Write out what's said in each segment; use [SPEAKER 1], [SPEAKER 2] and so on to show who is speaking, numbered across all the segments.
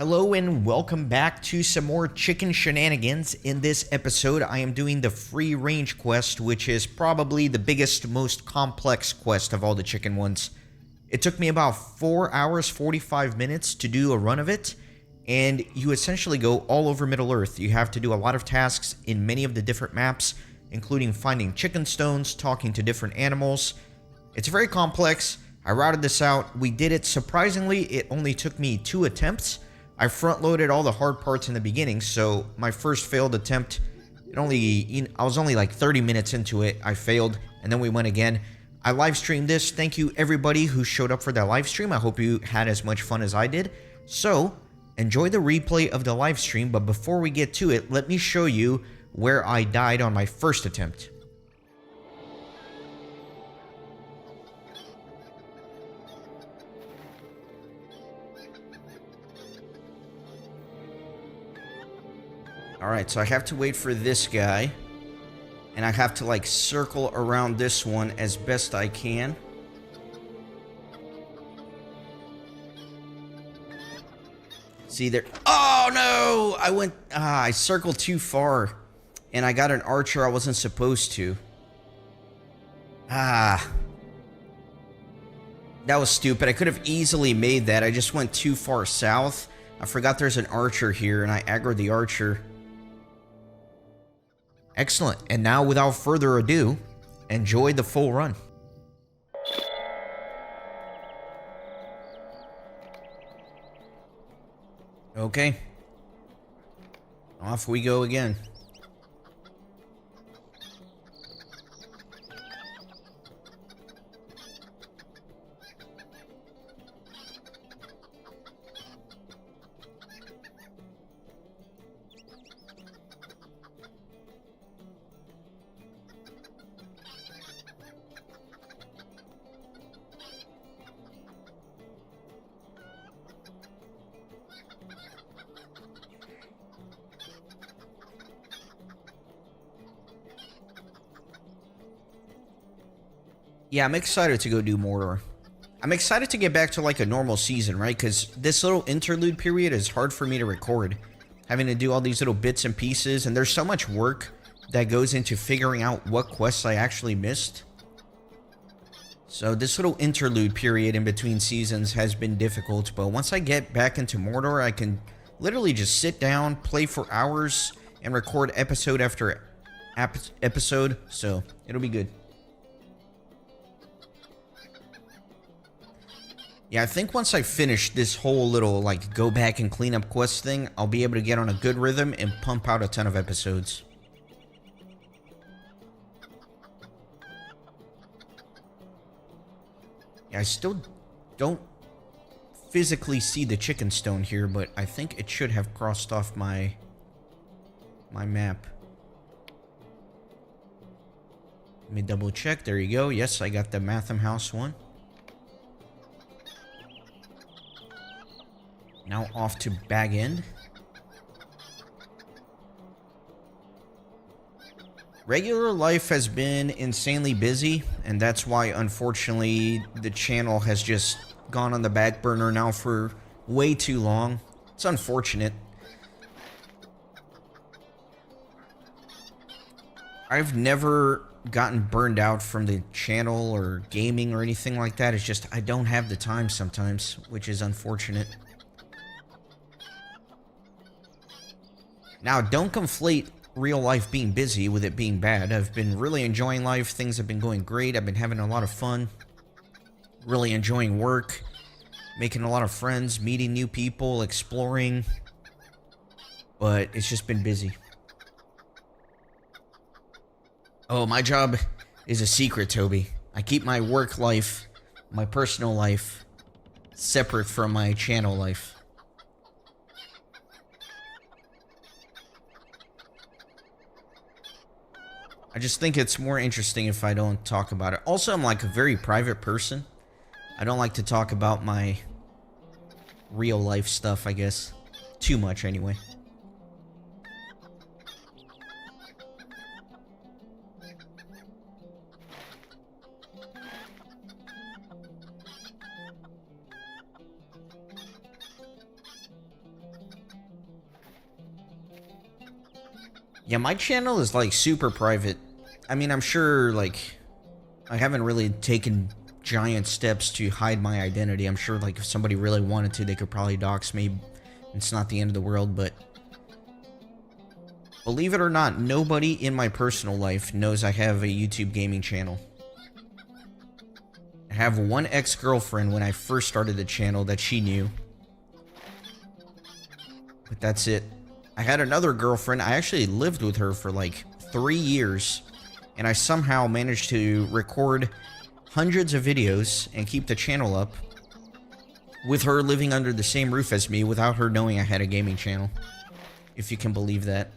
[SPEAKER 1] Hello and welcome back to some more chicken shenanigans. In this episode, I am doing the free range quest, which is probably the biggest, most complex quest of all the chicken ones. It took me about 4 hours, 45 minutes to do a run of it, and you essentially go all over Middle-earth. You have to do a lot of tasks in many of the different maps, including finding chicken stones, talking to different animals. It's very complex. I routed this out. We did it. Surprisingly, it only took me 2 attempts. I front-loaded all the hard parts in the beginning, so my first failed attempt, I was only like 30 minutes into it. I failed, and then we went again. I live streamed this. Thank you everybody who showed up for that live stream. I hope you had as much fun as I did. So, enjoy the replay of the live stream, but before we get to it, let me show you where I died on my first attempt. Alright, so I have to wait for this guy. And I have to, like, circle around this one as best I can. See there. Oh, no! I circled too far. And I got an archer I wasn't supposed to. That was stupid. I could have easily made that. I just went too far south. I forgot there's an archer here, and I aggroed the archer. Excellent. And now, without further ado, enjoy the full run. Okay. Off we go again. Yeah, I'm excited to go do Mordor. I'm excited to get back to like a normal season, right? Because this little interlude period is hard for me to record. Having to do all these little bits and pieces, and there's so much work that goes into figuring out what quests I actually missed. So this little interlude period in between seasons has been difficult, but once I get back into Mordor, I can literally just sit down, play for hours, and record episode after episode, so it'll be good. Yeah, I think once I finish this whole little, like, go back and clean up quest thing, I'll be able to get on a good rhythm and pump out a ton of episodes. Yeah, I still don't physically see the chicken stone here, but I think it should have crossed off my map. Let me double check. There you go. Yes, I got the Matham House one. Now off to Bag End. Regular life has been insanely busy, and that's why, unfortunately, the channel has just gone on the back burner now for way too long. It's unfortunate. I've never gotten burned out from the channel or gaming or anything like that. It's just I don't have the time sometimes, which is unfortunate. Now, don't conflate real life being busy with it being bad. I've been really enjoying life. Things have been going great. I've been having a lot of fun. Really enjoying work. Making a lot of friends. Meeting new people. Exploring. But it's just been busy. Oh, my job is a secret, Toby. I keep my work life, my personal life, separate from my channel life. I just think it's more interesting if I don't talk about it. Also, I'm like a very private person. I don't like to talk about my real life stuff, I guess. Too much, anyway. Yeah, my channel is like super private. I mean, I'm sure like I haven't really taken giant steps to hide my identity. I'm sure like if somebody really wanted to, they could probably dox me. It's not the end of the world, but believe it or not, nobody in my personal life knows I have a YouTube gaming channel. I have one ex-girlfriend when I first started the channel that she knew. But that's it. I had another girlfriend. I actually lived with her for like 3 years. And I somehow managed to record hundreds of videos and keep the channel up with her living under the same roof as me without her knowing I had a gaming channel. If you can believe that.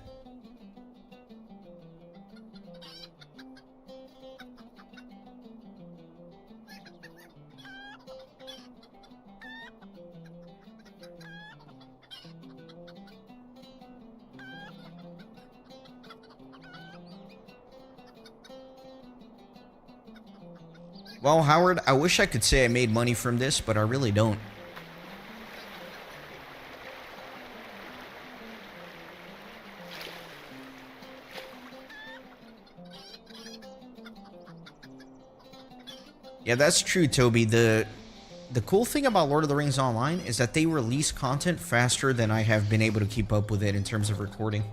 [SPEAKER 1] Well, Howard, I wish I could say I made money from this, but I really don't. Yeah, that's true, Toby. The cool thing about Lord of the Rings Online is that they release content faster than I have been able to keep up with it in terms of recording.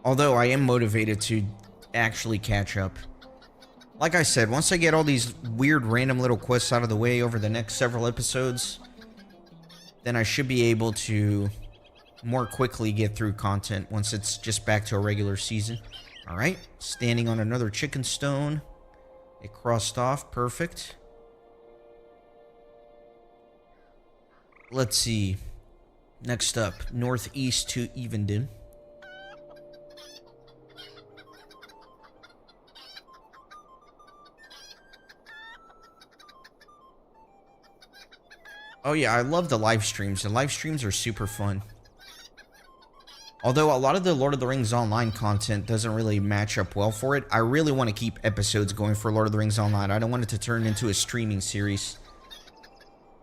[SPEAKER 1] Although I am motivated to actually catch up. Like I said, once I get all these weird random little quests out of the way over the next several episodes, then I should be able to more quickly get through content once it's just back to a regular season. Alright, standing on another chicken stone. It crossed off, perfect. Let's see. Next up, northeast to Evendon. Oh yeah, I love the live streams. The live streams are super fun. Although a lot of the Lord of the Rings Online content doesn't really match up well for it, I really want to keep episodes going for Lord of the Rings Online. I don't want it to turn into a streaming series.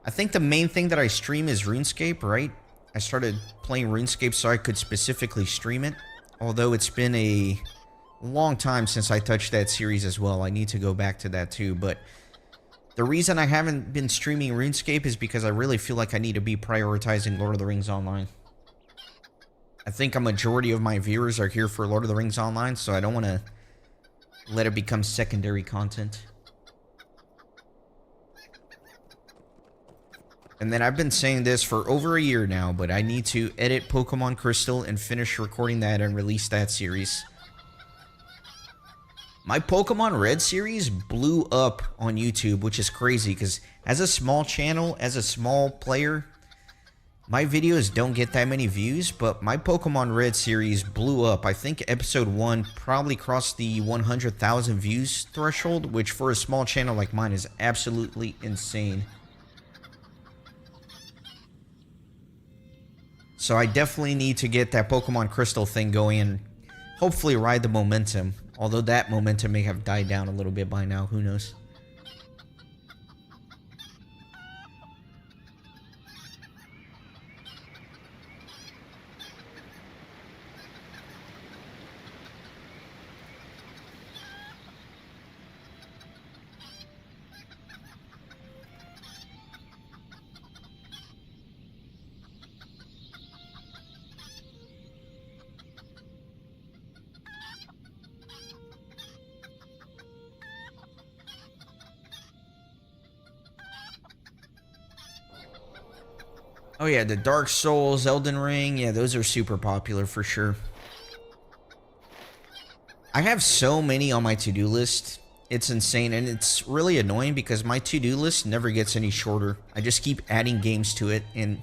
[SPEAKER 1] I think the main thing that I stream is RuneScape, right? I started playing RuneScape so I could specifically stream it. Although it's been a long time since I touched that series as well. I need to go back to that too, but the reason I haven't been streaming RuneScape is because I really feel like I need to be prioritizing Lord of the Rings Online. I think a majority of my viewers are here for Lord of the Rings Online, so I don't want to let it become secondary content. And then I've been saying this for over a year now, but I need to edit Pokemon Crystal and finish recording that and release that series. My Pokemon Red series blew up on YouTube, which is crazy because as a small channel, as a small player, my videos don't get that many views, but my Pokemon Red series blew up. I think episode 1 probably crossed the 100,000 views threshold, which for a small channel like mine is absolutely insane. So I definitely need to get that Pokemon Crystal thing going and hopefully ride the momentum. Although that momentum may have died down a little bit by now, who knows? Oh yeah, the Dark Souls, Elden Ring, yeah, those are super popular for sure. I have so many on my to-do list. It's insane, and it's really annoying because my to-do list never gets any shorter. I just keep adding games to it, and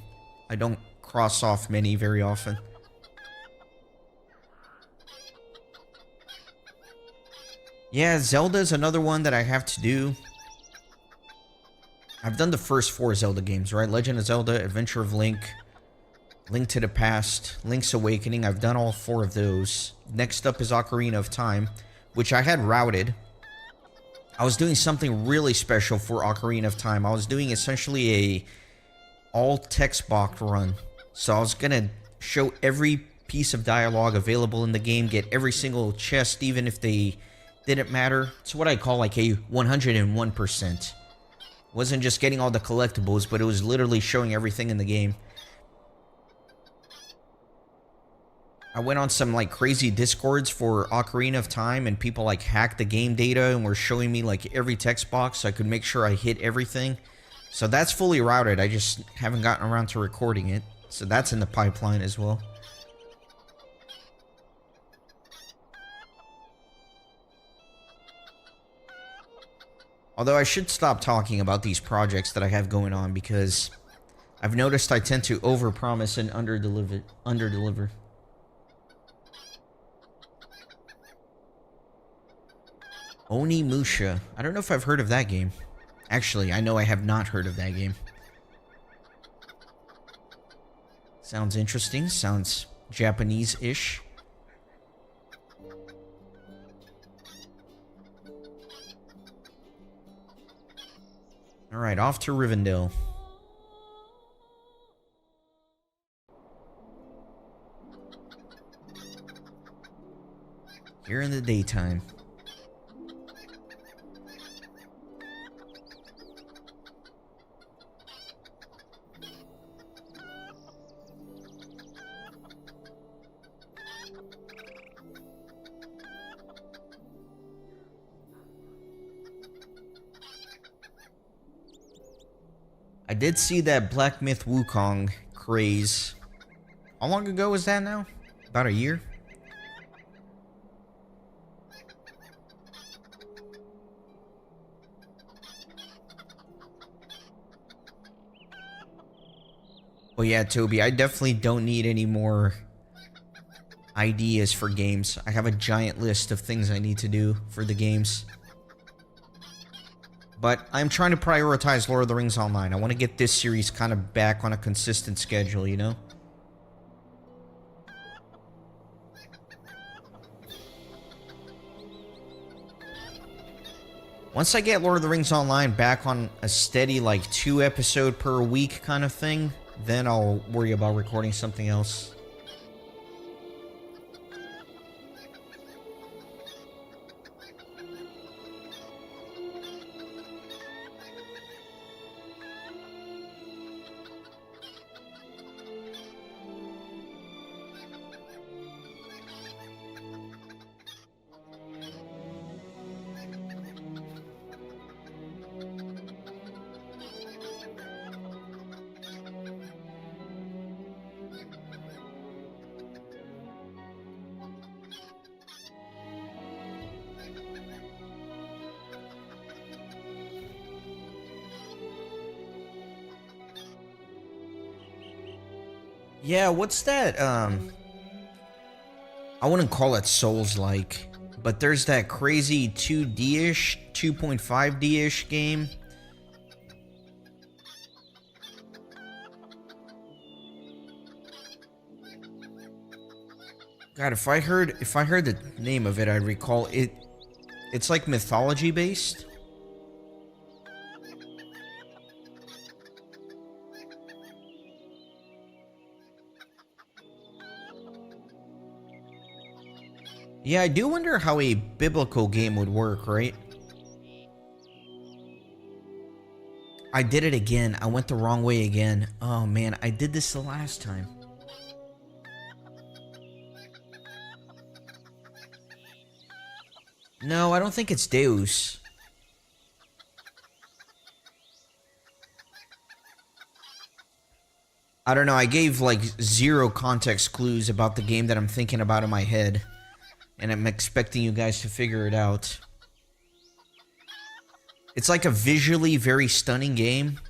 [SPEAKER 1] I don't cross off many very often. Yeah, Zelda's another one that I have to do. I've done the first 4 Zelda games, right? Legend of Zelda, Adventure of Link, Link to the Past, Link's Awakening. I've done all 4 of those. Next up is Ocarina of Time, which I had routed. I was doing something really special for Ocarina of Time. I was doing essentially a all text box run. So I was gonna show every piece of dialogue available in the game, get every single chest, even if they didn't matter. It's what I call like a 101%. Wasn't just getting all the collectibles, but it was literally showing everything in the game. I went on some like crazy discords for Ocarina of Time, and people like hacked the game data and were showing me like every text box so I could make sure I hit everything. So that's fully routed. I just haven't gotten around to recording it. So that's in the pipeline as well. Although I should stop talking about these projects that I have going on, because I've noticed I tend to overpromise and underdeliver. Onimusha. I don't know if I've heard of that game. Actually, I know I have not heard of that game. Sounds interesting. Sounds Japanese-ish. Alright, off to Rivendell. Here in the daytime. I did see that Black Myth Wukong craze. How long ago was that now? About a year? Oh yeah, Toby, I definitely don't need any more ideas for games. I have a giant list of things I need to do for the games. But I'm trying to prioritize Lord of the Rings Online. I want to get this series kind of back on a consistent schedule, you know? Once I get Lord of the Rings Online back on a steady, like, 2 episode per week kind of thing, then I'll worry about recording something else. Yeah, what's that, I wouldn't call it Souls-like, but there's that crazy 2D-ish, 2.5D-ish game. God, if I heard the name of it, I'd recall it. It's like mythology based. Yeah, I do wonder how a biblical game would work, right? I did it again. I went the wrong way again. Oh man, I did this the last time. No, I don't think it's Deus. I don't know, I gave like 0 context clues about the game that I'm thinking about in my head. And I'm expecting you guys to figure it out. It's like a visually very stunning game.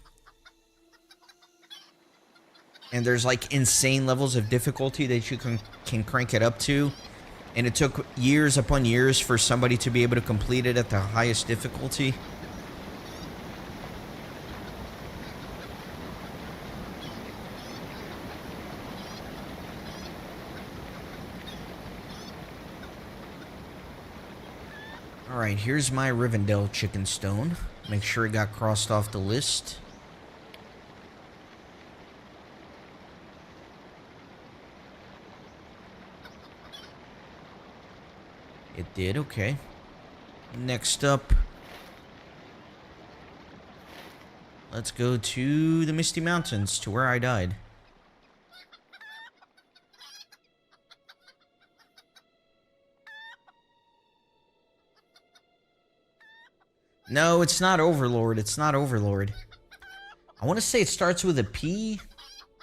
[SPEAKER 1] And there's like insane levels of difficulty that you can crank it up to. And it took years upon years for somebody to be able to complete it at the highest difficulty. Alright, here's my Rivendell chicken stone. Make sure it got crossed off the list. It did, okay. Next up, let's go to the Misty Mountains, to where I died. No, it's not Overlord. It's not Overlord. I want to say it starts with a P.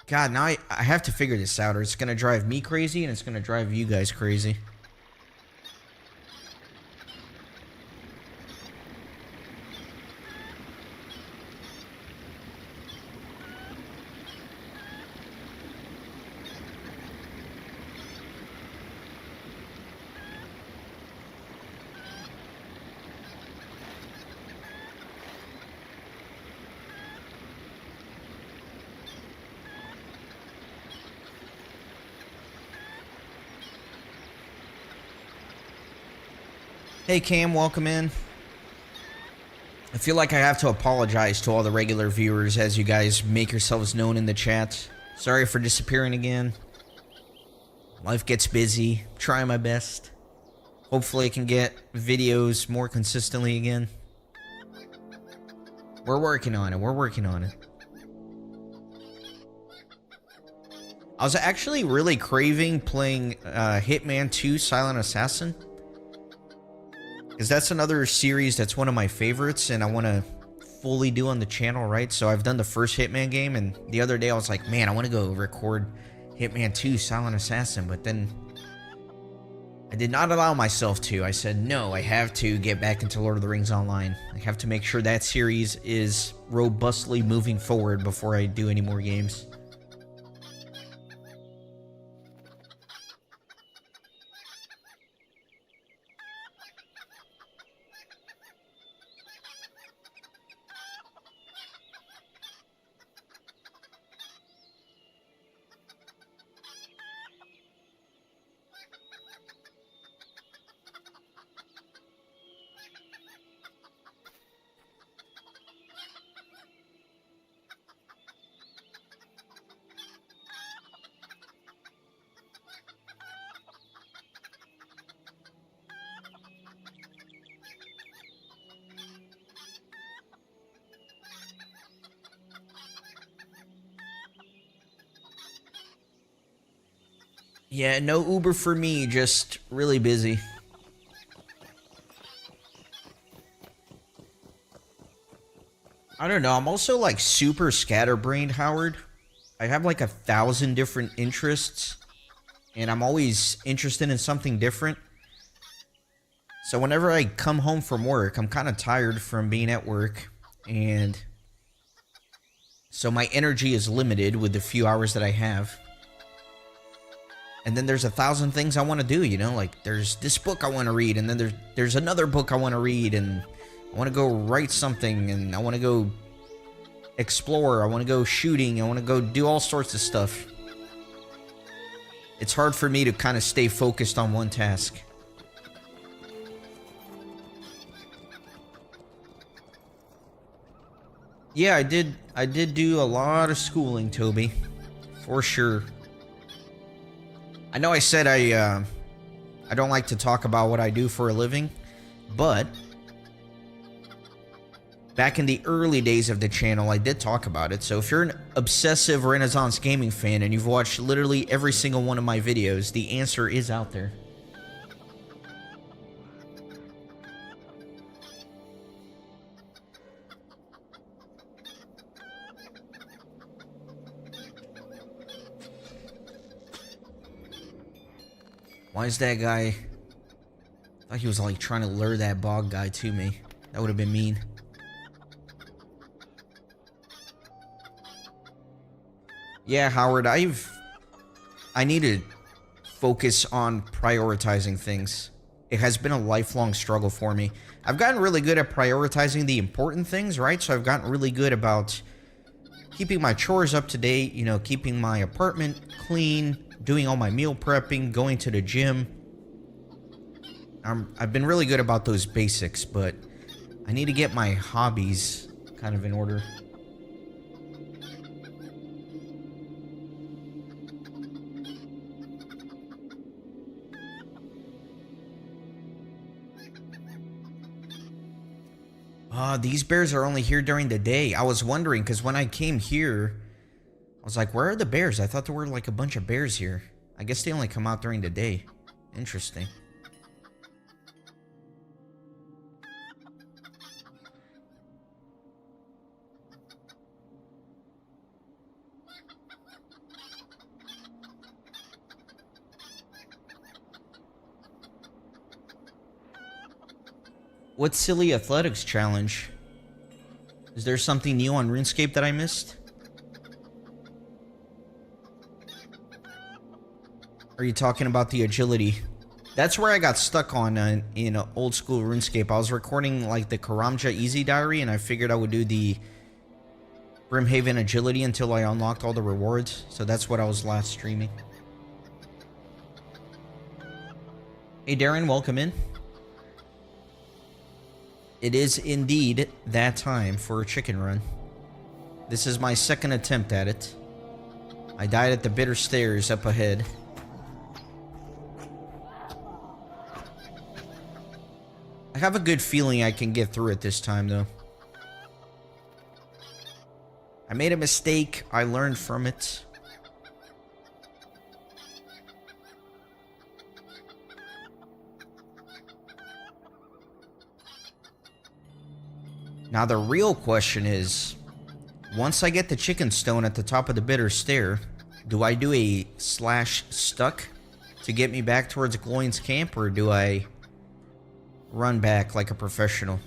[SPEAKER 1] God, now I have to figure this out, or it's going to drive me crazy, and it's going to drive you guys crazy. Hey Cam, welcome in. I feel like I have to apologize to all the regular viewers as you guys make yourselves known in the chat. Sorry for disappearing again. Life gets busy. I'm trying my best. Hopefully I can get videos more consistently again. We're working on it. We're working on it. I was actually really craving playing Hitman 2 Silent Assassin. Because that's another series that's one of my favorites, and I want to fully do on the channel, right? So I've done the first Hitman game, and the other day I was like, man, I want to go record Hitman 2 Silent Assassin, but then I did not allow myself to. I said, no, I have to get back into Lord of the Rings Online. I have to make sure that series is robustly moving forward before I do any more games. Yeah, no Uber for me, just really busy. I don't know, I'm also like super scatterbrained, Howard. I have like 1,000 different interests, and I'm always interested in something different. So whenever I come home from work, I'm kind of tired from being at work, and so my energy is limited with the few hours that I have. And then there's 1,000 things I want to do, you know? Like, there's this book I want to read, and then there's another book I want to read, and I want to go write something, and I want to go explore, I want to go shooting, I want to go do all sorts of stuff. It's hard for me to kind of stay focused on one task. Yeah, I did do a lot of schooling, Toby. For sure. I know I said I don't like to talk about what I do for a living, but back in the early days of the channel, I did talk about it. So if you're an obsessive Renaissance gaming fan and you've watched literally every single one of my videos, the answer is out there. Why is that guy... I thought he was like trying to lure that bog guy to me. That would have been mean. Yeah, Howard, I need to focus on prioritizing things. It has been a lifelong struggle for me. I've gotten really good at prioritizing the important things, right? So I've gotten really good about keeping my chores up to date, you know, keeping my apartment clean, doing all my meal prepping, going to the gym. I've been really good about those basics, but I need to get my hobbies kind of in order. These bears are only here during the day. I was wondering, because when I came here, I was like, where are the bears? I thought there were like a bunch of bears here. I guess they only come out during the day. Interesting. What silly athletics challenge? Is there something new on RuneScape that I missed? Are you talking about the agility? That's where I got stuck on in old school RuneScape. I was recording like the Karamja Easy Diary, and I figured I would do the Brimhaven agility until I unlocked all the rewards. So that's what I was last streaming. Hey Darren, welcome in. It is indeed that time for a chicken run. This is my second attempt at it. I died at the bitter stairs up ahead. I have a good feeling I can get through it this time, though. I made a mistake. I learned from it. Now the real question is, once I get the chicken stone at the top of the bitter stair, do I do a /stuck to get me back towards Gloin's camp, or do I run back like a professional?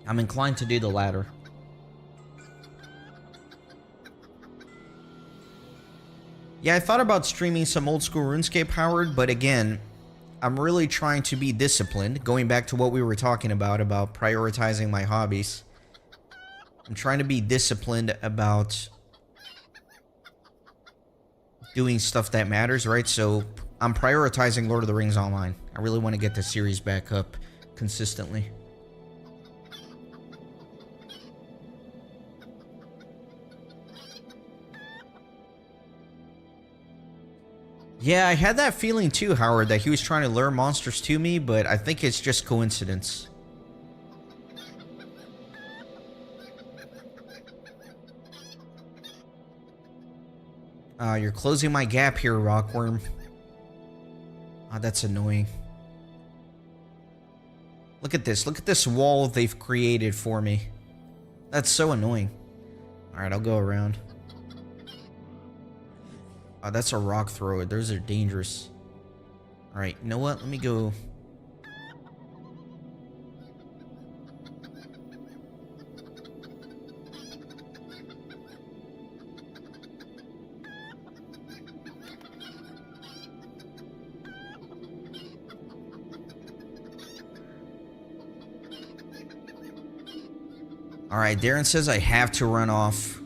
[SPEAKER 1] I'm inclined to do the latter. Yeah, I thought about streaming some old school RuneScape, Howard, but again, I'm really trying to be disciplined, going back to what we were talking about prioritizing my hobbies. I'm trying to be disciplined about doing stuff that matters, right? So I'm prioritizing Lord of the Rings Online. I really want to get the series back up consistently. Yeah, I had that feeling too, Howard, that he was trying to lure monsters to me, but I think it's just coincidence. You're closing my gap here, Rockworm. That's annoying. Look at this. Look at this wall they've created for me. That's so annoying. Alright, I'll go around. That's a rock thrower. Those are dangerous. Alright, you know what? Let me go. Alright, Darren says I have to run off,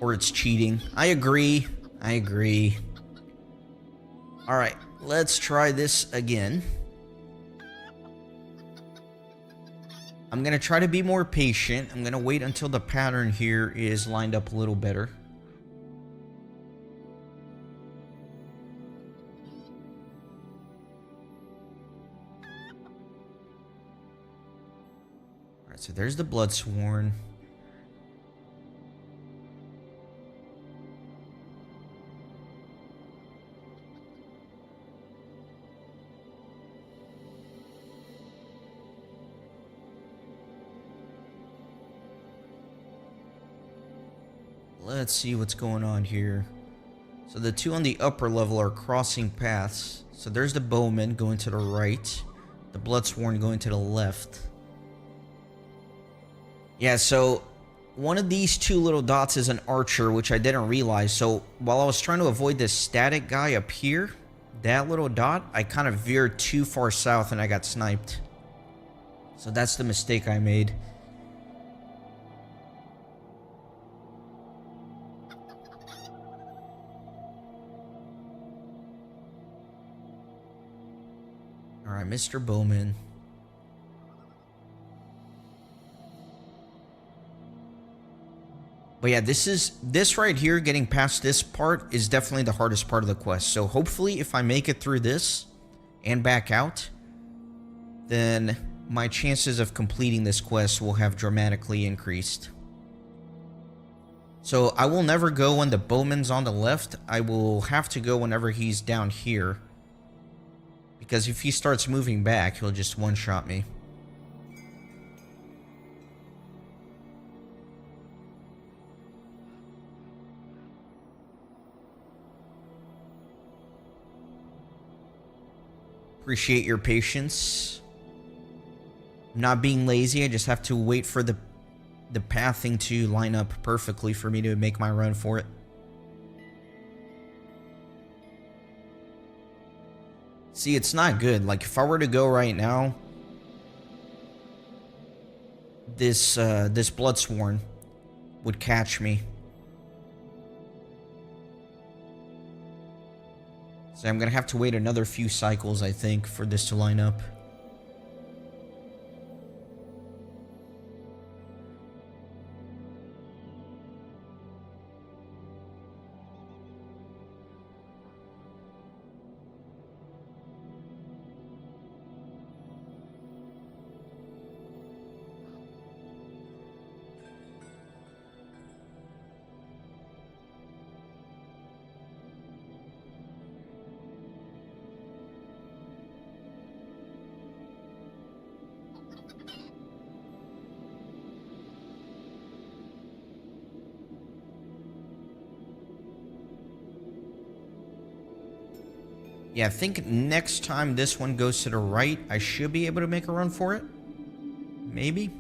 [SPEAKER 1] or it's cheating. I agree. I agree. Alright, let's try this again. I'm gonna try to be more patient. I'm gonna wait until the pattern here is lined up a little better. Alright, so there's the Bloodsworn. Let's see what's going on here. So the two on the upper level are crossing paths. So there's the Bowman going to the right. The Bloodsworn going to the left. Yeah, so one of these two little dots is an archer, which I didn't realize. So while I was trying to avoid this static guy up here, that little dot, I kind of veered too far south and I got sniped. So that's the mistake I made. Alright, Mr. Bowman. But yeah, this right here, getting past this part, is definitely the hardest part of the quest. So hopefully, if I make it through this and back out, then my chances of completing this quest will have dramatically increased. So I will never go when the Bowman's on the left. I will have to go whenever he's down here. Because if he starts moving back, he'll just one-shot me. Appreciate your patience. I'm not being lazy, I just have to wait for the pathing to line up perfectly for me to make my run for it. See, it's not good. Like, if I were to go right now, this Bloodsworn would catch me. So I'm gonna have to wait another few cycles, I think, for this to line up. Yeah, I think next time this one goes to the right, I should be able to make a run for it. Maybe.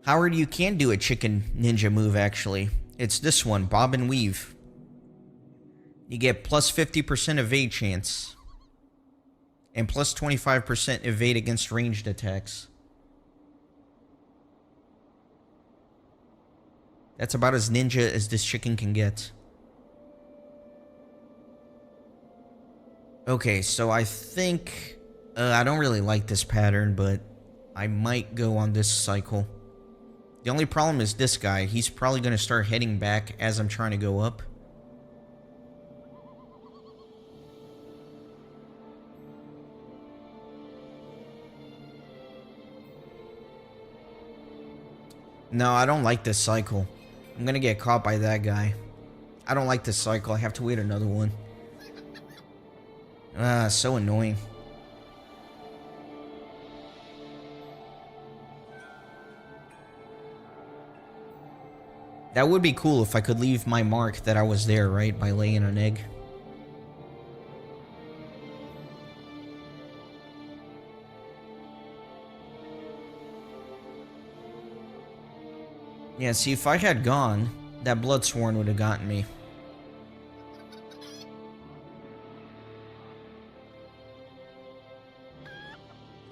[SPEAKER 1] Howard, you can do a chicken ninja move, actually. It's this one, Bob and Weave. You get plus 50% evade chance. And plus 25% evade against ranged attacks. That's about as ninja as this chicken can get. Okay, so I think... I don't really like this pattern, but I might go on this cycle. The only problem is this guy. He's probably going to start heading back as I'm trying to go up. No, I don't like this cycle. I'm gonna get caught by that guy. I don't like this cycle. I have to wait another one. Ah, so annoying. That would be cool if I could leave my mark that I was there, right? By laying an egg. Yeah, see, if I had gone, that Bloodsworn would have gotten me.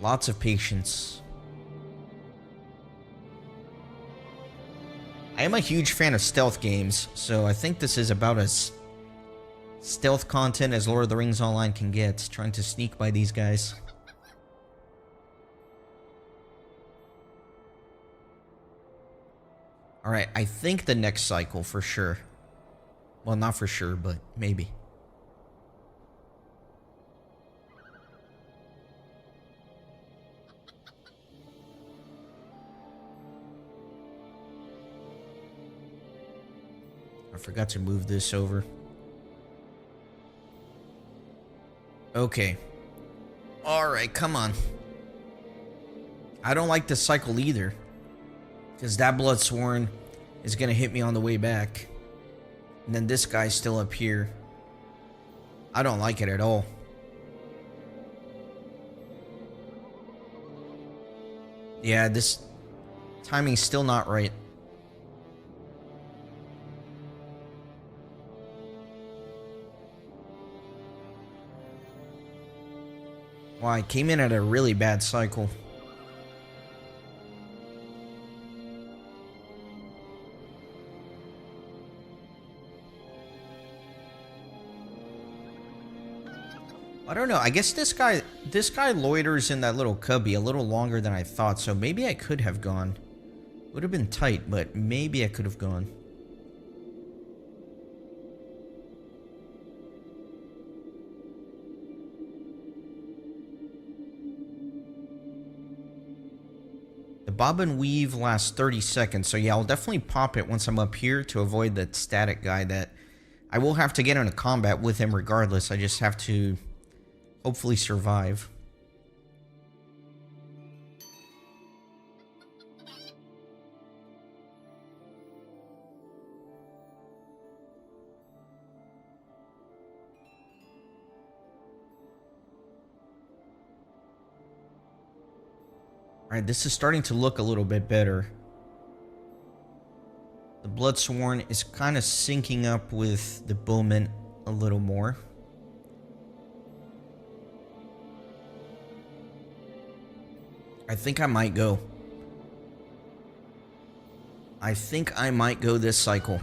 [SPEAKER 1] Lots of patience. I am a huge fan of stealth games, so I think this is about as stealth content as Lord of the Rings Online can get, trying to sneak by these guys. Alright, I think the next cycle for sure. Well, not for sure, but maybe. I forgot to move this over. Okay. Alright, come on. I don't like this cycle either. Because that Bloodsworn is going to hit me on the way back. And then this guy's still up here. I don't like it at all. Yeah, this timing's still not right. Wow, I came in at a really bad cycle. I don't know. I guess this guy loiters in that little cubby a little longer than I thought, so maybe I could have gone. Would have been tight, but maybe I could have gone. The bob and weave lasts 30 seconds, so yeah, I'll definitely pop it once I'm up here to avoid that static guy that I will have to get into combat with him regardless. I just have to hopefully survive. Alright, this is starting to look a little bit better. The Bloodsworn is kind of syncing up with the Bowman a little more. I think I might go. I think I might go this cycle.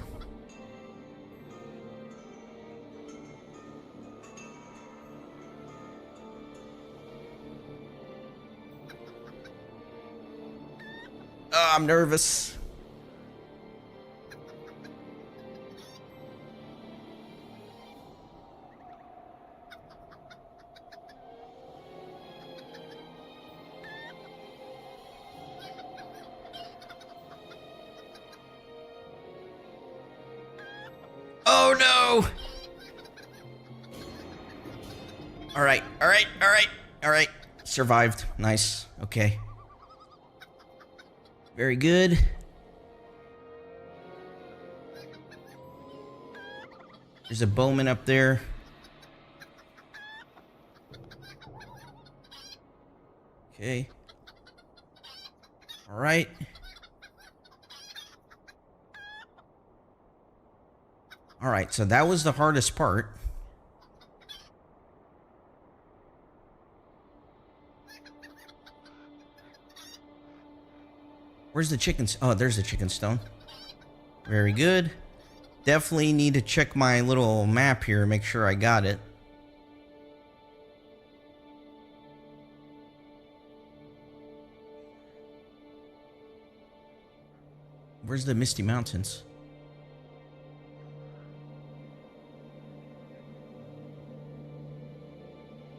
[SPEAKER 1] Oh, I'm nervous. Oh no! Alright, alright, alright, alright. Survived. Nice. Okay. Very good. There's a bowman up there. Okay. Alright. Alright, so that was the hardest part. Where's the chickens? Oh, there's the chicken stone. Very good. Definitely need to check my little map here and make sure I got it. Where's the Misty Mountains?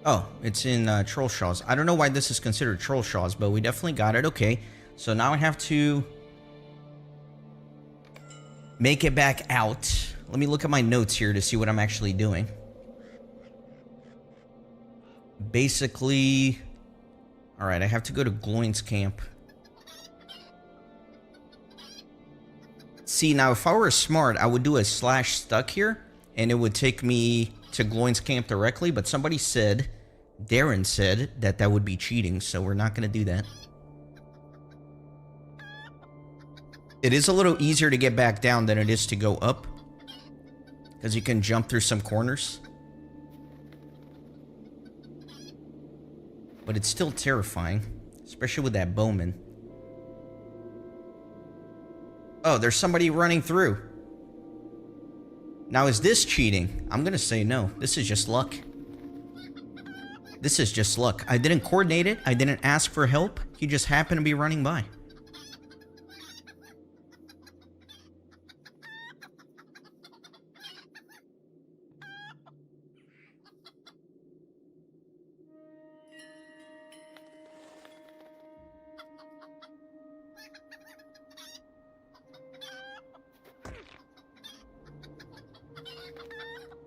[SPEAKER 1] Oh, it's in Trollshaws. I don't know why this is considered Trollshaws, but we definitely got it. Okay. So now I have to make it back out. Let me look at my notes here to see what I'm actually doing. Basically, all right, I have to go to Gloin's camp. See, now if I were smart, I would do a slash stuck here, and it would take me to Gloin's camp directly, but somebody said, Darren said, that that would be cheating, so we're not going to do that. It is a little easier to get back down than it is to go up, because you can jump through some corners. But it's still terrifying, especially with that bowman. Oh, there's somebody running through. Now, is this cheating? I'm going to say no. This is just luck. This is just luck. I didn't coordinate it. I didn't ask for help. He just happened to be running by.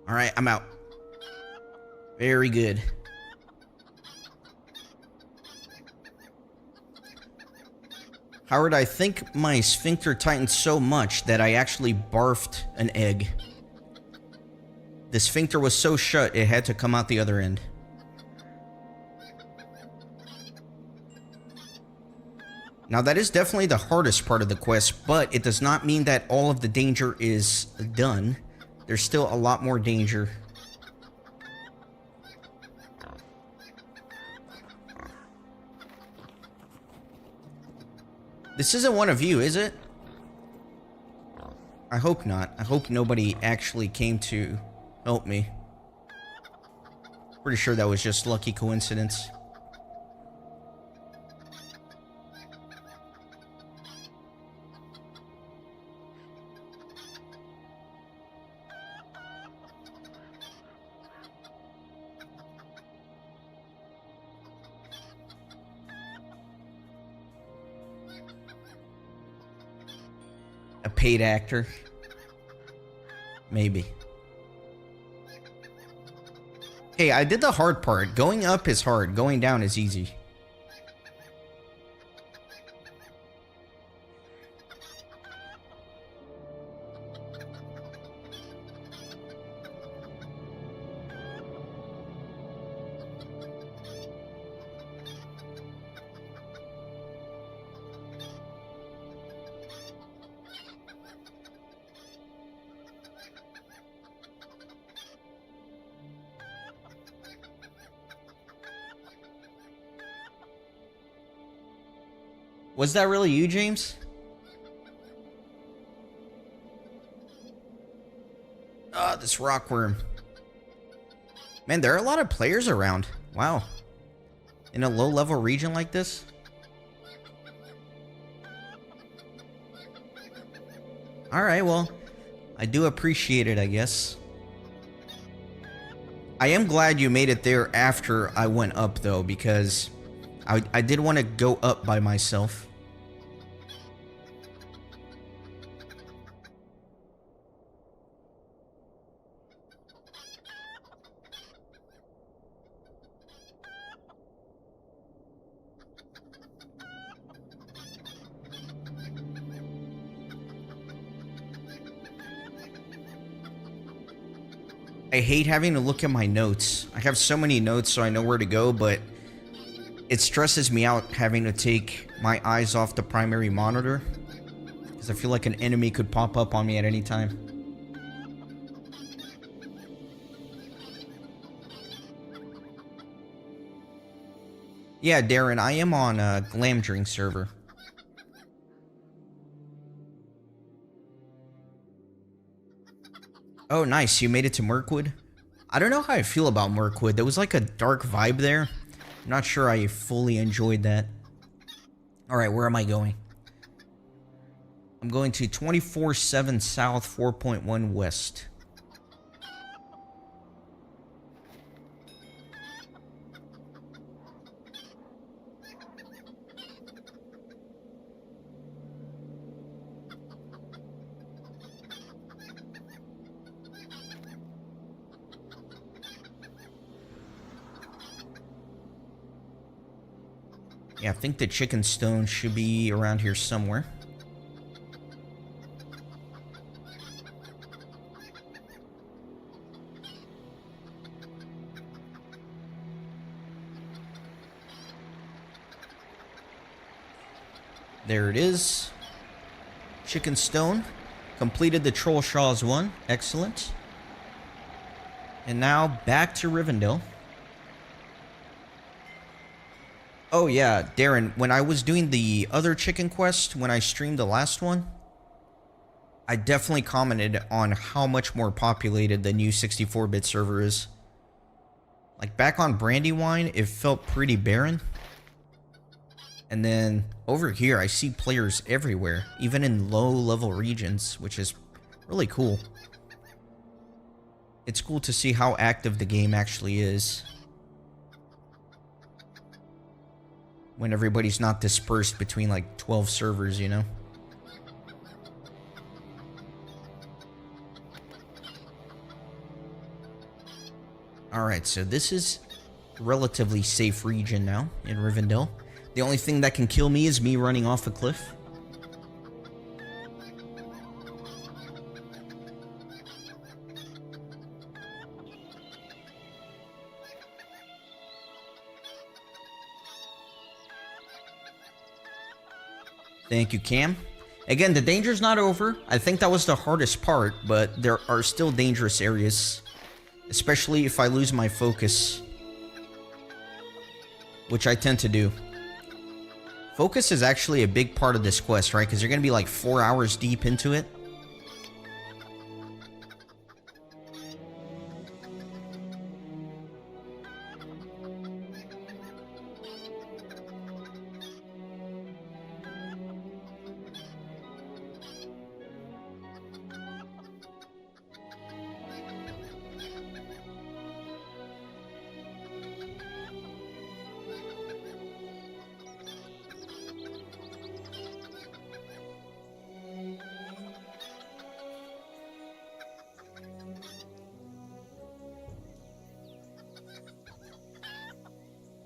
[SPEAKER 1] All right, I'm out. Very good. Howard, I think my sphincter tightened so much that I actually barfed an egg. The sphincter was so shut, it had to come out the other end. Now, that is definitely the hardest part of the quest, but it does not mean that all of the danger is done. There's still a lot more danger. This isn't one of you, is it? I hope not. I hope nobody actually came to help me. Pretty sure that was just lucky coincidence. A paid actor? Maybe. Hey, I did the hard part. Going up is hard. Going down is easy. Was that really you, James? Ah, this rockworm. Man, there are a lot of players around. Wow. In a low-level region like this? Alright, well, I do appreciate it, I guess. I am glad you made it there after I went up, though, because I did want to go up by myself. I hate having to look at my notes. I have so many notes so I know where to go, but it stresses me out having to take my eyes off the primary monitor, because I feel like an enemy could pop up on me at any time. Yeah, Darren, I am on a Glamdring server. Oh, nice. You made it to Mirkwood? I don't know how I feel about Mirkwood. There was like a dark vibe there. I'm not sure I fully enjoyed that. Alright, where am I going? I'm going to 24/7 South, 4.1 West. Yeah, I think the chicken stone should be around here somewhere. There it is. Chicken stone. Completed the Troll Shaws one. Excellent. And now back to Rivendell. Oh yeah, Darren, when I was doing the other chicken quest, when I streamed the last one, I definitely commented on how much more populated the new 64-bit server is. Like, back on Brandywine, it felt pretty barren. And then, over here, I see players everywhere, even in low-level regions, which is really cool. It's cool to see how active the game actually is, when everybody's not dispersed between like 12 servers, you know? Alright, so this is a relatively safe region now in Rivendell. The only thing that can kill me is me running off a cliff. Thank you, Cam. Again, the danger's not over. I think that was the hardest part, but there are still dangerous areas. Especially if I lose my focus. Which I tend to do. Focus is actually a big part of this quest, right? Because you're going to be like 4 hours deep into it.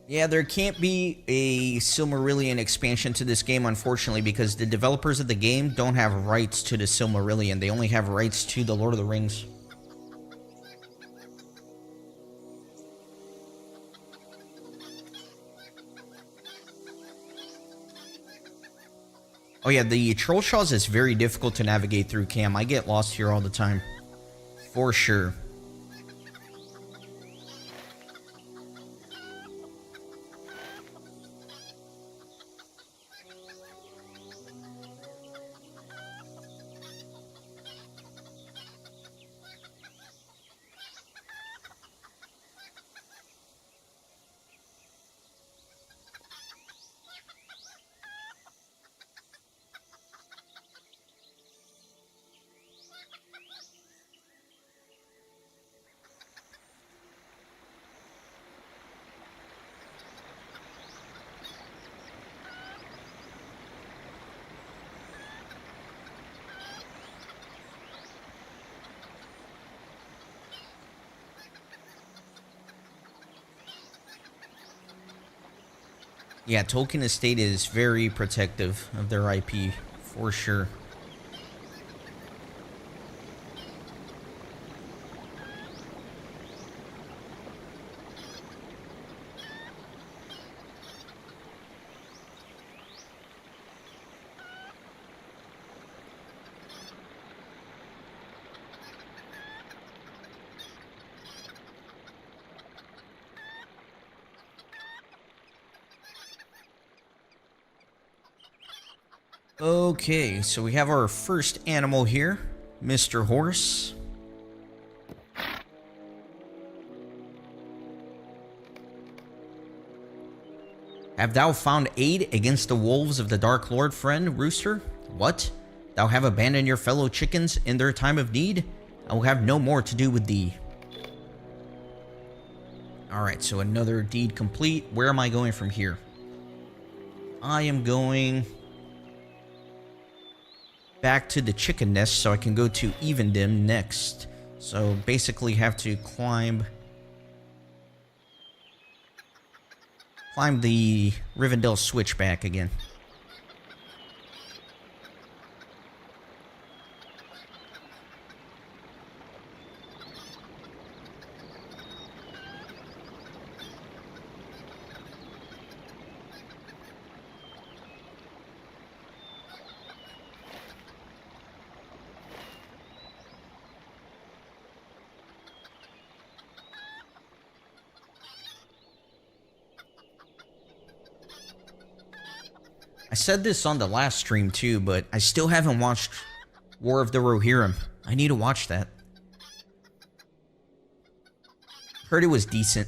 [SPEAKER 1] Yeah, there can't be a Silmarillion expansion to this game, unfortunately, because the developers of the game don't have rights to the Silmarillion. They only have rights to the Lord of the Rings. Oh yeah, the Trollshaws is very difficult to navigate through, Cam. I get lost here all the time. For sure. Yeah, Tolkien Estate is very protective of their IP, for sure. Okay, so we have our first animal here, Mr. Horse. Have thou found aid against the wolves of the Dark Lord, friend, Rooster? What? Thou have abandoned your fellow chickens in their time of need? I will have no more to do with thee. Alright, so another deed complete. Where am I going from here? I am going back to the chicken nest so I can go to Evendim next. So basically have to climb the Rivendell switchback again. I said this on the last stream too, but I still haven't watched War of the Rohirrim. I need to watch that. Heard it was decent.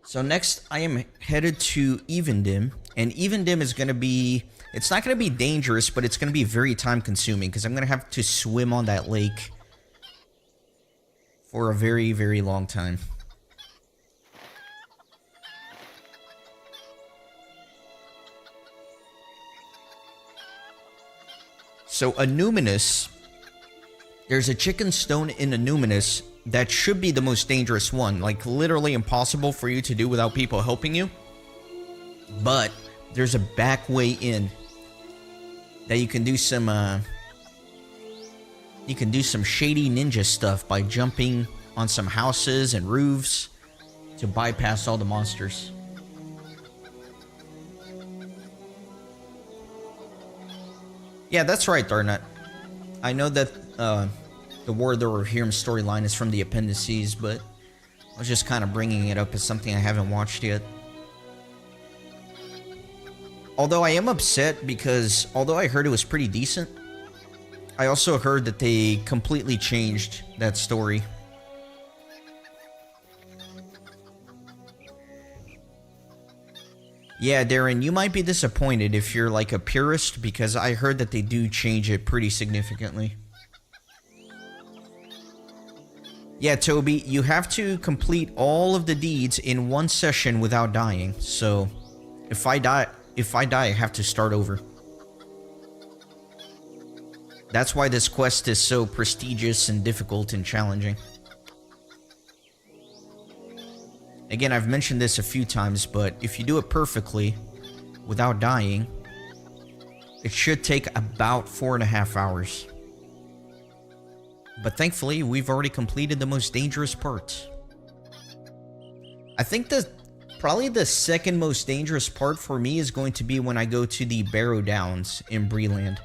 [SPEAKER 1] So next I am headed to Evendim, and Evendim is going to be... It's not going to be dangerous, but it's going to be very time-consuming, because I'm going to have to swim on that lake for a very, very long time. So, Anuminous, there's a chicken stone in Anuminous that should be the most dangerous one. Like, literally impossible for you to do without people helping you. But there's a back way in that you can do some shady ninja stuff by jumping on some houses and roofs to bypass all the monsters. Yeah, that's right, Darnut. I know that The War of the Rohirrim storyline is from the appendices, but I was just kind of bringing it up as something I haven't watched yet. Although I am upset because, although I heard it was pretty decent, I also heard that they completely changed that story. Yeah, Darren, you might be disappointed if you're like a purist, because I heard that they do change it pretty significantly. Yeah, Toby, you have to complete all of the deeds in one session without dying. So, if I die, I have to start over. That's why this quest is so prestigious and difficult and challenging. Again, I've mentioned this a few times, but if you do it perfectly, without dying, it should take about 4.5 hours. But thankfully, we've already completed the most dangerous part. I think probably the second most dangerous part for me is going to be when I go to the Barrow Downs in Breeland.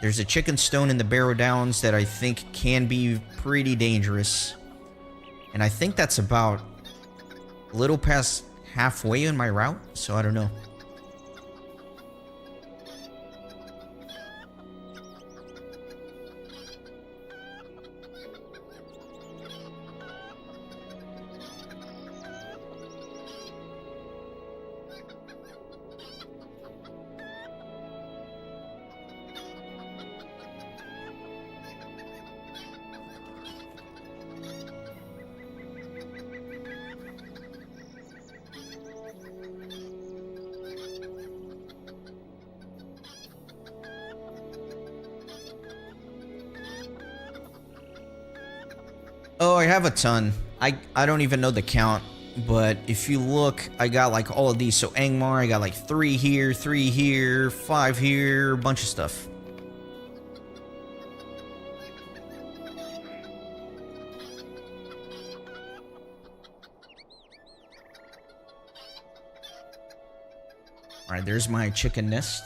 [SPEAKER 1] There's a chicken stone in the Barrow Downs that I think can be pretty dangerous. And I think that's about a little past halfway in my route, so I don't know. Oh, I have a ton. I don't even know the count, but if you look, I got like all of these. So Angmar, I got like 3 here, 5 here, a bunch of stuff. Alright, there's my chicken nest.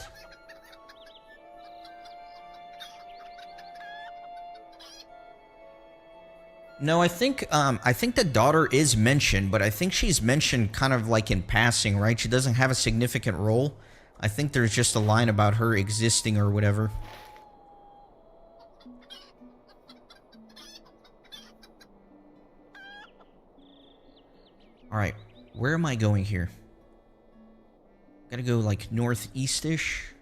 [SPEAKER 1] No, I think the daughter is mentioned, but I think she's mentioned kind of like in passing, right? She doesn't have a significant role. I think there's just a line about her existing or whatever. Alright, where am I going here? Gotta go like northeast-ish.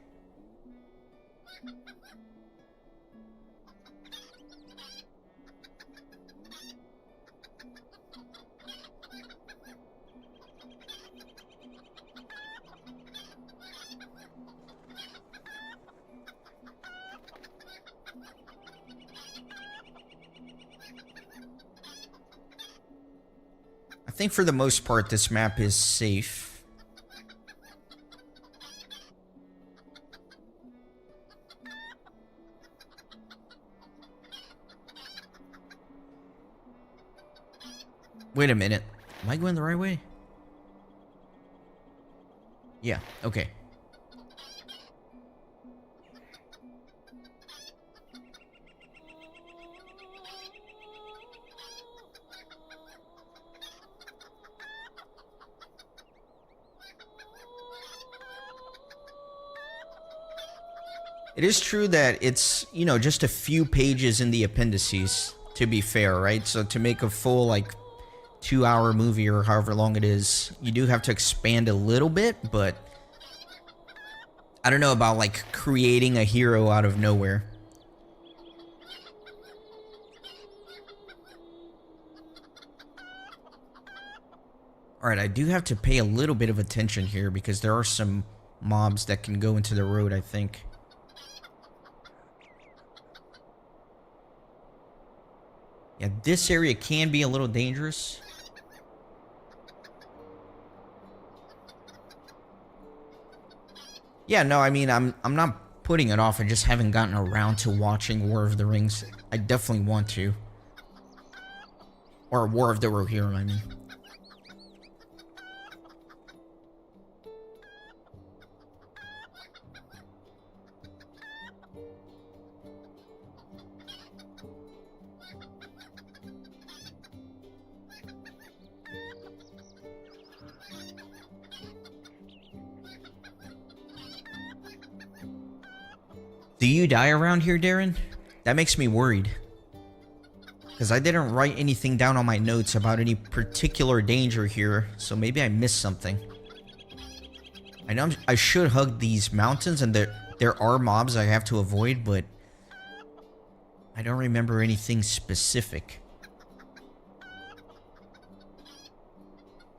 [SPEAKER 1] I think for the most part, this map is safe. Wait a minute. Am I going the right way? Yeah, okay. It is true that it's, you know, just a few pages in the appendices, to be fair, right? So to make a full, like, 2-hour movie or however long it is, you do have to expand a little bit, but I don't know about, like, creating a hero out of nowhere. Alright, I do have to pay a little bit of attention here because there are some mobs that can go into the road, I think. Yeah, this area can be a little dangerous. Yeah, no, I mean, I'm not putting it off. I just haven't gotten around to watching War of the Rings. I definitely want to. Or War of the Rohirrim, I mean. Do you die around here, Darren? That makes me worried. Because I didn't write anything down on my notes about any particular danger here, so maybe I missed something. I know I should hug these mountains, and there are mobs I have to avoid, but I don't remember anything specific.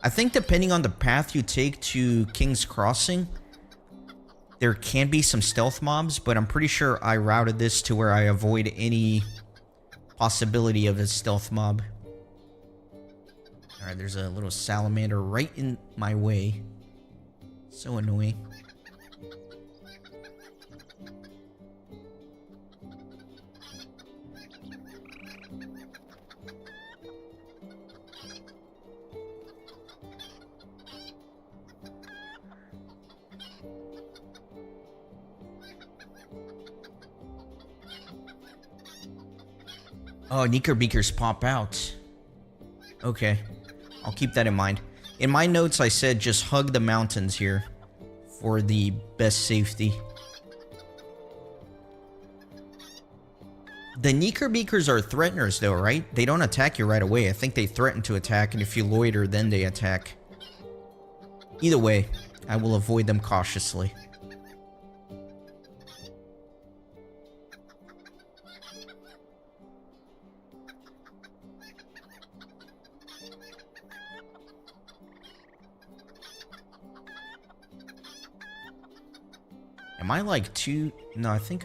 [SPEAKER 1] I think depending on the path you take to King's Crossing, there can be some stealth mobs, but I'm pretty sure I routed this to where I avoid any possibility of a stealth mob. Alright, there's a little salamander right in my way. So annoying. Oh, Knickerbeakers pop out. Okay. I'll keep that in mind. In my notes, I said just hug the mountains here for the best safety. The Knickerbeakers are threateners though, right? They don't attack you right away. I think they threaten to attack, and if you loiter, then they attack. Either way, I will avoid them cautiously. Am I like too... No, I think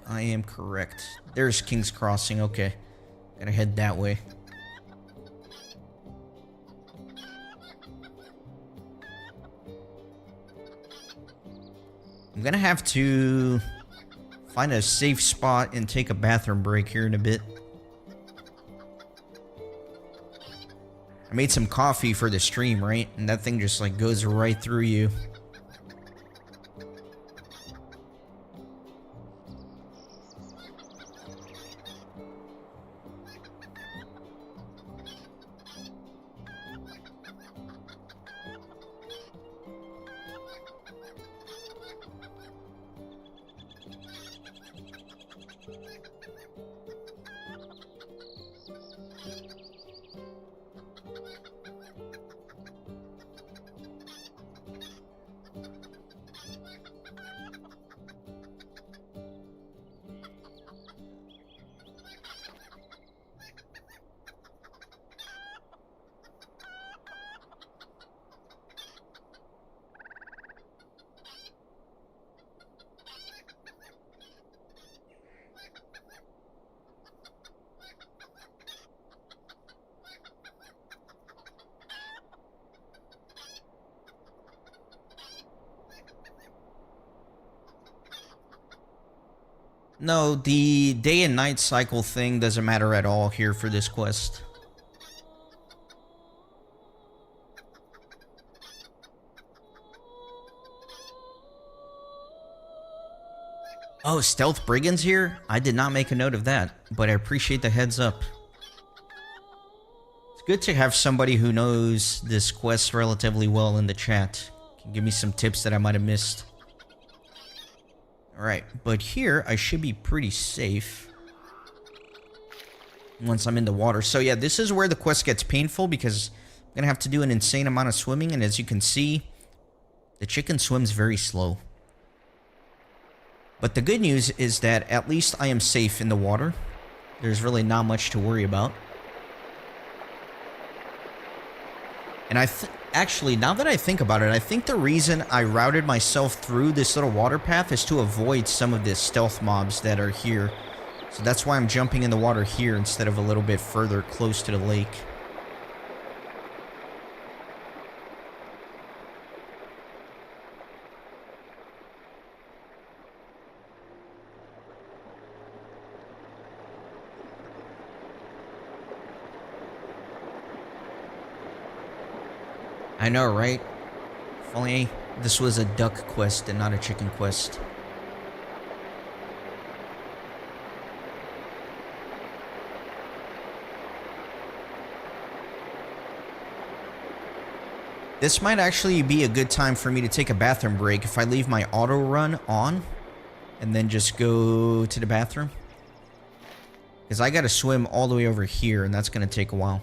[SPEAKER 1] I am correct. There's King's Crossing, okay. Gotta head that way. I'm gonna have to find a safe spot and take a bathroom break here in a bit. I made some coffee for the stream, right? And that thing just like goes right through you. No, the day and night cycle thing doesn't matter at all here for this quest. Oh, Stealth Brigands here? I did not make a note of that, but I appreciate the heads up. It's good to have somebody who knows this quest relatively well in the chat. Can give me some tips that I might have missed. Alright, but here I should be pretty safe once I'm in the water. So yeah, this is where the quest gets painful because I'm going to have to do an insane amount of swimming, and as you can see, the chicken swims very slow. But the good news is that at least I am safe in the water. There's really not much to worry about. And actually, now that I think about it, I think the reason I routed myself through this little water path is to avoid some of the stealth mobs that are here. So that's why I'm jumping in the water here instead of a little bit further close to the lake. I know, right? If only this was a duck quest and not a chicken quest. This might actually be a good time for me to take a bathroom break if I leave my auto run on and then just go to the bathroom. Because I gotta swim all the way over here and that's gonna take a while.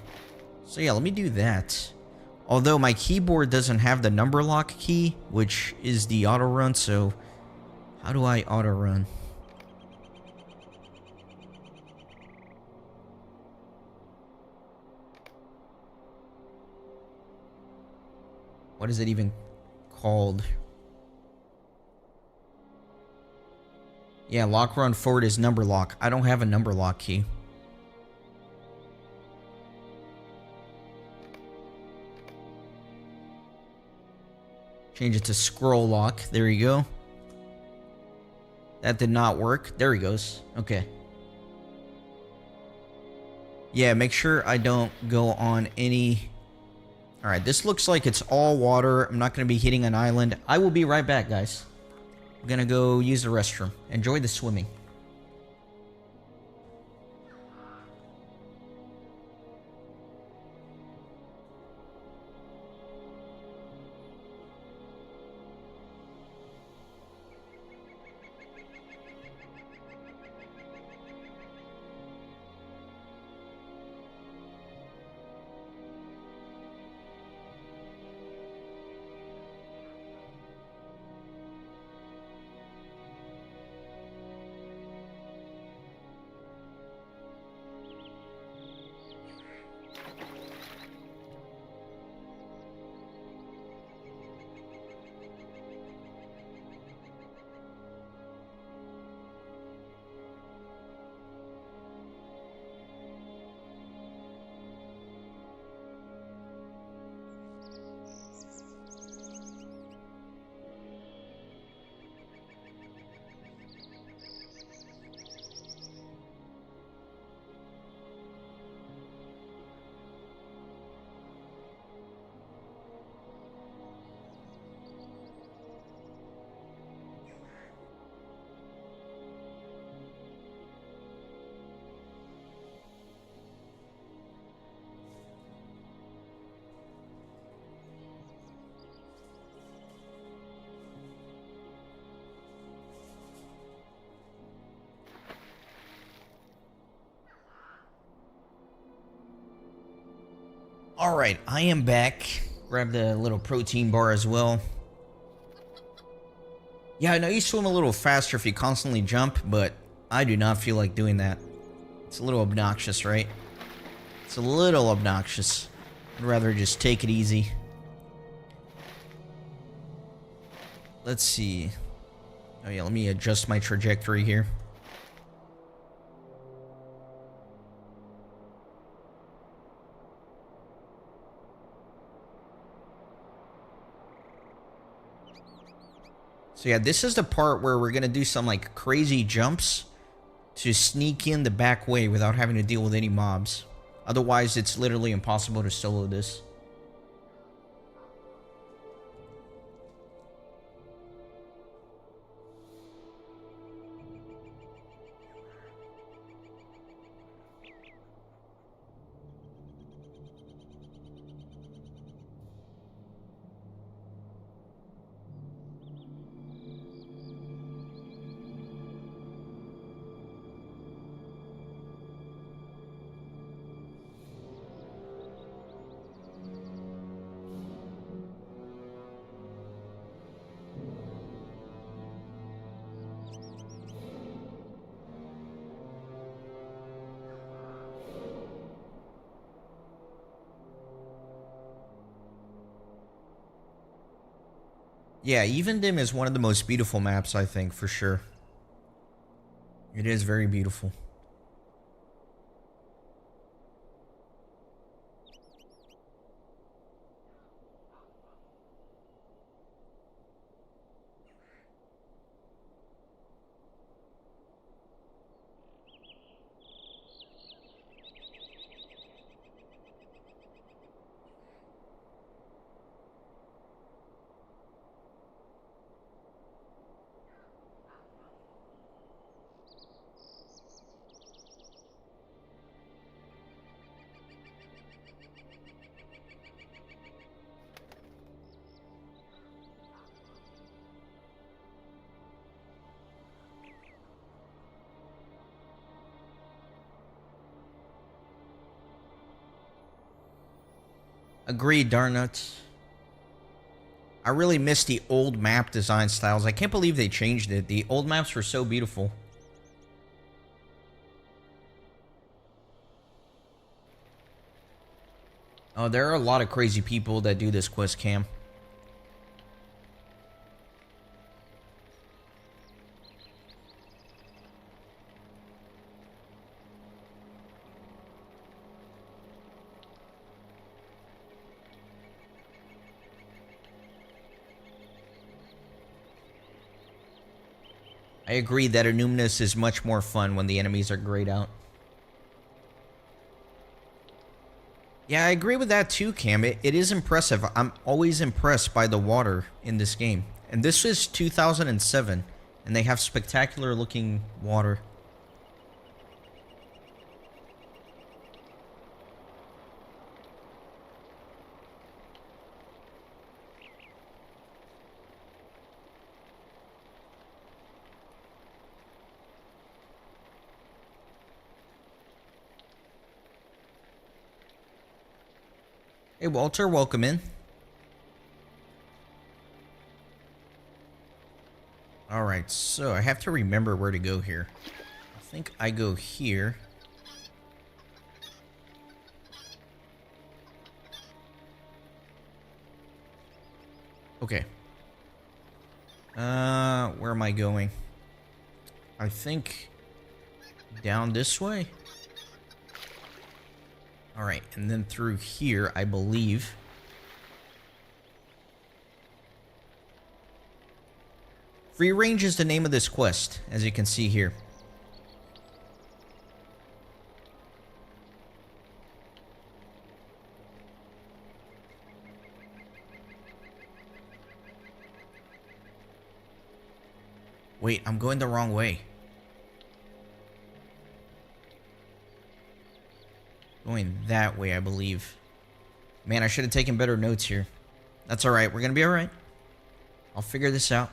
[SPEAKER 1] So yeah, let me do that. Although my keyboard doesn't have the number lock key, which is the auto run, so how do I auto run? What is it even called? Yeah, lock run forward is number lock. I don't have a number lock key. Change it to scroll lock. There you go. That did not work. There he goes. Okay. Yeah, make sure I don't go on any... Alright, this looks like it's all water. I'm not going to be hitting an island. I will be right back, guys. I'm going to go use the restroom. Enjoy the swimming. Alright, I am back. Grabbed a little protein bar as well. Yeah, I know you swim a little faster if you constantly jump, but I do not feel like doing that. It's a little obnoxious, right? It's a little obnoxious. I'd rather just take it easy. Let's see. Oh yeah, let me adjust my trajectory here. So yeah, this is the part where we're gonna do some like crazy jumps to sneak in the back way without having to deal with any mobs. Otherwise, it's literally impossible to solo this. Yeah, Even Dim is one of the most beautiful maps, I think, for sure. It is very beautiful. Agreed, darn nuts. I really miss the old map design styles. I can't believe they changed it. The old maps were so beautiful. Oh, there are a lot of crazy people that do this quest, Cam. I agree that Anumnus is much more fun when the enemies are grayed out. Yeah, I agree with that too, Cam. It is impressive. I'm always impressed by the water in this game. And this is 2007, and they have spectacular looking water. Hey, Walter, welcome in. Alright, so I have to remember where to go here. I think I go here. Okay. Where am I going? I think down this way. Alright, and then through here, I believe. Free range is the name of this quest, as you can see here. Wait, I'm going the wrong way. Going that way, I believe. Man, I should have taken better notes here. That's alright, we're gonna be alright. I'll figure this out.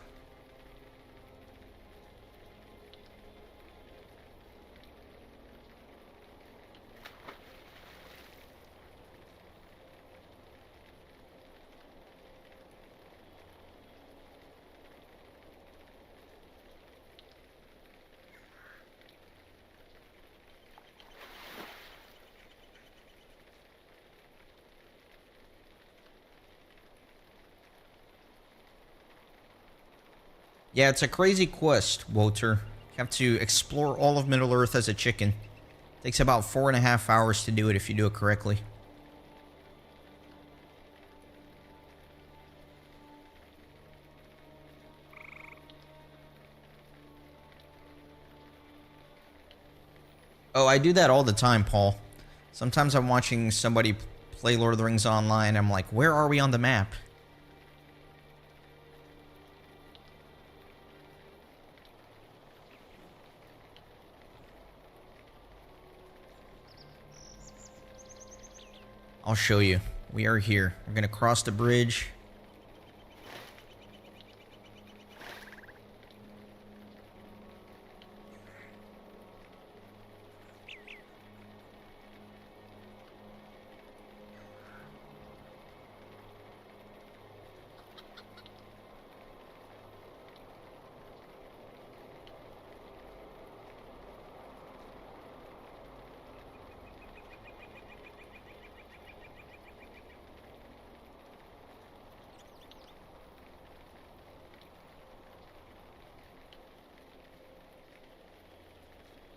[SPEAKER 1] Yeah, it's a crazy quest, Walter. You have to explore all of Middle-earth as a chicken. Takes about 4.5 hours to do it if you do it correctly. Oh, I do that all the time, Paul. Sometimes I'm watching somebody play Lord of the Rings online. I'm like, where are we on the map? I'll show you. We are here. We're gonna cross the bridge.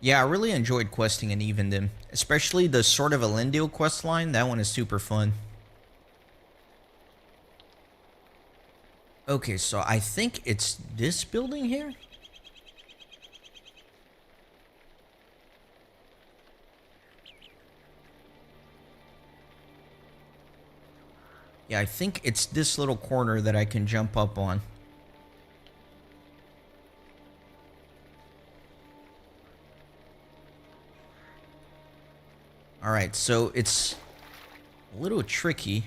[SPEAKER 1] Yeah, I really enjoyed questing in Evendom, especially the Sword of Elendil quest line. That one is super fun. Okay, so I think it's this building here? Yeah, I think it's this little corner that I can jump up on. Alright, so it's a little tricky.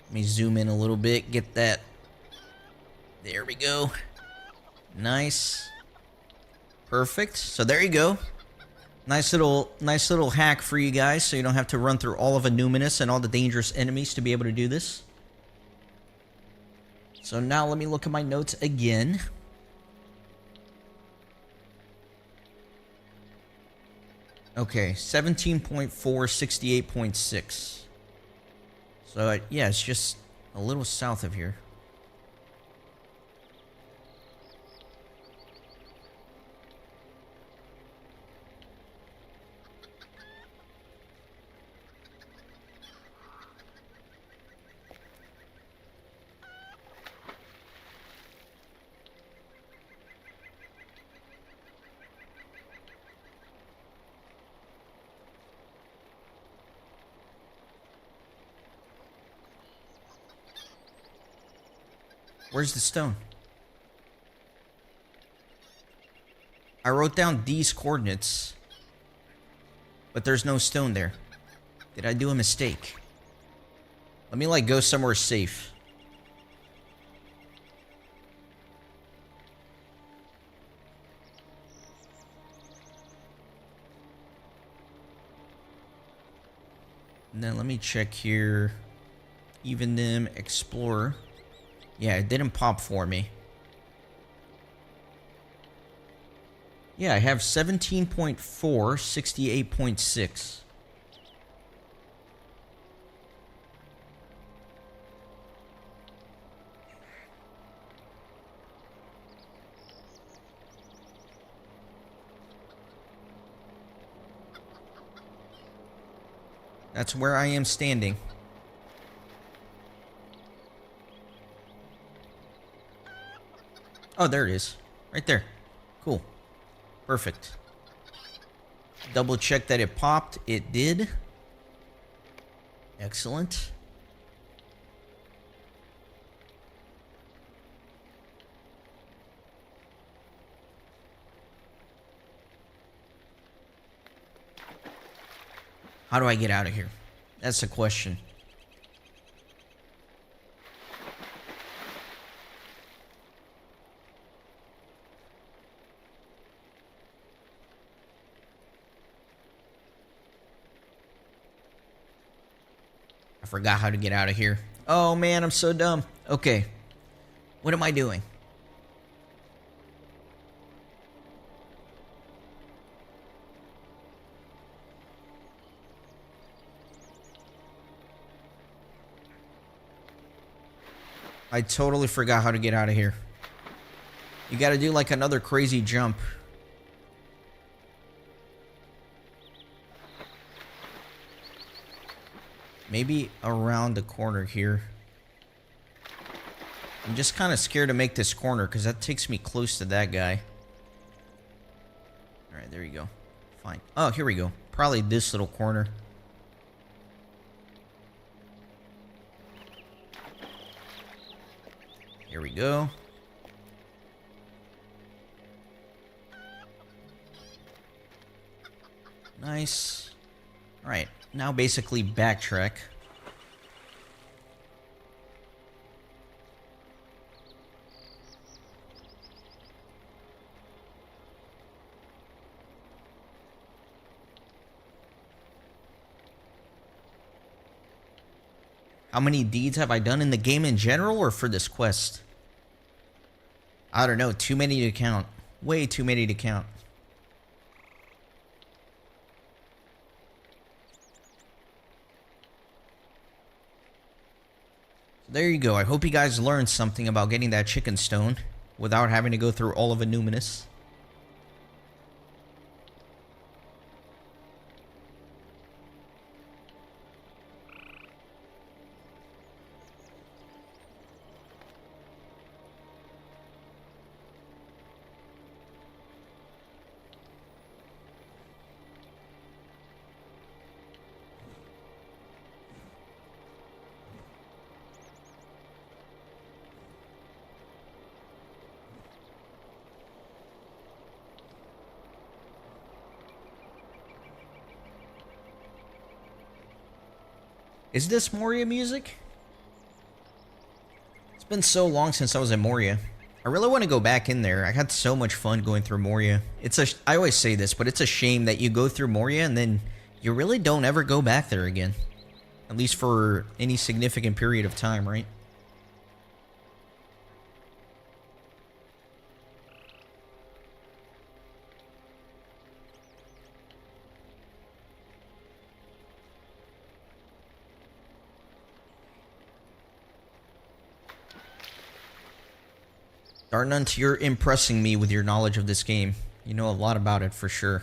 [SPEAKER 1] Let me zoom in a little bit, get that. There we go. Nice. Perfect. So there you go. Nice little hack for you guys, so you don't have to run through all of Illuminous and all the dangerous enemies to be able to do this. So now let me look at my notes again. Okay, 17.4, 68.6. So yeah, it's just a little south of here. Where's the stone? I wrote down these coordinates, but there's no stone there. Did I do a mistake? Let me like go somewhere safe. And then let me check here. Even them, Explorer. Yeah, it didn't pop for me. Yeah, I have 17.4, 68.6. That's where I am standing. Oh, there it is. Right there. Cool. Perfect. Double check that it popped. It did. Excellent. How do I get out of here? That's the question. I forgot how to get out of here. Oh man, I'm so dumb. Okay. What am I doing? I totally forgot how to get out of here. You gotta do like another crazy jump. Maybe around the corner here. I'm just kind of scared to make this corner because that takes me close to that guy. Alright, there you go. Fine. Oh, here we go. Probably this little corner. Here we go. Nice. Alright, now basically backtrack. How many deeds have I done in the game in general or for this quest? I don't know, too many to count. Way too many to count. There you go. I hope you guys learned something about getting that chicken stone without having to go through all of Illuminous. Is this Moria music? It's been so long since I was in Moria. I really want to go back in there. I had so much fun going through Moria. I always say this, but it's a shame that you go through Moria and then you really don't ever go back there again. At least for any significant period of time, right? Darnunt, you're impressing me with your knowledge of this game. You know a lot about it for sure.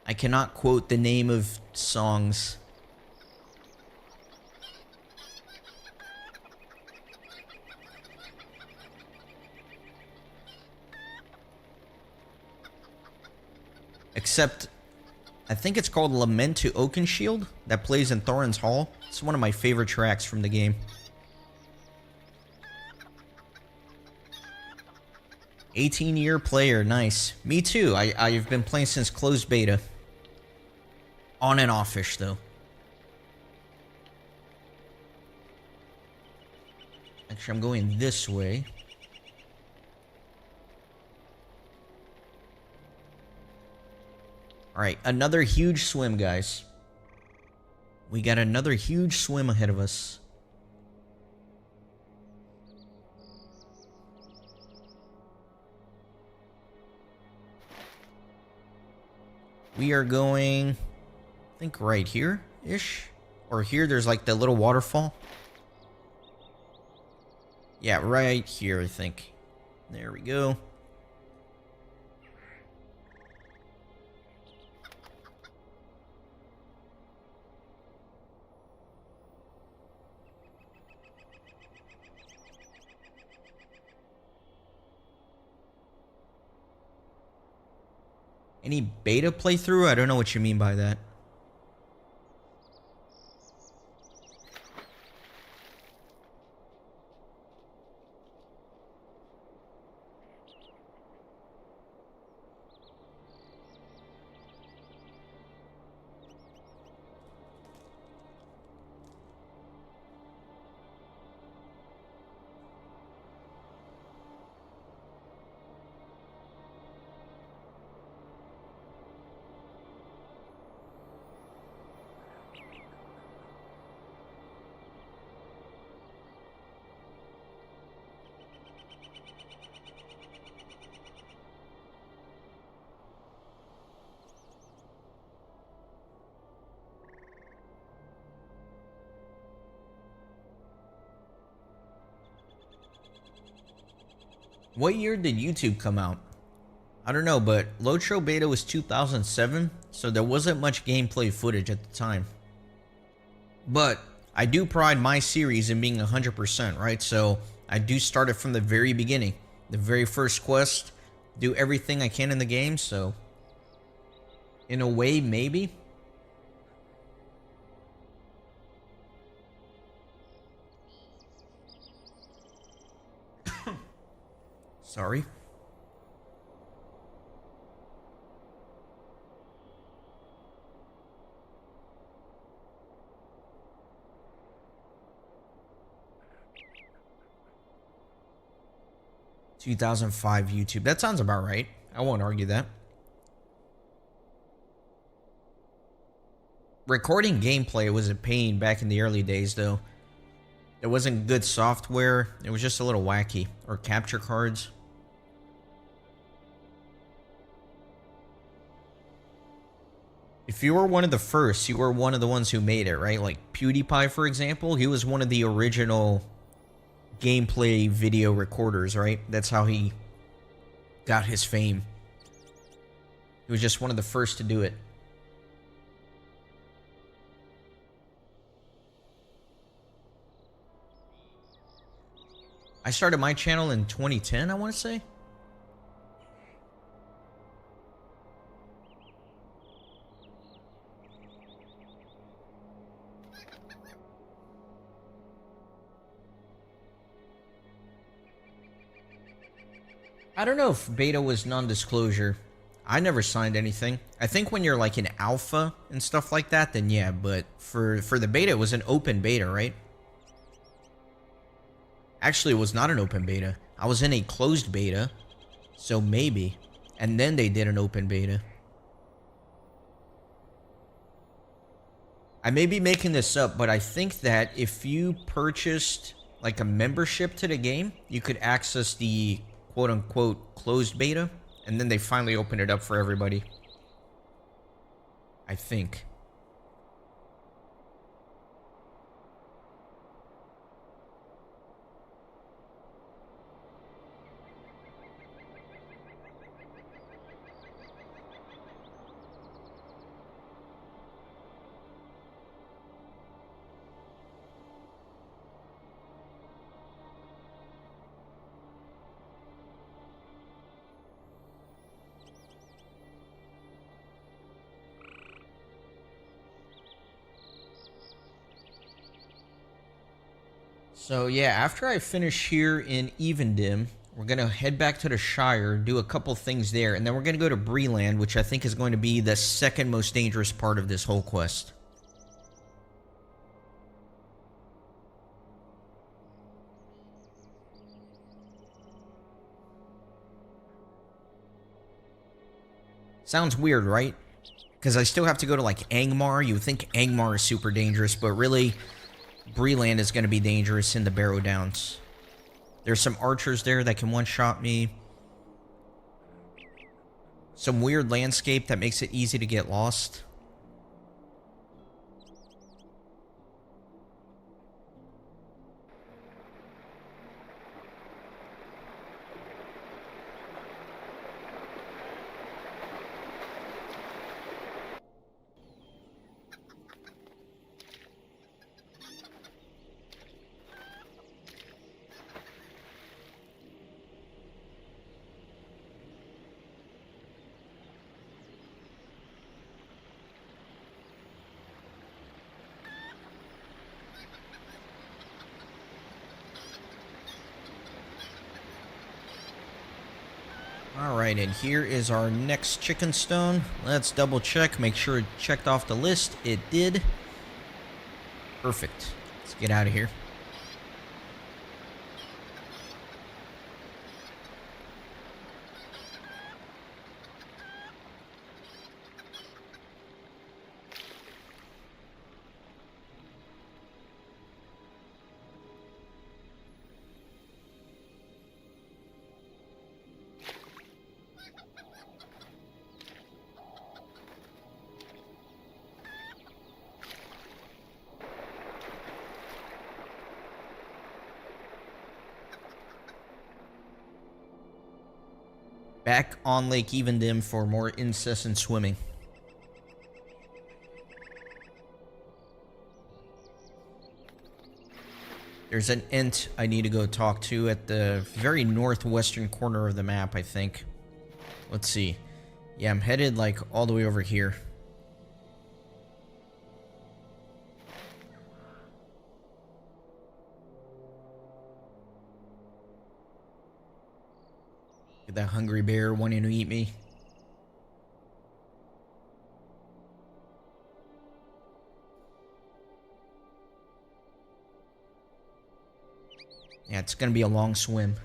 [SPEAKER 1] I cannot quote the name of songs. Except, I think it's called Lament to Oakenshield that plays in Thorin's Hall. It's one of my favorite tracks from the game. 18-year player, nice. Me too. I've been playing since closed beta. On and off-ish, though. Actually, I'm going this way. Alright, another huge swim, guys. We got another huge swim ahead of us. We are going, I think right here-ish. Or here, there's like the little waterfall. Yeah, right here, I think. There we go. Any beta playthrough? I don't know what you mean by that. What year did YouTube come out? I don't know, but LOTRO beta was 2007, so there wasn't much gameplay footage at the time. But I do pride my series in being 100%, right? So I do start it from the very beginning. The very first quest, do everything I can in the game, so in a way, maybe. Sorry. ...2005 YouTube. That sounds about right. I won't argue that. Recording gameplay was a pain back in the early days, though. There wasn't good software. It was just a little wacky. Or capture cards. If you were one of the first, you were one of the ones who made it, right? Like PewDiePie, for example, he was one of the original gameplay video recorders, right? That's how he got his fame. He was just one of the first to do it. I started my channel in 2010, I want to say. I don't know if beta was non-disclosure. I never signed anything. I think when you're like in alpha and stuff like that, then yeah, but for the beta, it was an open beta, right? Actually, it was not an open beta. I was in a closed beta, so maybe. And then they did an open beta. I may be making this up, but I think that if you purchased like a membership to the game, you could access the quote-unquote closed beta, and then they finally opened it up for everybody. I think. So yeah, after I finish here in Evendim, we're going to head back to the Shire, do a couple things there, and then we're going to go to Breland, which I think is going to be the second most dangerous part of this whole quest. Sounds weird, right? Because I still have to go to like Angmar. You would think Angmar is super dangerous, but really Breland is going to be dangerous in the Barrow Downs. There's some archers there that can one-shot me. Some weird landscape that makes it easy to get lost. Alright, and here is our next chicken stone. Let's double check, make sure it checked off the list. It did. Perfect. Let's get out of here. Back on Lake Evendim for more incessant swimming. There's an Ent I need to go talk to at the very northwestern corner of the map, I think. Let's see. Yeah, I'm headed like all the way over here. That hungry bear wanting to eat me. Yeah, it's gonna be a long swim.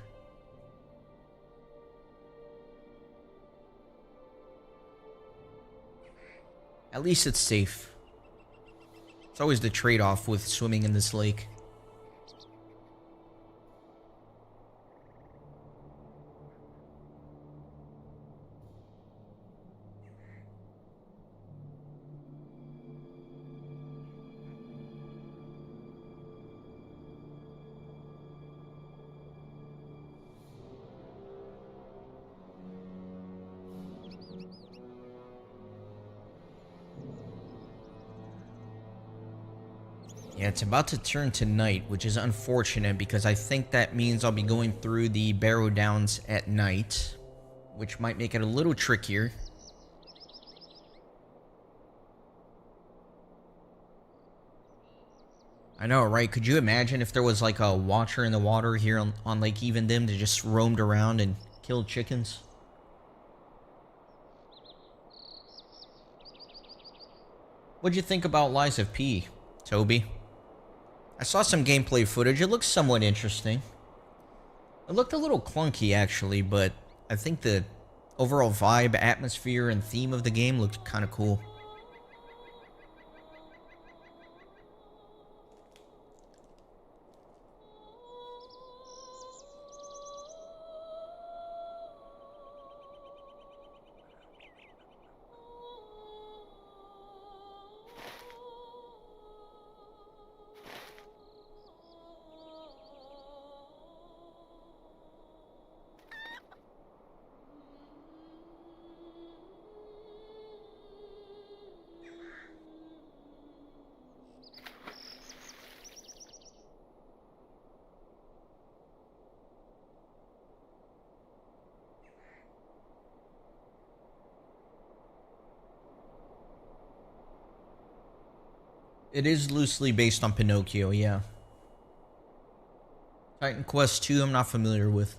[SPEAKER 1] At least it's safe. It's always the trade-off with swimming in this lake. Yeah, it's about to turn to night, which is unfortunate because I think that means I'll be going through the Barrow Downs at night, which might make it a little trickier. I know, right? Could you imagine if there was like a watcher in the water here on Lake Evendim that just roamed around and killed chickens? What'd you think about Lies of P, Toby? I saw some gameplay footage. It looks somewhat interesting. It looked a little clunky, actually, but I think the overall vibe, atmosphere, and theme of the game looked kind of cool. It is loosely based on Pinocchio, yeah. Titan Quest 2, I'm not familiar with.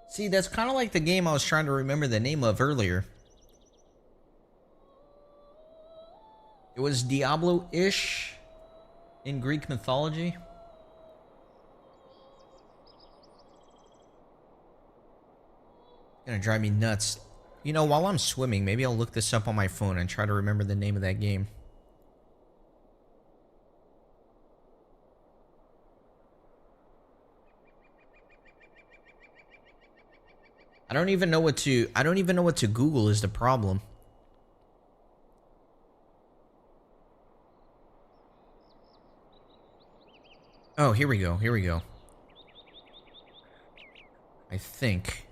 [SPEAKER 1] See, that's kind of like the game I was trying to remember the name of earlier. It was Diablo-ish in Greek mythology. It's gonna drive me nuts. You know, while I'm swimming, maybe I'll look this up on my phone and try to remember the name of that game. I don't even know what to Google is the problem. Oh, here we go. Here we go. I think.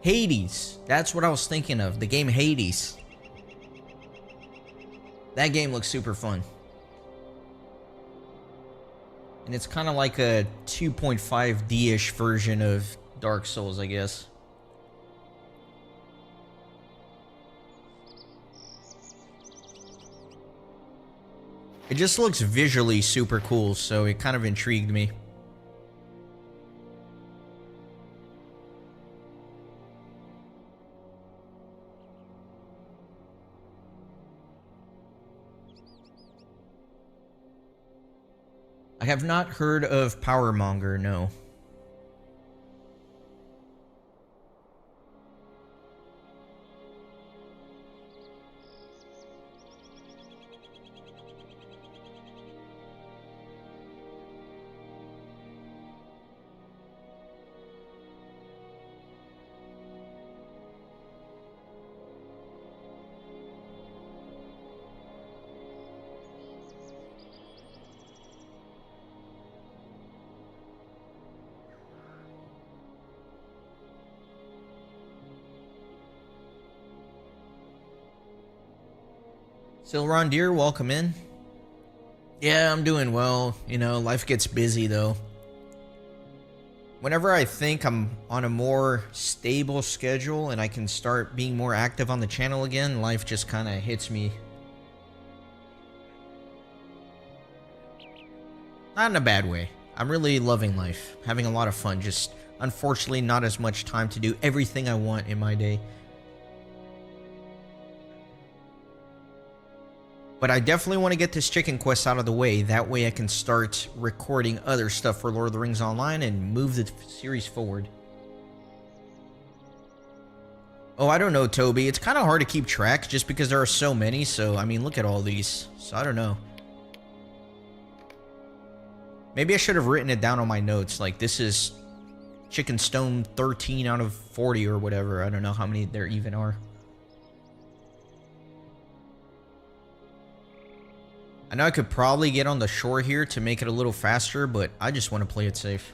[SPEAKER 1] Hades. That's what I was thinking of. The game Hades. That game looks super fun. And it's kind of like a 2.5D-ish version of Dark Souls, I guess. It just looks visually super cool, so it kind of intrigued me. I have not heard of Powermonger, no. Silron Deer, welcome in. Yeah, I'm doing well. You know, life gets busy though. Whenever I think I'm on a more stable schedule and I can start being more active on the channel again, life just kind of hits me. Not in a bad way. I'm really loving life, having a lot of fun, just unfortunately not as much time to do everything I want in my day. But I definitely want to get this chicken quest out of the way. That way I can start recording other stuff for Lord of the Rings Online and move the series forward. Oh, I don't know, Toby. It's kind of hard to keep track just because there are so many. So, I mean, look at all these. So, I don't know. Maybe I should have written it down on my notes. Like, this is Chicken Stone 13 out of 40 or whatever. I don't know how many there even are. I know I could probably get on the shore here to make it a little faster, but I just want to play it safe.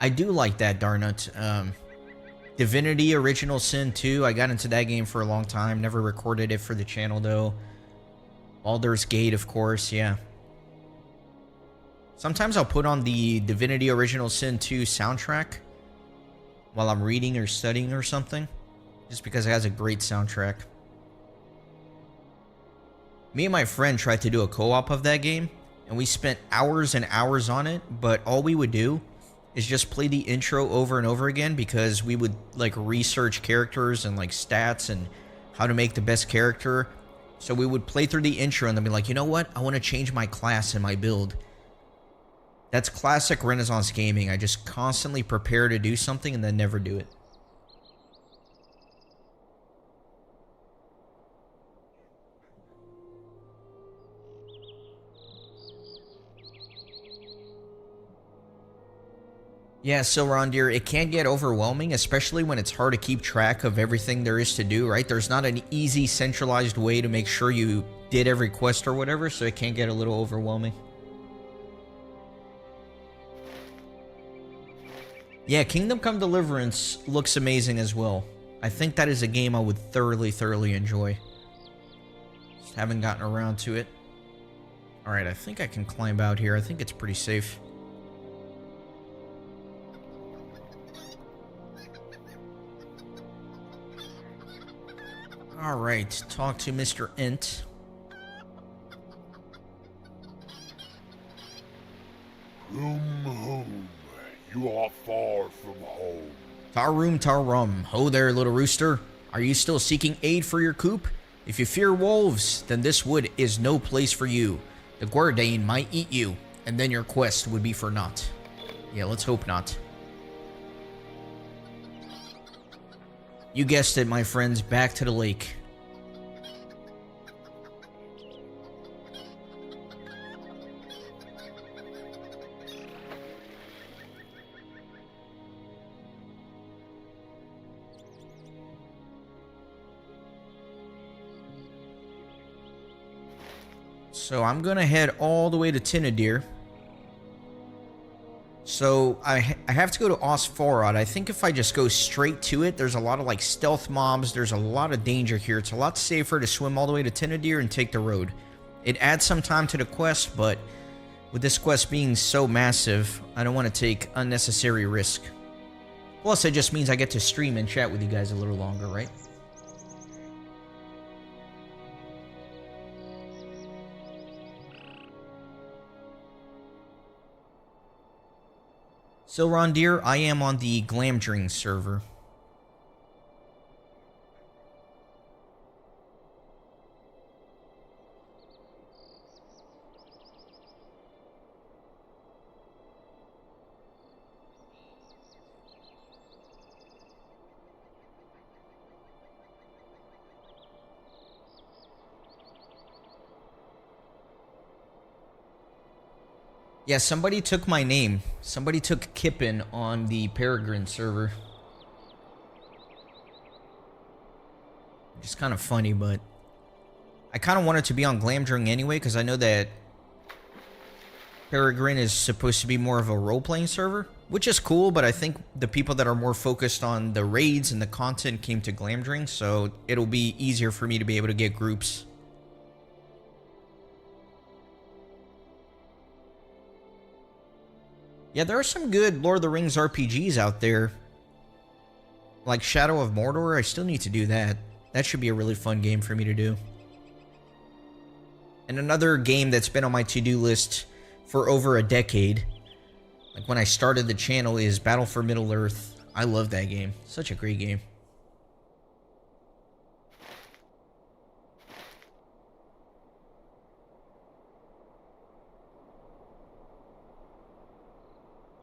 [SPEAKER 1] I do like that, darn it. Divinity Original Sin 2. I got into that game for a long time. Never recorded it for the channel, though. Baldur's Gate, of course, yeah. Sometimes I'll put on the Divinity Original Sin 2 soundtrack while I'm reading or studying or something, just because it has a great soundtrack. Me and my friend tried to do a co-op of that game, and we spent hours and hours on it, but all we would do is just play the intro over and over again, because we would like research characters and like stats and how to make the best character. So we would play through the intro and then be like, you know what? I want to change my class and my build. That's classic Renaissance gaming. I just constantly prepare to do something and then never do it. Yeah, so Rondeer, it can get overwhelming, especially when it's hard to keep track of everything there is to do, right? There's not an easy, centralized way to make sure you did every quest or whatever, so it can get a little overwhelming. Yeah, Kingdom Come Deliverance looks amazing as well. I think that is a game I would thoroughly enjoy. Just haven't gotten around to it. Alright, I think I can climb out here. I think it's pretty safe. Alright, talk to Mr. Ent.
[SPEAKER 2] Home, you are far from home.
[SPEAKER 1] Tarum tarum. Ho there, little rooster. Are you still seeking aid for your coop? If you fear wolves, then this wood is no place for you. The Guardian might eat you, and then your quest would be for naught. Yeah, let's hope not. You guessed it, my friends, back to the lake. So I'm gonna head all the way to Tinadir. So I have to go to Osforod. I think if I just go straight to it, there's a lot of like stealth mobs. There's a lot of danger here. It's a lot safer to swim all the way to Tinadir and take the road. It adds some time to the quest, but with this quest being so massive, I don't want to take unnecessary risk. Plus, it just means I get to stream and chat with you guys a little longer, right? So, Rondeer, I am on the Glamdring server. Yeah, somebody took my name. Somebody took Kippen on the Peregrine server. It's kind of funny, but I kind of wanted to be on Glamdring anyway, because I know that Peregrine is supposed to be more of a role-playing server, which is cool, but I think the people that are more focused on the raids and the content came to Glamdring, so it'll be easier for me to be able to get groups. Yeah, there are some good Lord of the Rings RPGs out there. Like Shadow of Mordor, I still need to do that. That should be a really fun game for me to do. And another game that's been on my to-do list for over a decade, like when I started the channel, is Battle for Middle-earth. I love that game. Such a great game.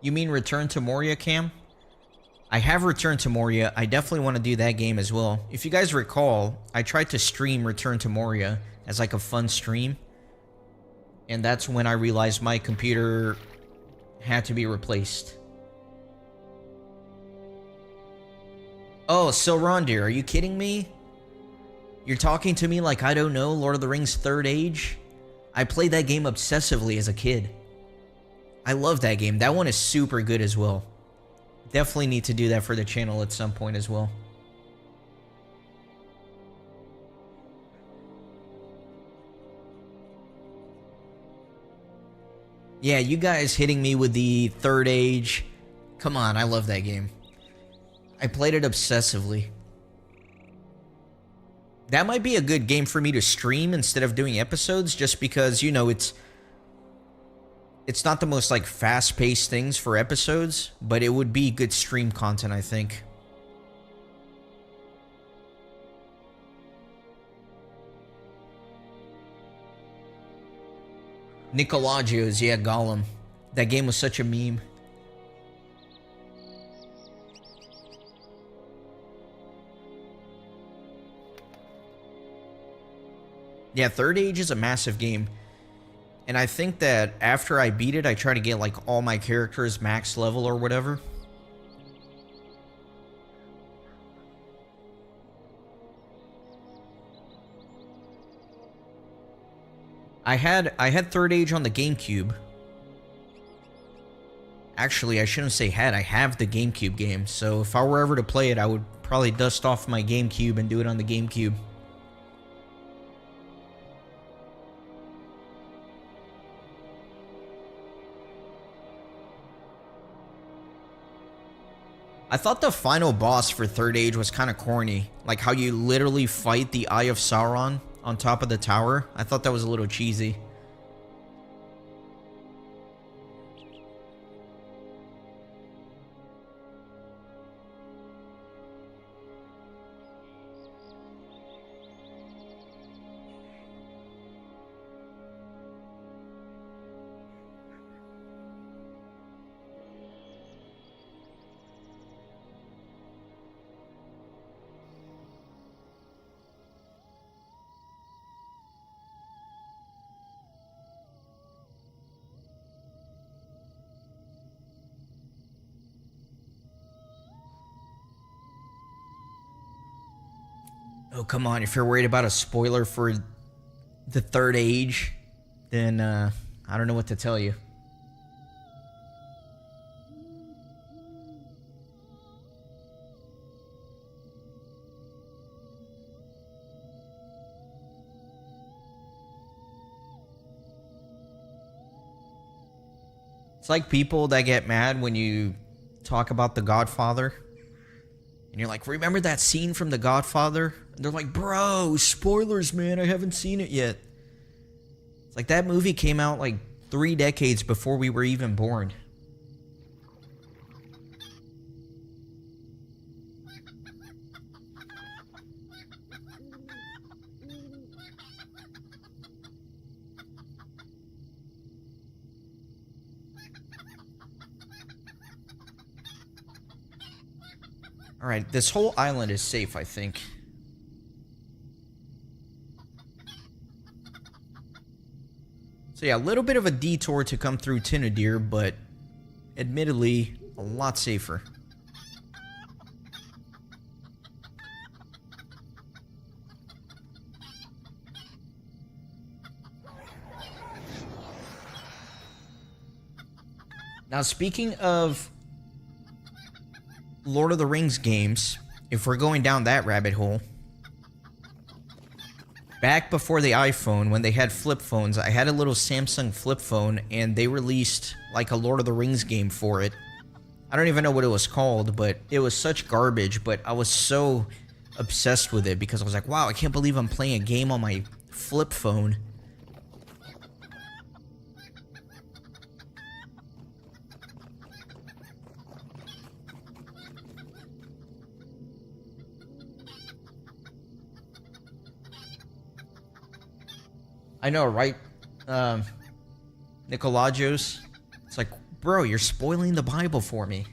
[SPEAKER 1] You mean Return to Moria, Cam? I have Return to Moria. I definitely want to do that game as well. If you guys recall, I tried to stream Return to Moria as like a fun stream. And that's when I realized my computer had to be replaced. Oh, Silrondir, are you kidding me? You're talking to me like I don't know Lord of the Rings Third Age? I played that game obsessively as a kid. I love that game. That one is super good as well. Definitely need to do that for the channel at some point as well. Yeah, you guys hitting me with the Third Age. Come on, I love that game. I played it obsessively. That might be a good game for me to stream instead of doing episodes, just because, you know, it's not the most, like, fast-paced things for episodes, but it would be good stream content, I think. Nicolagios, yeah, Gollum. That game was such a meme. Yeah, Third Age is a massive game. And I think that after I beat it, I try to get, like, all my characters max level or whatever. I had Third Age on the GameCube. Actually, I shouldn't say had. I have the GameCube game. So if I were ever to play it, I would probably dust off my GameCube and do it on the GameCube. I thought the final boss for Third Age was kind of corny. Like how you literally fight the Eye of Sauron on top of the tower. I thought that was a little cheesy. Oh, come on. If you're worried about a spoiler for the Third Age, then I don't know what to tell you. It's like people that get mad when you talk about The Godfather. And you're like, remember that scene from The Godfather? And they're like, bro, spoilers, man. I haven't seen it yet. It's like that movie came out like 3 decades before we were even born. Alright, this whole island is safe, I think. So yeah, a little bit of a detour to come through Tinadir, but admittedly, a lot safer. Now, speaking of Lord of the Rings games, if we're going down that rabbit hole, back before the iPhone, when they had flip phones, I had a little Samsung flip phone, and they released like a Lord of the Rings game for it. I don't even know what it was called, but it was such garbage, but I was so obsessed with it because I was like, wow, I can't believe I'm playing a game on my flip phone. I know, right? Nicolagios. It's like, bro, you're spoiling the Bible for me.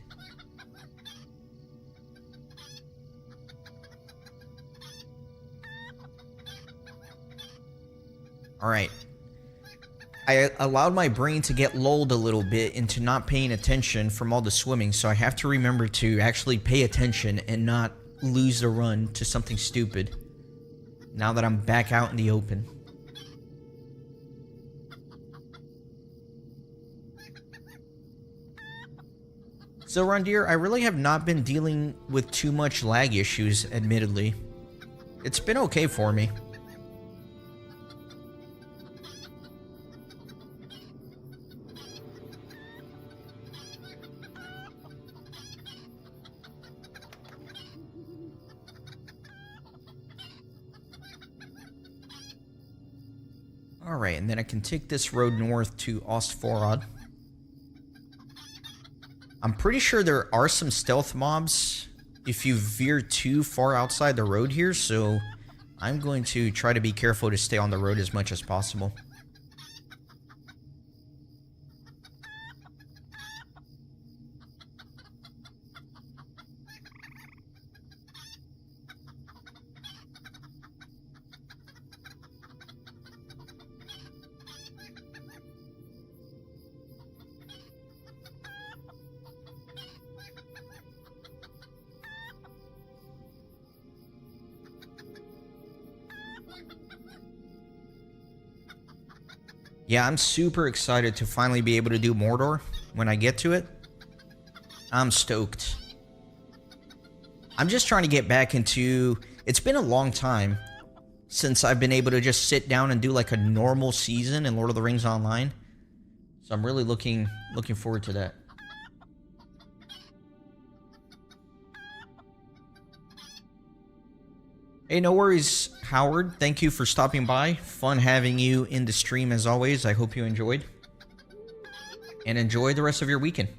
[SPEAKER 1] Alright. I allowed my brain to get lulled a little bit into not paying attention from all the swimming, so I have to remember to actually pay attention and not lose the run to something stupid now that I'm back out in the open. So, Rondir, I really have not been dealing with too much lag issues, admittedly. It's been okay for me. Alright, and then I can take this road north to Ostforad. I'm pretty sure there are some stealth mobs if you veer too far outside the road here, so I'm going to try to be careful to stay on the road as much as possible. Yeah, I'm super excited to finally be able to do Mordor when I get to it. I'm stoked. I'm just trying to get back into... It's been a long time since I've been able to just sit down and do like a normal season in Lord of the Rings Online. So I'm really looking forward to that. Hey, no worries, Howard. Thank you for stopping by. Fun having you in the stream as always. I hope you enjoyed. And enjoy the rest of your weekend.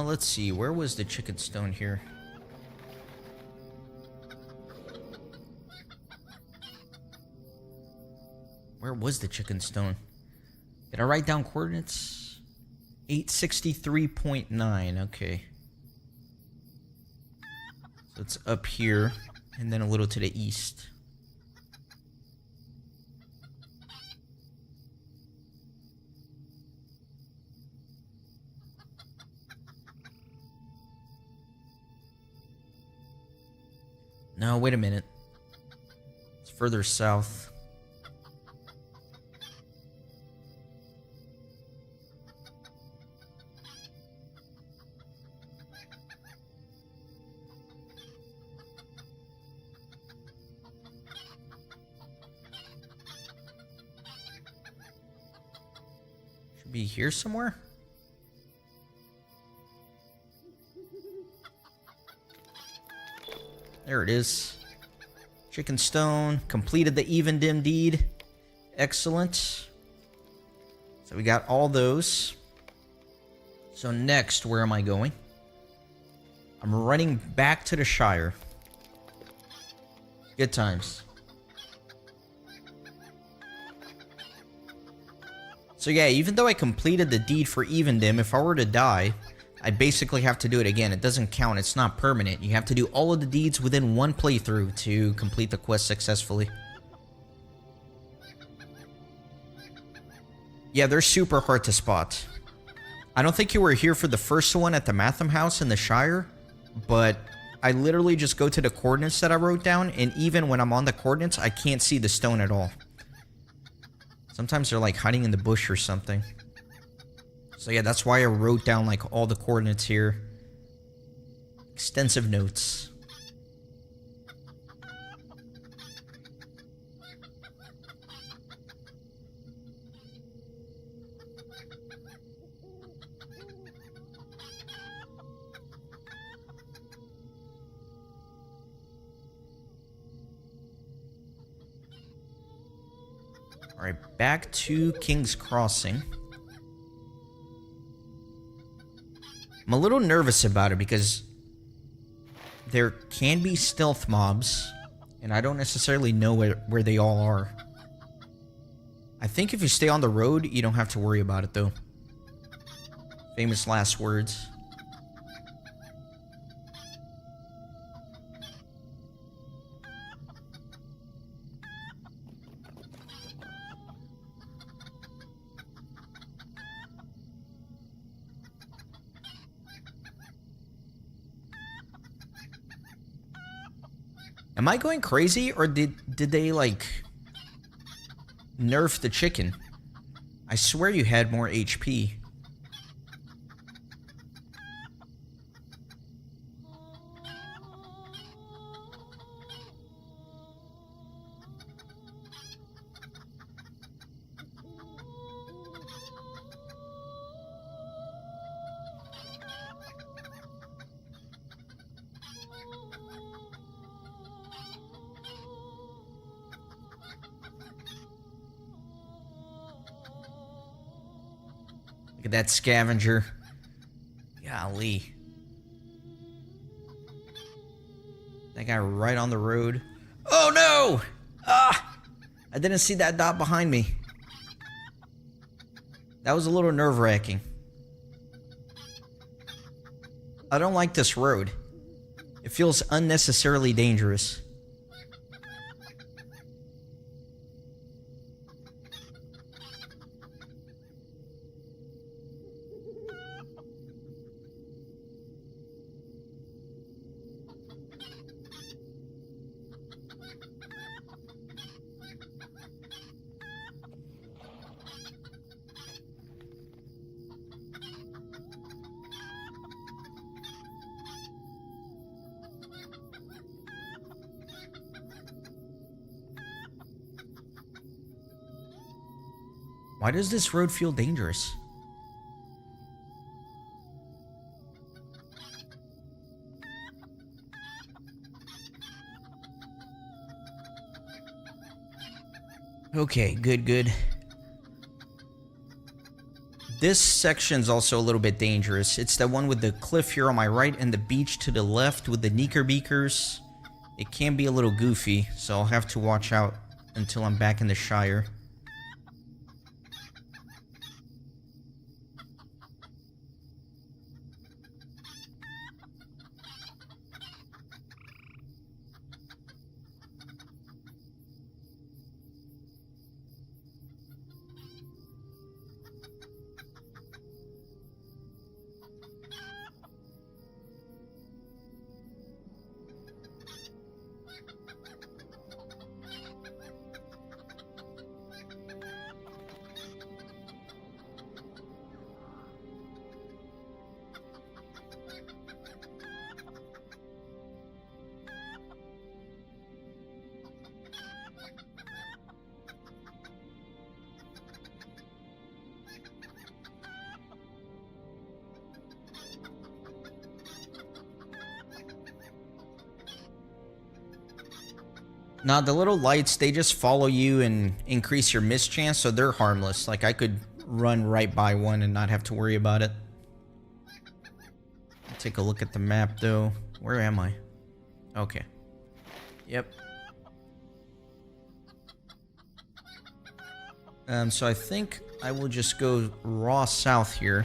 [SPEAKER 1] Let's see, where was the chicken stone here? Where was the chicken stone? Did I write down coordinates? 863.9, okay. So it's up here, and then a little to the east. No, wait a minute. It's further south. Should be here somewhere? There it is. Chicken stone. Completed the even dim deed. Excellent. So we got all those. So next, where am I going? I'm running back to the Shire. Good times. So yeah, even though I completed the deed for Evendim, if I were to die, I basically have to do it again. It doesn't count. It's not permanent. You have to do all of the deeds within one playthrough to complete the quest successfully. Yeah, they're super hard to spot. I don't think you were here for the first one at the Matham House in the Shire, but I literally just go to the coordinates that I wrote down, and even when I'm on the coordinates, I can't see the stone at all. Sometimes they're like hiding in the bush or something. So yeah, that's why I wrote down like all the coordinates here. Extensive notes. Alright, back to King's Crossing. I'm a little nervous about it because there can be stealth mobs, and I don't necessarily know where they all are. I think if you stay on the road, you don't have to worry about it, though. Famous last words. Am I going crazy, or did they, like, nerf the chicken? I swear you had more HP. Look at that scavenger. Golly. That guy right on the road. Oh no! Ah! I didn't see that dot behind me. That was a little nerve-wracking. I don't like this road. It feels unnecessarily dangerous. Why does this road feel dangerous? Okay, good. This section's also a little bit dangerous. It's the one with the cliff here on my right and the beach to the left with the Knickerbeakers. It can be a little goofy, so I'll have to watch out until I'm back in the Shire. Now, the little lights, they just follow you and increase your miss chance, so they're harmless. Like, I could run right by one and not have to worry about it. Take a look at the map, though. Where am I? Okay. Yep. So I think I will just go raw south here.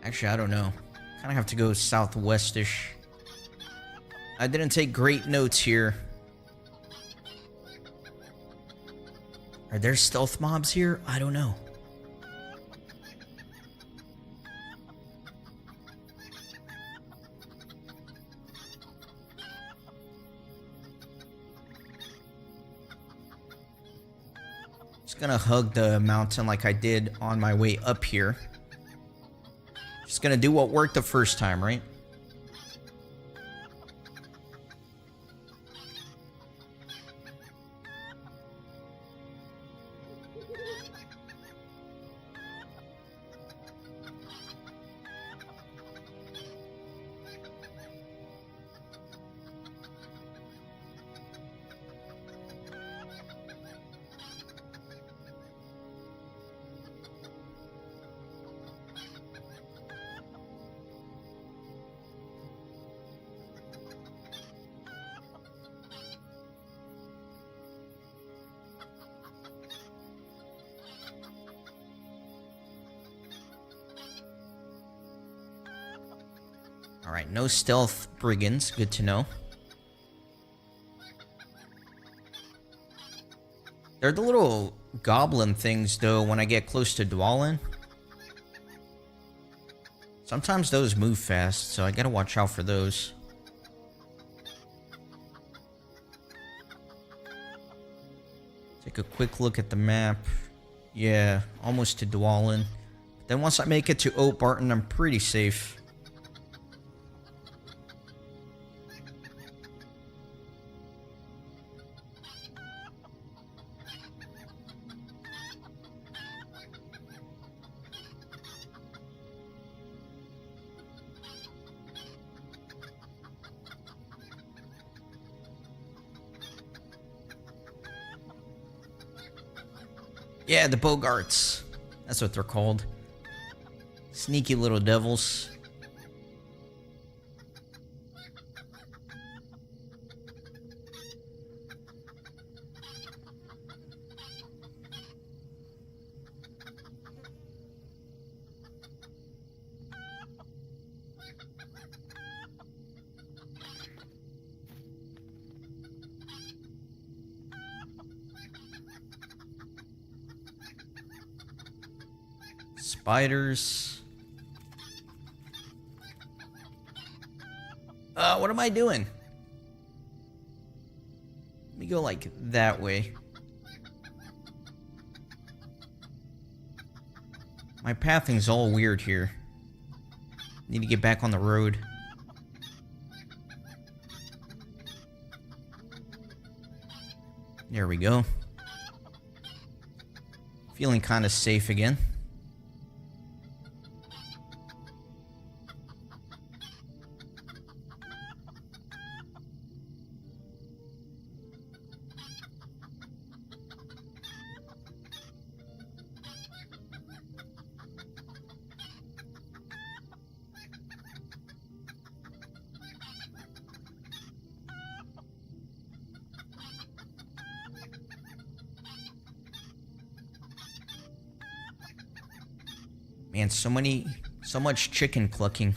[SPEAKER 1] Actually, I don't know. Kind of have to go southwestish. I didn't take great notes here. Are there stealth mobs here? I don't know. Just gonna hug the mountain like I did on my way up here. Just gonna do what worked the first time, right? Alright, no stealth brigands. Good to know. They're the little goblin things, though, when I get close to Dwalin. Sometimes those move fast, so I gotta watch out for those. Take a quick look at the map. Yeah, almost to Dwalin. Then once I make it to Oak Barton, I'm pretty safe. Yeah, the Bogarts. That's what they're called. Sneaky little devils. Spiders. What am I doing? Let me go like that way. My pathing's all weird here. Need to get back on the road. There we go. Feeling kind of safe again. Man, so much chicken clucking.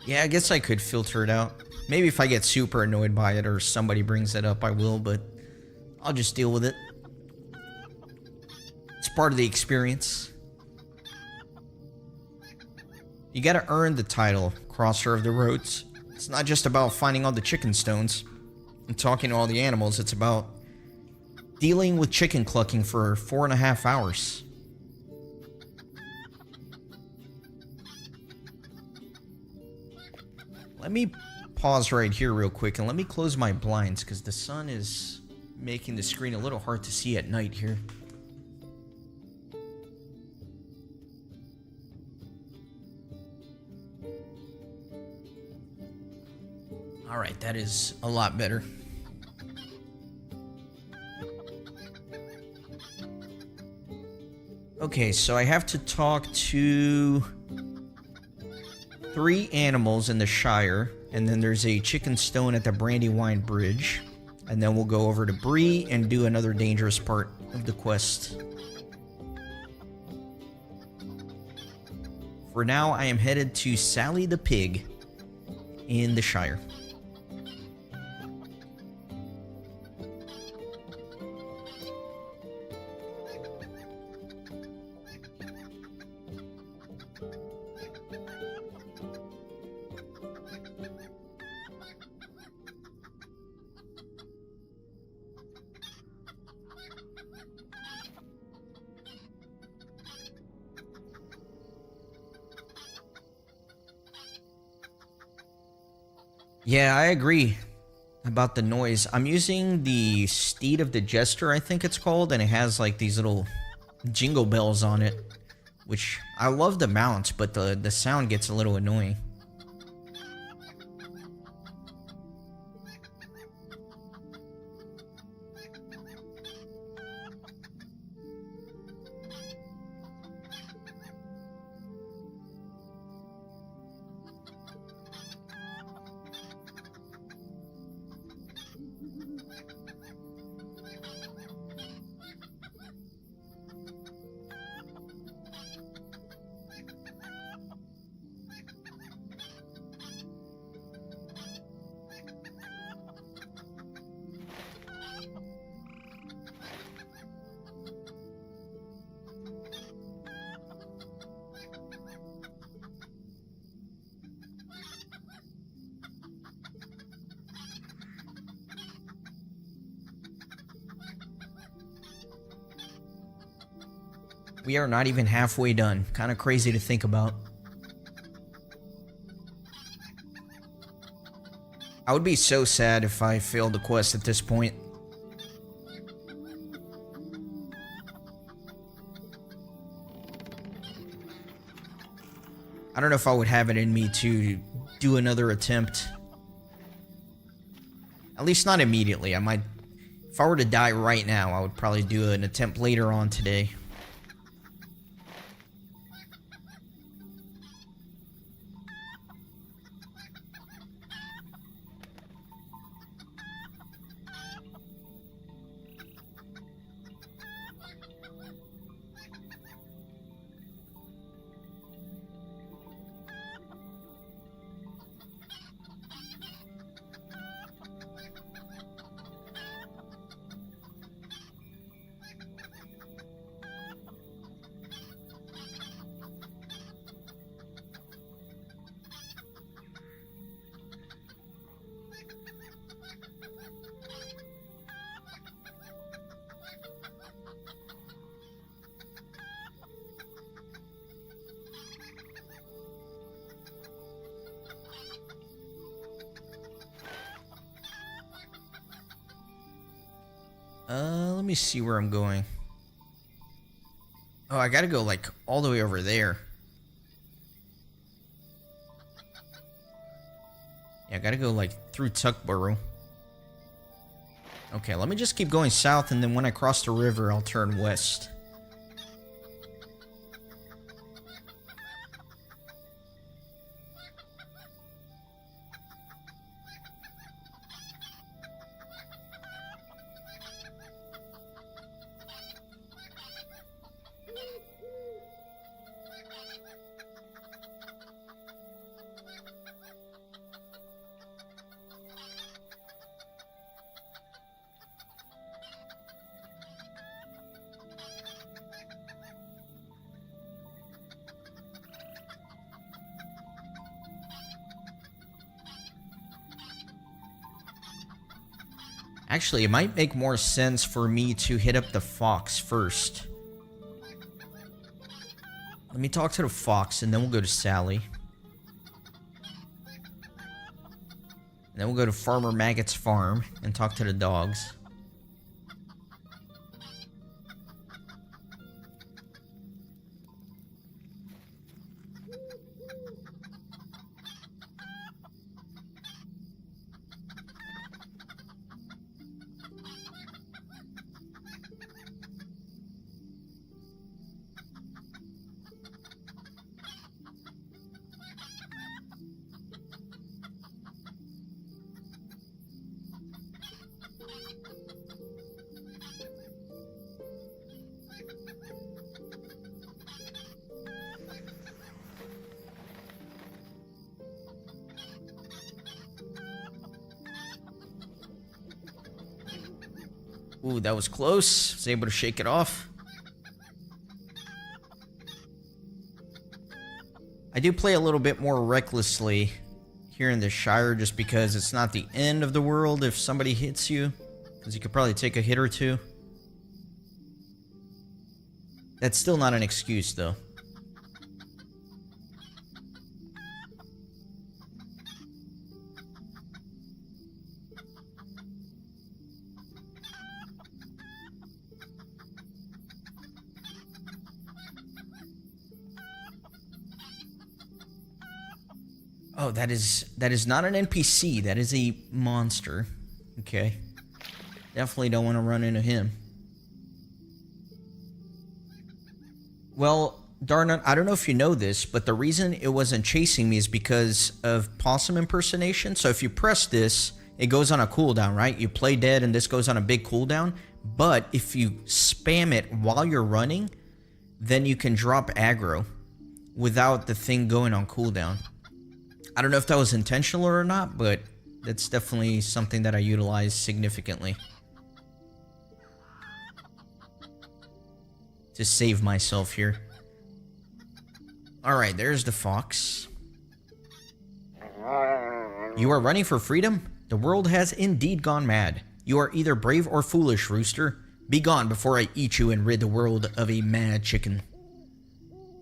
[SPEAKER 1] Yeah, I guess I could filter it out. Maybe if I get super annoyed by it or somebody brings it up, I will, but I'll just deal with it. It's part of the experience. You gotta earn the title, Crosser of the Roads. It's not just about finding all the chicken stones and talking to all the animals. It's about dealing with chicken clucking for 4.5 hours. Let me pause right here real quick and let me close my blinds because the sun is making the screen a little hard to see at night here. Alright, that is a lot better. Okay, so I have to talk to 3 animals in the Shire, and then there's a chicken stone at the Brandywine Bridge, and then we'll go over to Bree and do another dangerous part of the quest. For now, I am headed to Sally the Pig in the Shire. Yeah, I agree about the noise. I'm using the Steed of the Jester, I think it's called, and it has like these little jingle bells on it. which I love the mount, but the sound gets a little annoying. We are not even halfway done. Kind of crazy to think about. I would be so sad if I failed the quest at this point. I don't know if I would have it in me to do another attempt. At least not immediately. I might... If I were to die right now, I would probably do an attempt later on today. Let me see where I'm going. Oh, I gotta go, like, all the way over there. Yeah, I gotta go, like, through Tuckborough. Okay, let me just keep going south, and then when I cross the river, I'll turn west. Actually, it might make more sense for me to hit up the fox first. Let me talk to the fox, and then we'll go to Sally. And then we'll go to Farmer Maggot's farm and talk to the dogs. Ooh, that was close. Was able to shake it off. I do play a little bit more recklessly here in the Shire just because it's not the end of the world if somebody hits you. Because you could probably take a hit or two. That's still not an excuse, though. Oh, that is not an NPC. That is a monster. Okay. Definitely don't want to run into him. Well, darn it, I don't know if you know this, but the reason it wasn't chasing me is because of possum impersonation. So if you press this, it goes on a cooldown, right? You play dead and this goes on a big cooldown. But if you spam it while you're running, then you can drop aggro without the thing going on cooldown. I don't know if that was intentional or not, but that's definitely something that I utilize significantly to save myself here. Alright, there's the fox. You are running for freedom? The world has indeed gone mad. You are either brave or foolish, rooster. Be gone before I eat you and rid the world of a mad chicken.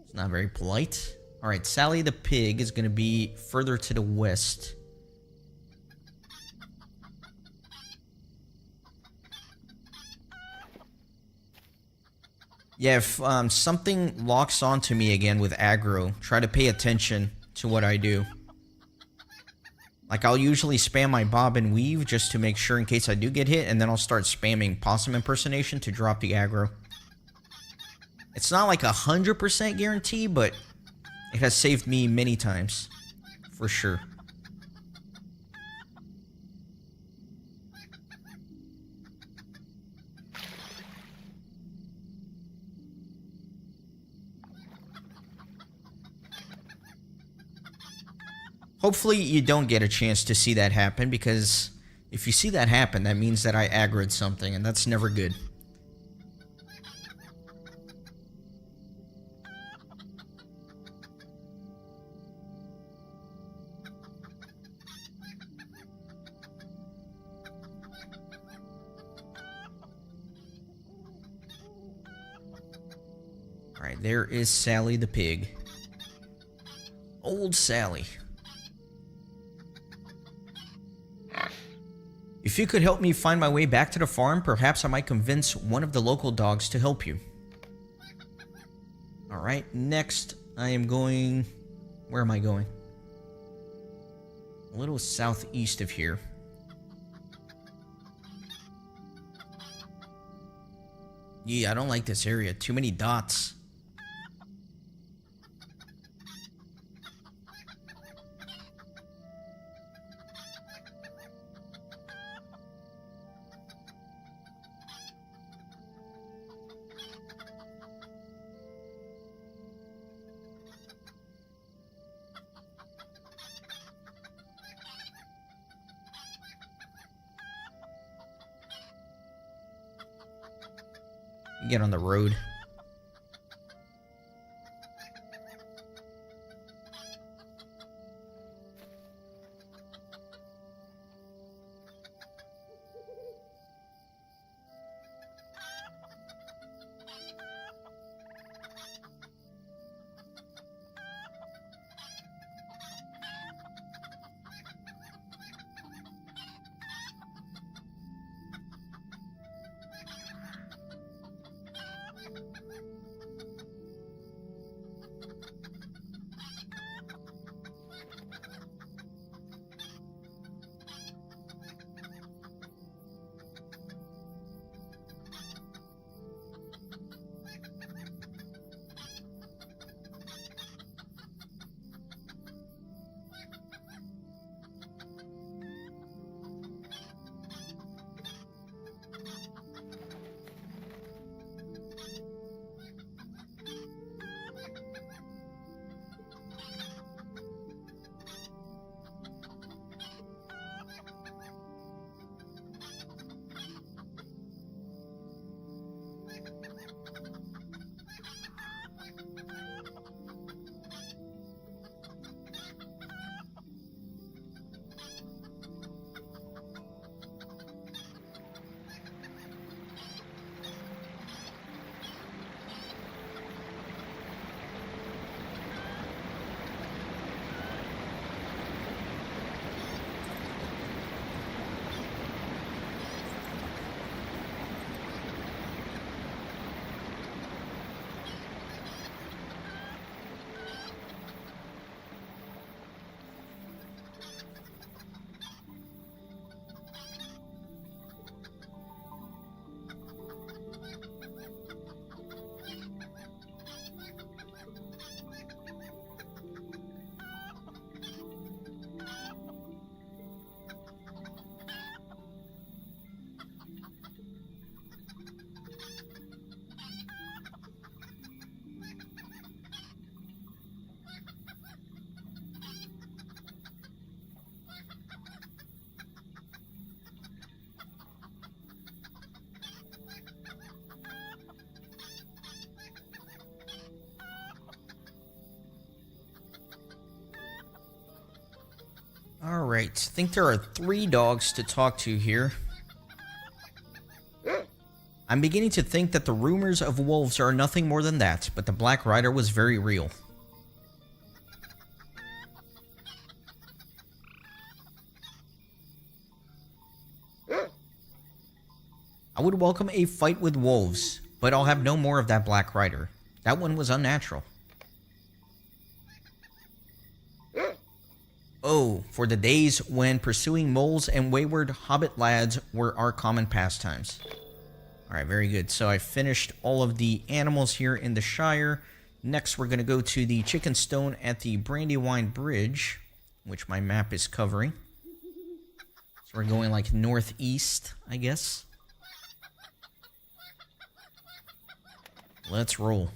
[SPEAKER 1] It's not very polite. Alright, Sally the pig is going to be further to the west. Yeah, if something locks onto me again with aggro, try to pay attention to what I do. Like, I'll usually spam my bob and weave just to make sure in case I do get hit, and then I'll start spamming possum impersonation to drop the aggro. It's not like 100% guarantee, but it has saved me many times, for sure. Hopefully you don't get a chance to see that happen, because if you see that happen, that means that I aggroed something, and that's never good. Alright, there is Sally the pig. Old Sally. If you could help me find my way back to the farm, perhaps I might convince one of the local dogs to help you. Alright, next I am going... Where am I going? A little southeast of here. Yeah, I don't like this area. Too many dots. Get on the road. Alright, I think there are 3 dogs to talk to here. I'm beginning to think that the rumors of wolves are nothing more than that, but the Black Rider was very real. I would welcome a fight with wolves, but I'll have no more of that Black Rider. That one was unnatural. Oh, for the days when pursuing moles and wayward hobbit lads were our common pastimes. Alright, very good. So I finished all of the animals here in the Shire. Next, we're going to go to the Chicken Stone at the Brandywine Bridge, which my map is covering. So we're going like northeast, I guess. Let's roll.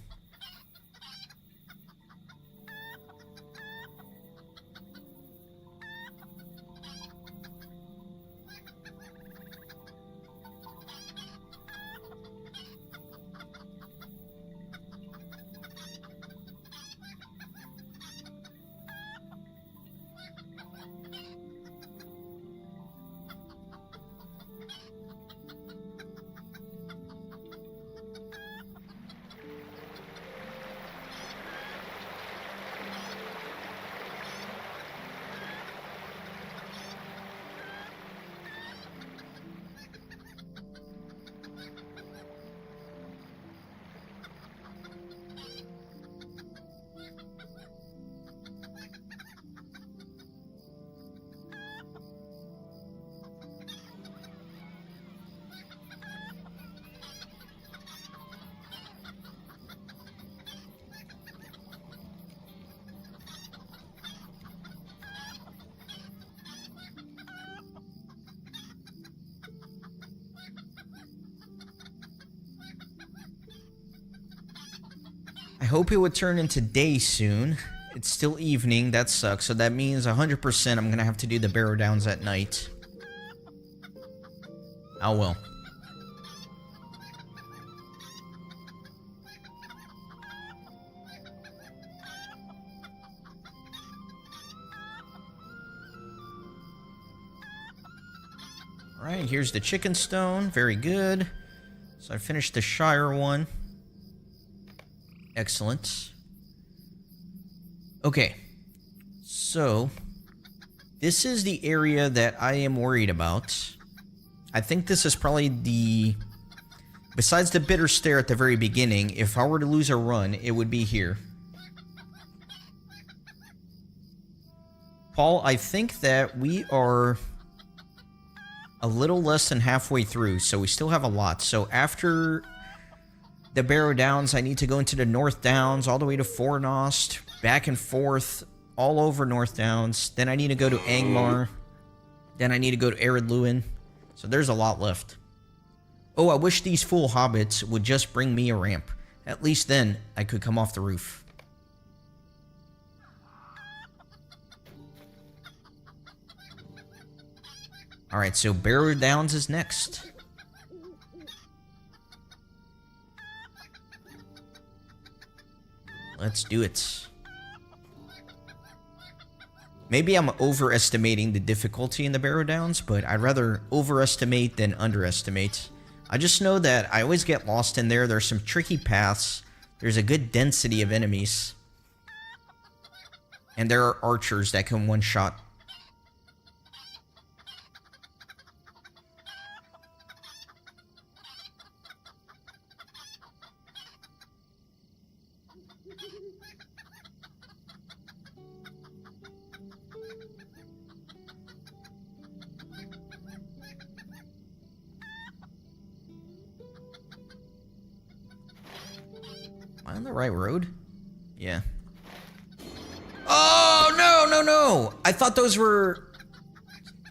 [SPEAKER 1] I hope it would turn into day soon. It's still evening, that sucks, so that means 100% I'm gonna have to do the Barrow Downs at night. Oh well. Alright, here's the Chicken Stone, very good. So I finished the Shire one. Excellent. Okay, so this is the area that I am worried about. I think this is probably the... Besides the bitter stare at the very beginning, if I were to lose a run, it would be here. Paul, I think that we are a little less than halfway through, so we still have a lot. So after the Barrow Downs, I need to go into the North Downs, all the way to Fornost, back and forth, all over North Downs. Then I need to go to Angmar. Then I need to go to Ered Luin. So there's a lot left. Oh, I wish these fool hobbits would just bring me a ramp. At least then, I could come off the roof. Alright, so Barrow Downs is next. Let's do it. Maybe I'm overestimating the difficulty in the Barrow Downs, but I'd rather overestimate than underestimate. I just know that I always get lost in there. There's some tricky paths. There's a good density of enemies. And there are archers that can one-shot. Am I on the right road? Yeah. Oh, no, no, no! I thought those were...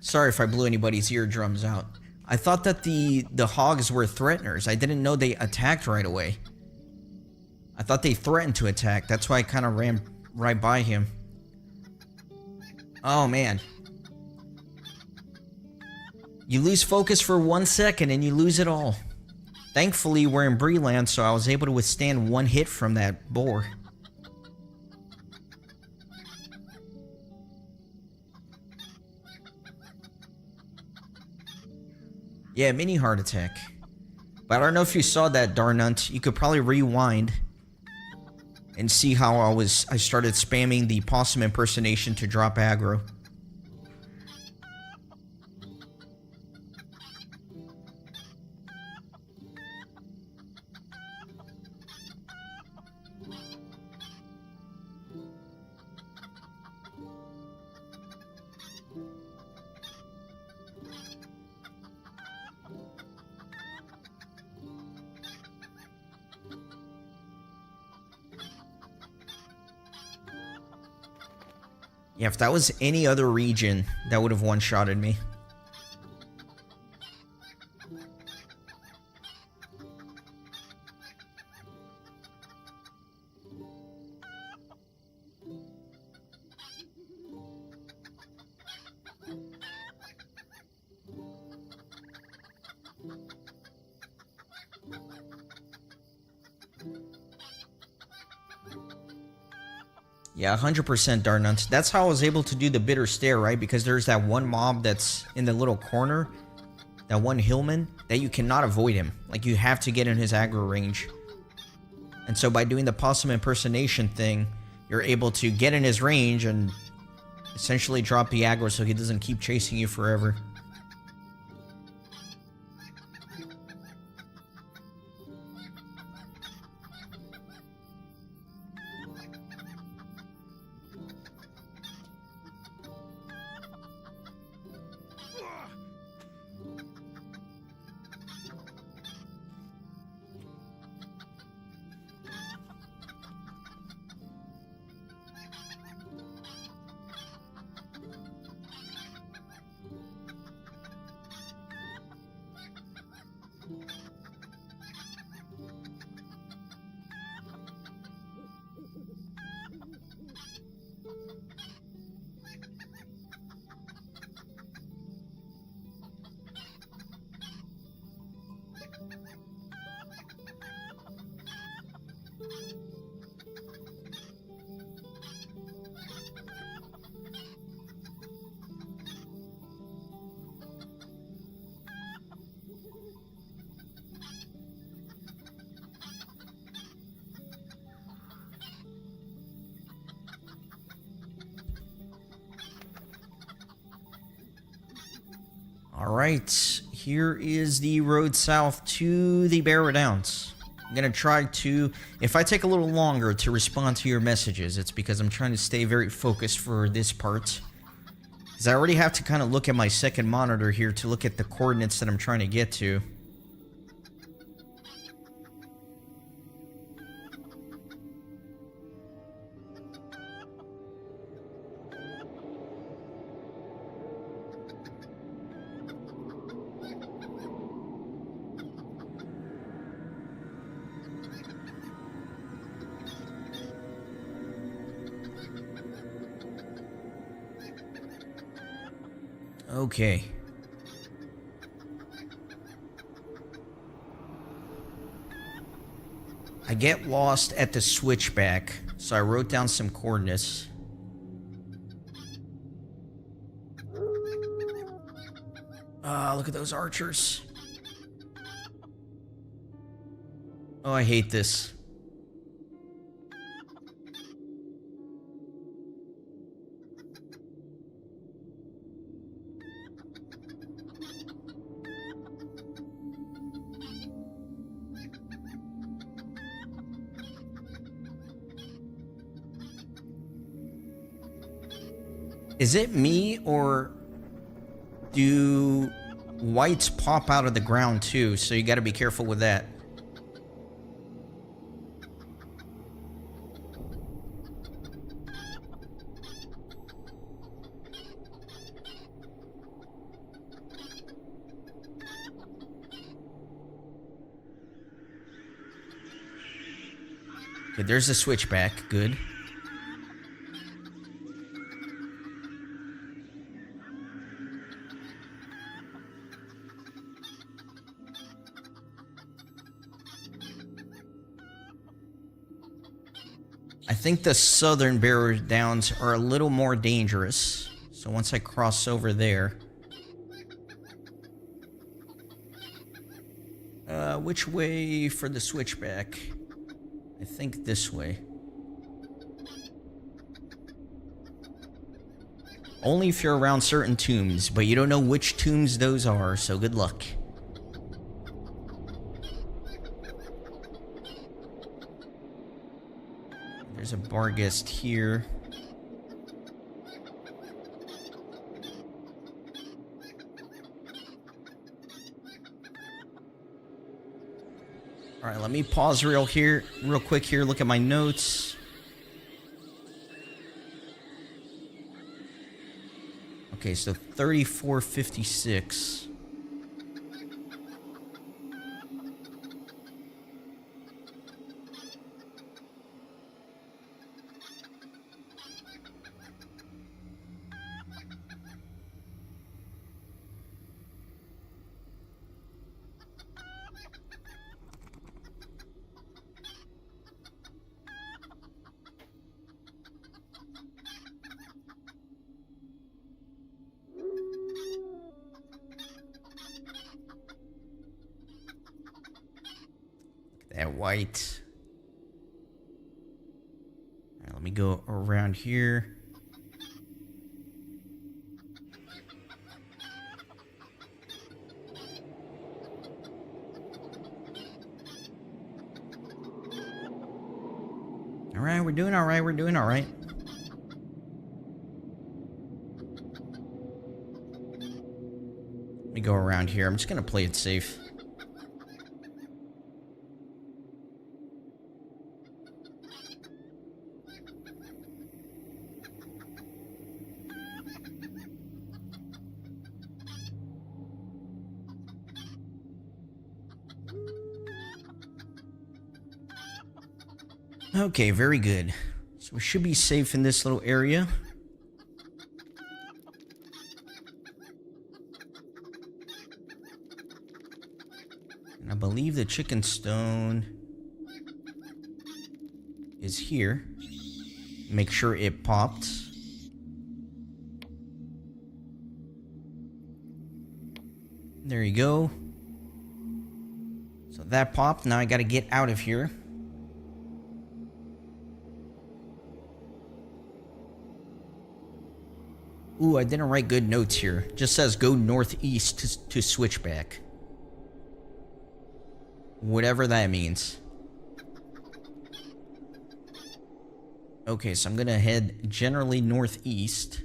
[SPEAKER 1] Sorry if I blew anybody's eardrums out. I thought that the hogs were threateners. I didn't know they attacked right away. I thought they threatened to attack. That's why I kind of ran right by him. Oh, man. You lose focus for 1 second and you lose it all. Thankfully, we're in Breeland, so I was able to withstand one hit from that boar. Yeah, mini heart attack. But I don't know if you saw that, Darnunt. You could probably rewind and see how I started spamming the possum impersonation to drop aggro. Yeah, if that was any other region, that would have one-shotted me. Yeah, 100% Darnunt. That's how I was able to do the bitter stare, right? Because there's that one mob that's in the little corner, that one hillman, that you cannot avoid him. Like, you have to get in his aggro range. And so by doing the possum impersonation thing, you're able to get in his range and essentially drop the aggro so he doesn't keep chasing you forever. Alright, here is the road south to the Barrow Downs. I'm gonna try to, if I take a little longer to respond to your messages, it's because I'm trying to stay very focused for this part. Because I already have to kind of look at my second monitor here to look at the coordinates that I'm trying to get to. Okay. I get lost at the switchback, so I wrote down some coordinates. Ah, look at those archers. Oh, I hate this. Is it me, or do whites pop out of the ground too? So you gotta be careful with that. Okay, there's the switchback. Good. I think the southern Barrow Downs are a little more dangerous. So once I cross over there... Which way for the switchback? I think this way. Only if you're around certain tombs, but you don't know which tombs those are, so good luck. There's a bar guest here. Alright, let me pause real quick here, look at my notes. Okay, so 3456. That white. All right, let me go around here. All right, we're doing all right. We're doing all right. Let me go around here. I'm just gonna play it safe. Okay, very good. So we should be safe in this little area. And I believe the chicken stone is here. Make sure it popped. There you go. So that popped. Now I gotta get out of here. Ooh, I didn't write good notes here. Just says go northeast to switchback. Whatever that means. Okay, so I'm gonna head generally northeast.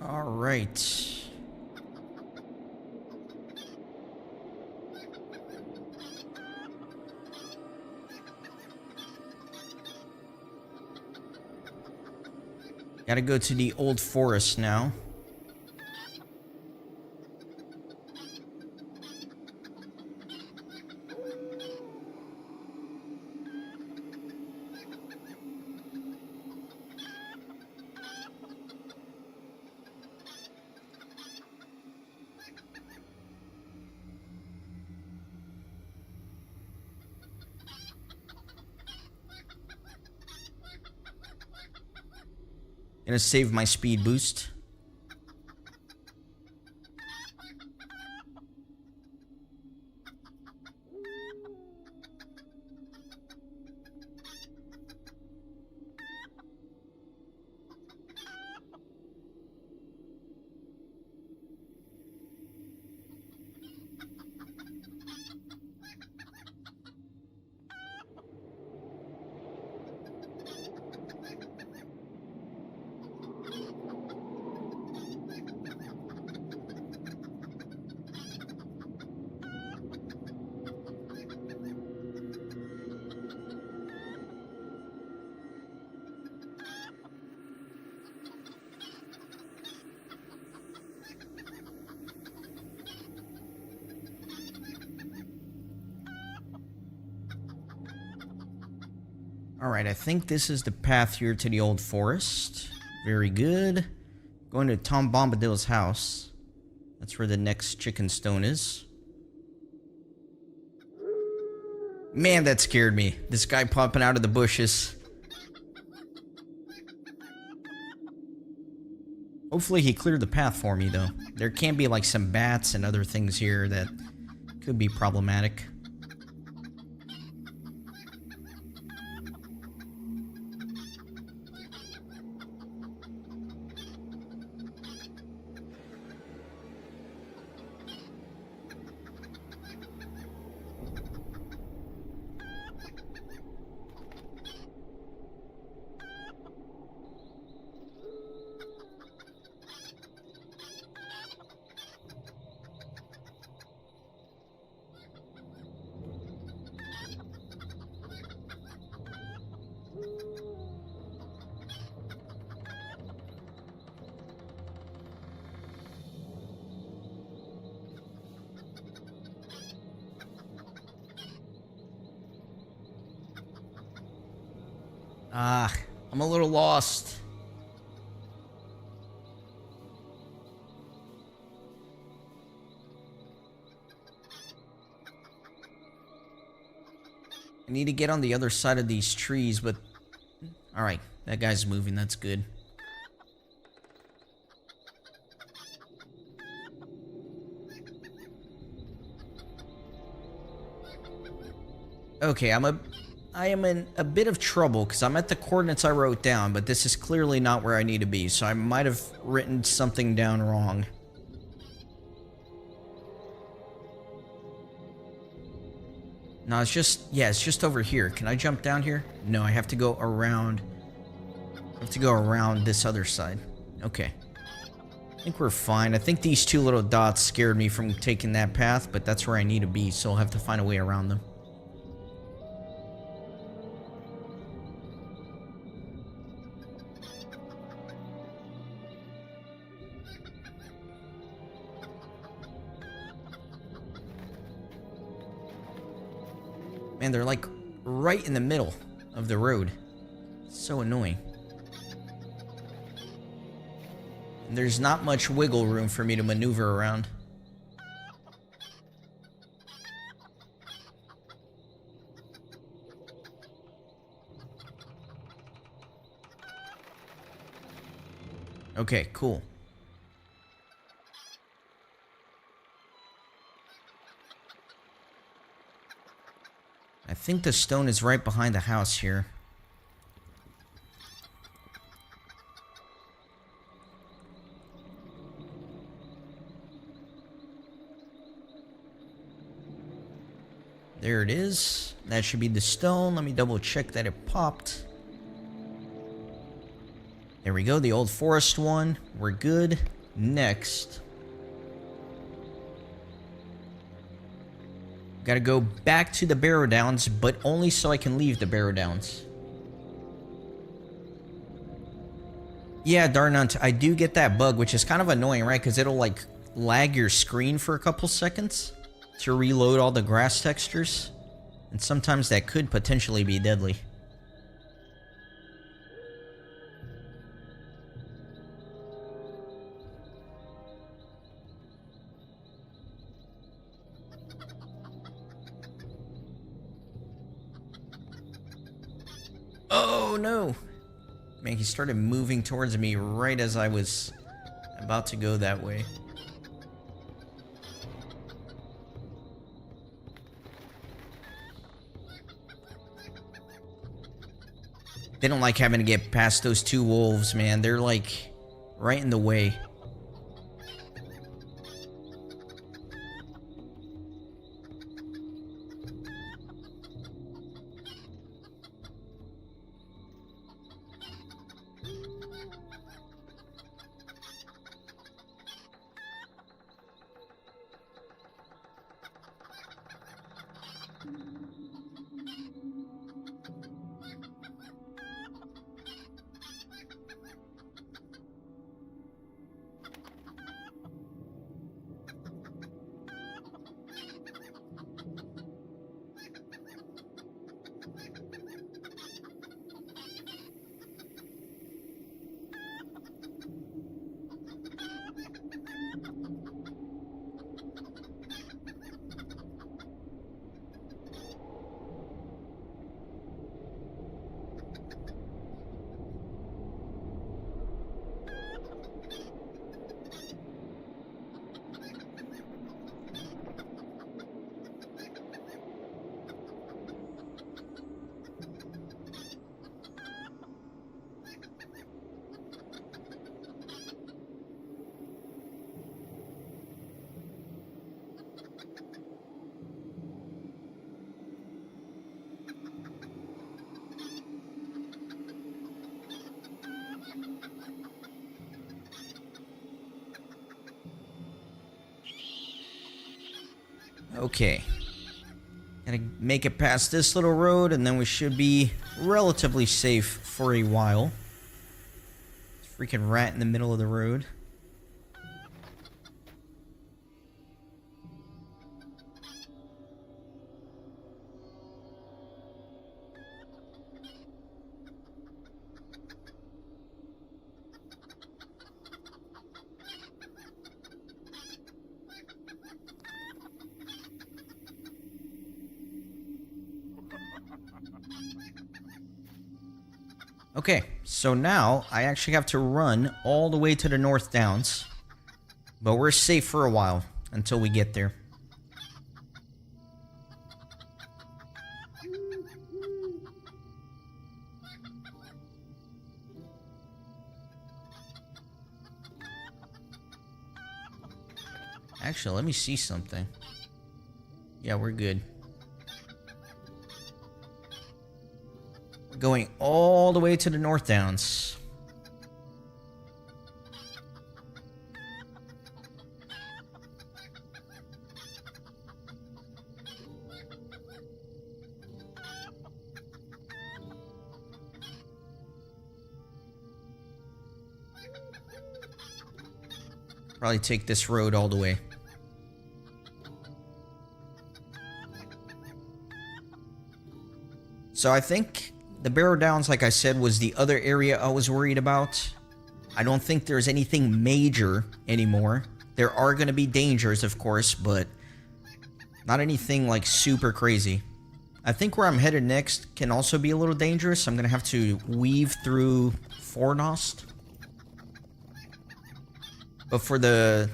[SPEAKER 1] All right. Gotta go to the old forest now. Gonna save my speed boost. Alright, I think this is the path here to the old forest. Very good. Going to Tom Bombadil's house. That's where the next chicken stone is. Man, that scared me. This guy popping out of the bushes. Hopefully he cleared the path for me, though. There can be, like, some bats and other things here that could be problematic. I'm a little lost. I need to get on the other side of these trees, but... Alright, that guy's moving, that's good. Okay, I am in a bit of trouble because I'm at the coordinates I wrote down, but this is clearly not where I need to be, so I might have written something down wrong. No, it's just, yeah, it's just over here. Can I jump down here? No, I have to go around. I have to go around this other side. Okay. I think we're fine. I think these two little dots scared me from taking that path, but that's where I need to be, so I'll have to find a way around them. Man, they're like right in the middle of the road. So annoying. And there's not much wiggle room for me to maneuver around. Okay, cool. I think the stone is right behind the house here. There it is. That should be the stone. Let me double check that it popped. There we go, the old forest one. We're good. Next. Gotta go back to the Barrow Downs, but only so I can leave the Barrow Downs. Yeah, Darnunt, I do get that bug, which is kind of annoying, right? Because it'll, like, lag your screen for a couple seconds to reload all the grass textures. And sometimes that could potentially be deadly. Oh, no. Man, he started moving towards me right as I was about to go that way. They don't like having to get past those two wolves, man. They're like right in the way. Okay. Gotta make it past this little road, and then we should be relatively safe for a while. Freaking rat in the middle of the road. Okay, so now I actually have to run all the way to the North Downs. But we're safe for a while until we get there. Actually, let me see something. Yeah, we're good. We're going all the way to the North Downs. Probably take this road all the way. So I think the Barrow Downs, like I said, was the other area I was worried about. I don't think there's anything major anymore. There are going to be dangers, of course, but not anything like super crazy. I think where I'm headed next can also be a little dangerous. I'm going to have to weave through Fornost. But for the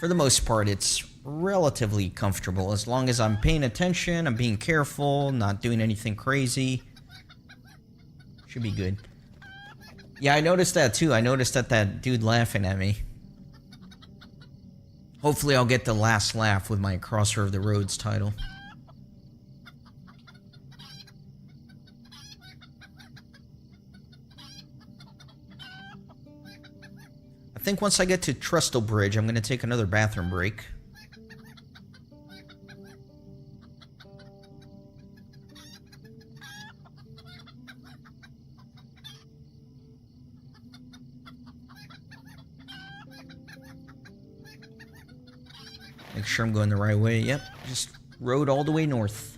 [SPEAKER 1] most part, it's relatively comfortable. As long as I'm paying attention, I'm being careful, not doing anything crazy. Should be good. Yeah, I noticed that too. I noticed that dude laughing at me. Hopefully I'll get the last laugh with my Crosser of the Roads title. I think once I get to Trestle Bridge, I'm going to take another bathroom break. Make sure I'm going the right way. Yep, just rode all the way north.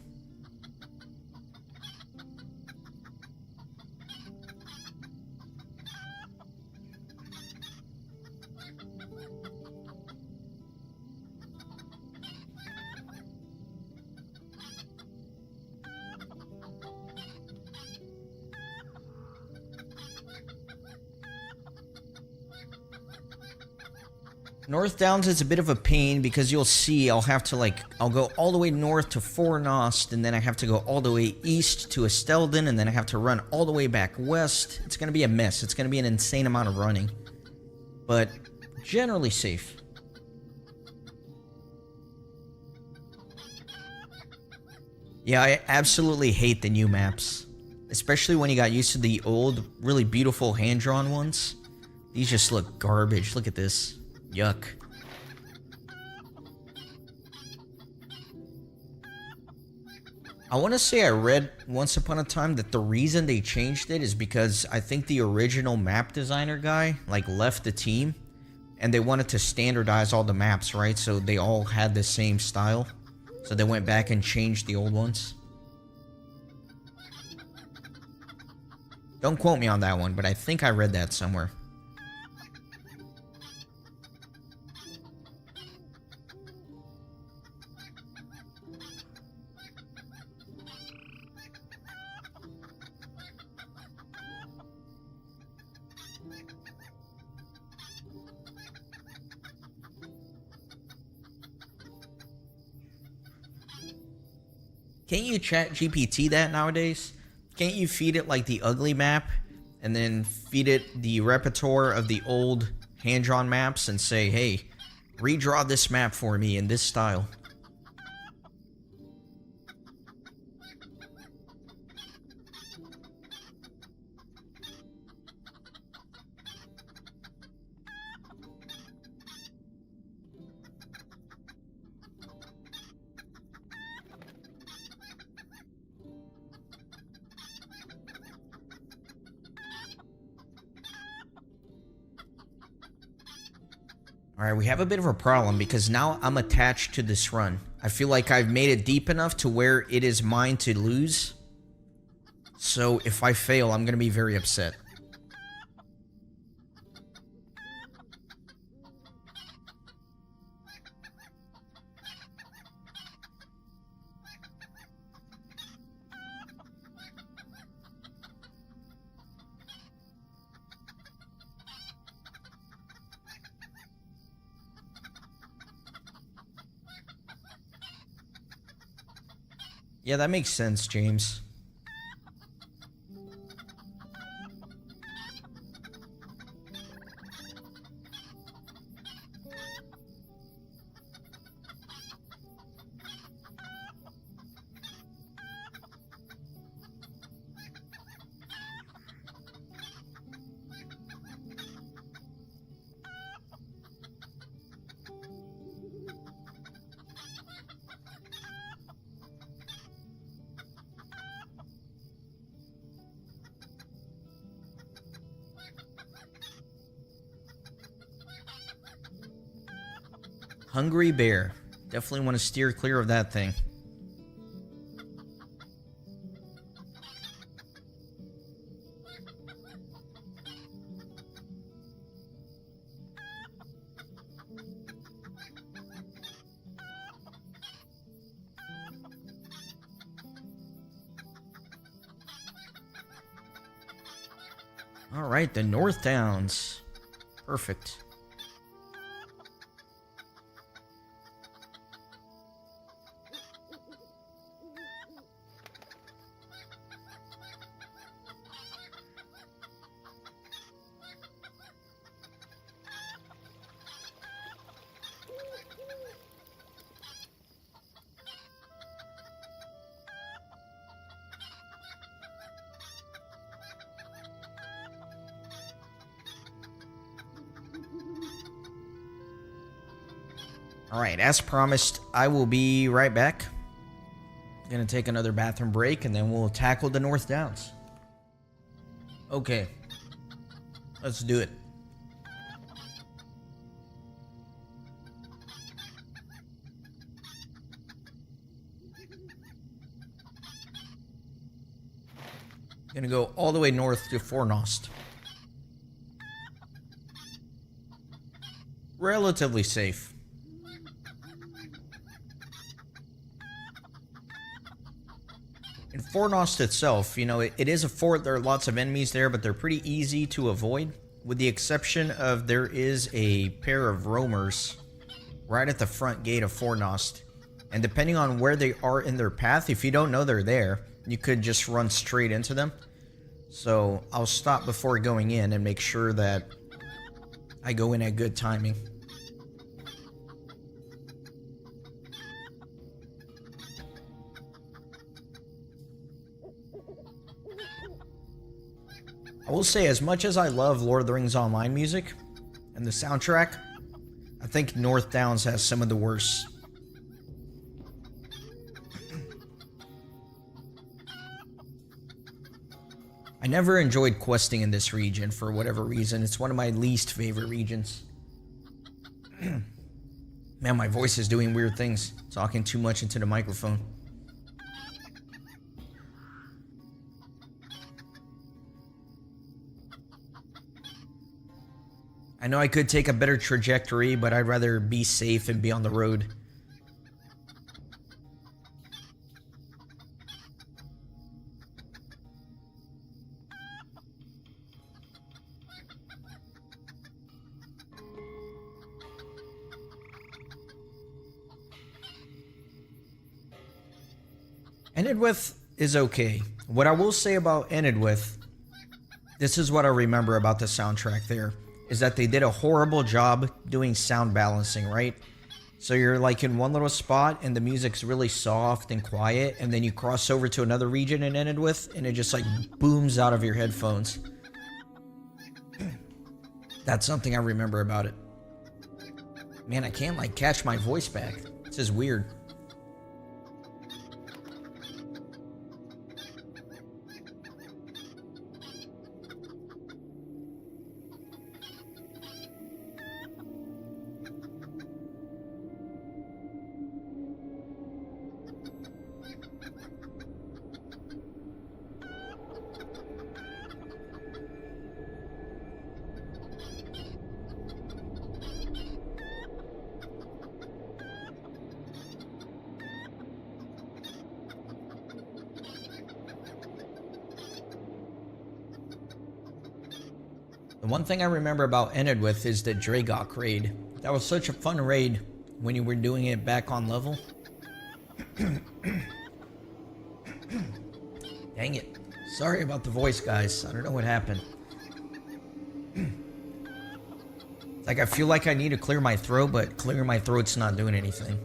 [SPEAKER 1] North Downs is a bit of a pain because you'll see I'll have to I'll go all the way north to Fornost, and then I have to go all the way east to Estelden, and then I have to run all the way back west. It's going to be a mess. It's going to be an insane amount of running. But generally safe. Yeah, I absolutely hate the new maps. Especially when you got used to the old, really beautiful hand-drawn ones. These just look garbage. Look at this. Yuck. I want to say I read once upon a time that the reason they changed it is because I think the original map designer guy, left the team. And they wanted to standardize all the maps, right? So they all had the same style. So they went back and changed the old ones. Don't quote me on that one, but I think I read that somewhere. Can't you chat GPT that nowadays? Can't you feed it the ugly map and then feed it the repertoire of the old hand-drawn maps and say, hey, redraw this map for me in this style? Alright, we have a bit of a problem because now I'm attached to this run. I feel like I've made it deep enough to where it is mine to lose. So if I fail, I'm going to be very upset. Yeah, that makes sense, James. Hungry bear. Definitely want to steer clear of that thing. All right, the North Downs. Perfect. Alright, as promised, I will be right back. Gonna take another bathroom break and then we'll tackle the North Downs. Okay. Let's do it. Gonna go all the way north to Fornost. Relatively safe. In Fornost itself, you know, it is a fort. There are lots of enemies there, but they're pretty easy to avoid. With the exception of there is a pair of roamers right at the front gate of Fornost. And depending on where they are in their path, if you don't know they're there, you could just run straight into them. So I'll stop before going in and make sure that I go in at good timing. I will say, as much as I love Lord of the Rings Online music and the soundtrack, I think North Downs has some of the worst. I never enjoyed questing in this region for whatever reason. It's one of my least favorite regions. Man, my voice is doing weird things, talking too much into the microphone. I know I could take a better trajectory, but I'd rather be safe and be on the road. Ended with is okay. What I will say about Ended with, this is what I remember about the soundtrack there, is that they did a horrible job doing sound balancing, right? So you're like in one little spot and the music's really soft and quiet, and then you cross over to another region and Ended with, and it just like booms out of your headphones. That's something I remember about it. Man, I can't like catch my voice back. This is weird. The one thing I remember about Ended with is the Dragok raid. That was such a fun raid when you were doing it back on level. Dang it. Sorry about the voice, guys. I don't know what happened. Like, I feel like I need to clear my throat, but clearing my throat's not doing anything.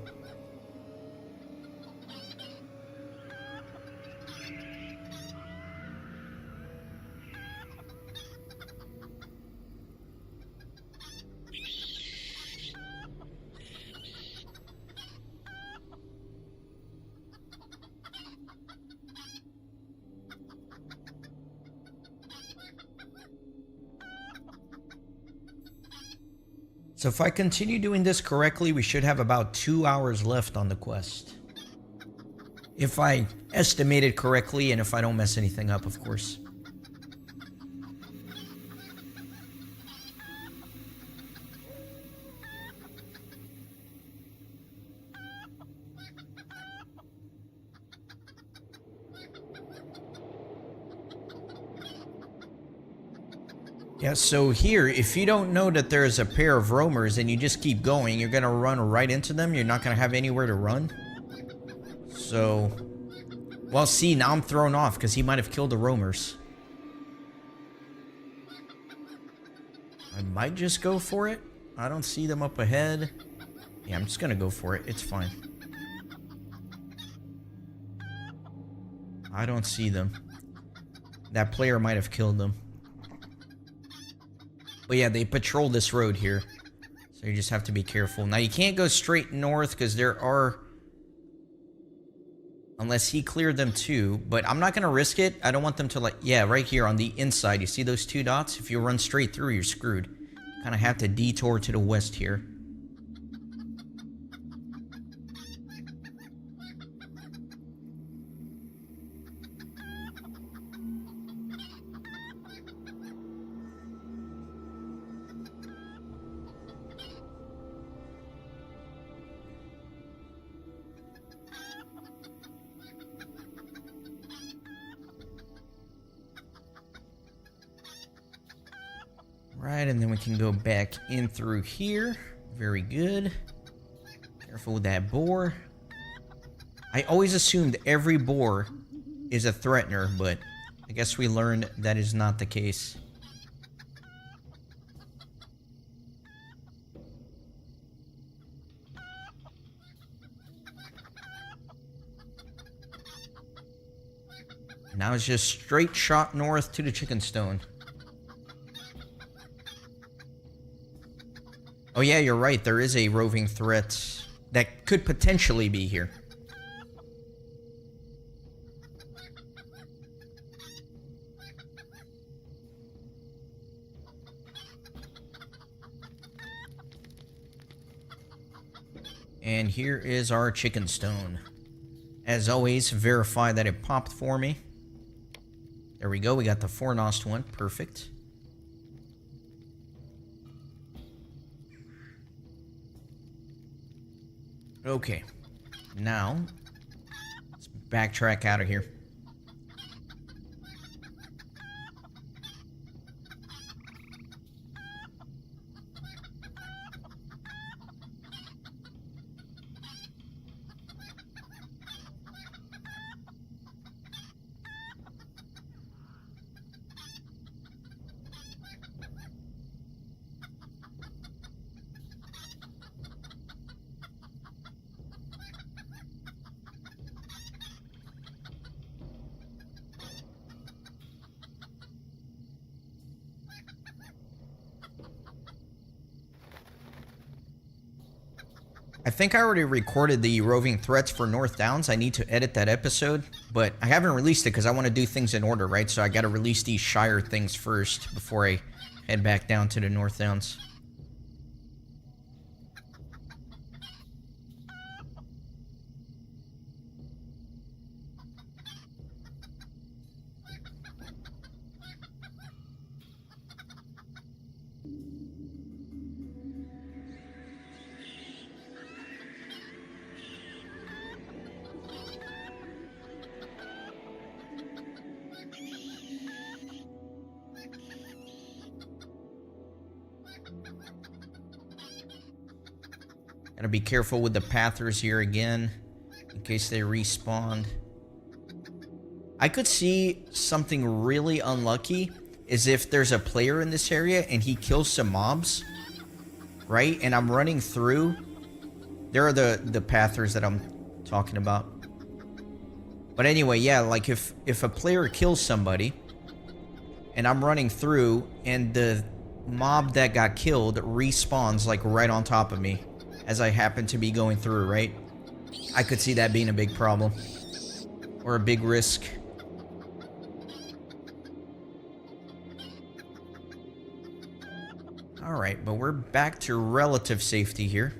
[SPEAKER 1] So if I continue doing this correctly, we should have about 2 hours left on the quest. If I estimate it correctly, and if I don't mess anything up, of course. Yeah, so here, if you don't know that there's a pair of roamers and you just keep going, you're gonna run right into them. You're not gonna have anywhere to run. So, well, see, now I'm thrown off because he might have killed the roamers. I might just go for it. I don't see them up ahead. Yeah, I'm just gonna go for it. It's fine. I don't see them. That player might have killed them. But yeah, they patrol this road here. So you just have to be careful. Now, you can't go straight north because there are... Unless he cleared them too. But I'm not going to risk it. I don't want them to like... Yeah, right here on the inside. You see those 2 dots? If you run straight through, you're screwed. You kind of have to detour to the west here. Right, and then we can go back in through here. Very good. Careful with that boar. I always assumed every boar is a threatener, but I guess we learned that is not the case. Now it's just straight shot north to the chicken stone. Oh yeah, you're right. There is a roving threat that could potentially be here. And here is our chicken stone. As always, verify that it popped for me. There we go. We got the 4-nosed one. Perfect. Okay, now let's backtrack out of here. I think I already recorded the roving threats for North Downs. I need to edit that episode, but I haven't released it because I want to do things in order, right? So I got to release these Shire things first before I head back down to the North Downs. Gotta be careful with the pathers here again, in case they respawn. I could see something really unlucky is if there's a player in this area and he kills some mobs, right? And I'm running through. There are the pathers that I'm talking about. But anyway, yeah, like if a player kills somebody and I'm running through and the mob that got killed respawns like right on top of me as I happen to be going through, right? I could see that being a big problem or a big risk. Alright, but we're back to relative safety here.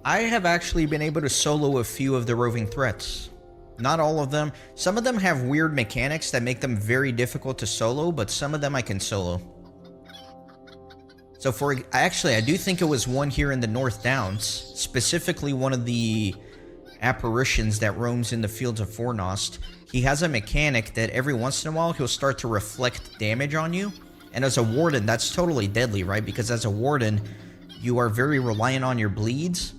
[SPEAKER 1] I have actually been able to solo a few of the roving threats. Not all of them. Some of them have weird mechanics that make them very difficult to solo, but some of them I can solo. So I do think it was one here in the North Downs, specifically one of the apparitions that roams in the fields of Fornost. He has a mechanic that every once in a while he'll start to reflect damage on you. And as a warden, that's totally deadly, right? Because as a warden, you are very reliant on your bleeds.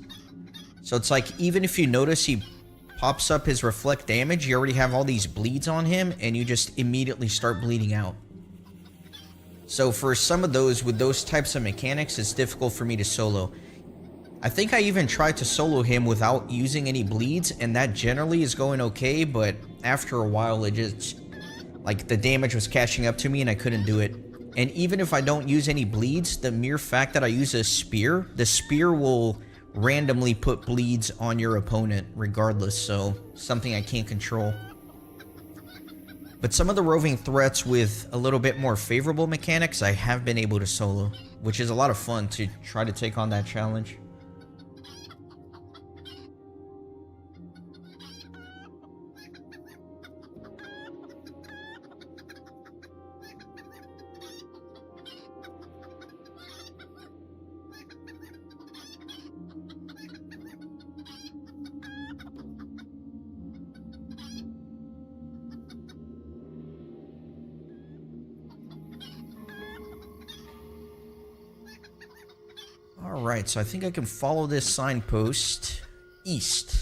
[SPEAKER 1] So it's like, even if you notice he pops up his reflect damage, you already have all these bleeds on him, and you just immediately start bleeding out. So for some of those, with those types of mechanics, it's difficult for me to solo. I think I even tried to solo him without using any bleeds, and that generally is going okay, but after a while, it just, like, the damage was catching up to me, and I couldn't do it. And even if I don't use any bleeds, the mere fact that I use a spear, the spear will randomly put bleeds on your opponent regardless, so something I can't control. But some of the roving threats with a little bit more favorable mechanics I have been able to solo, which is a lot of fun to try to take on that challenge. Alright, so I think I can follow this signpost east.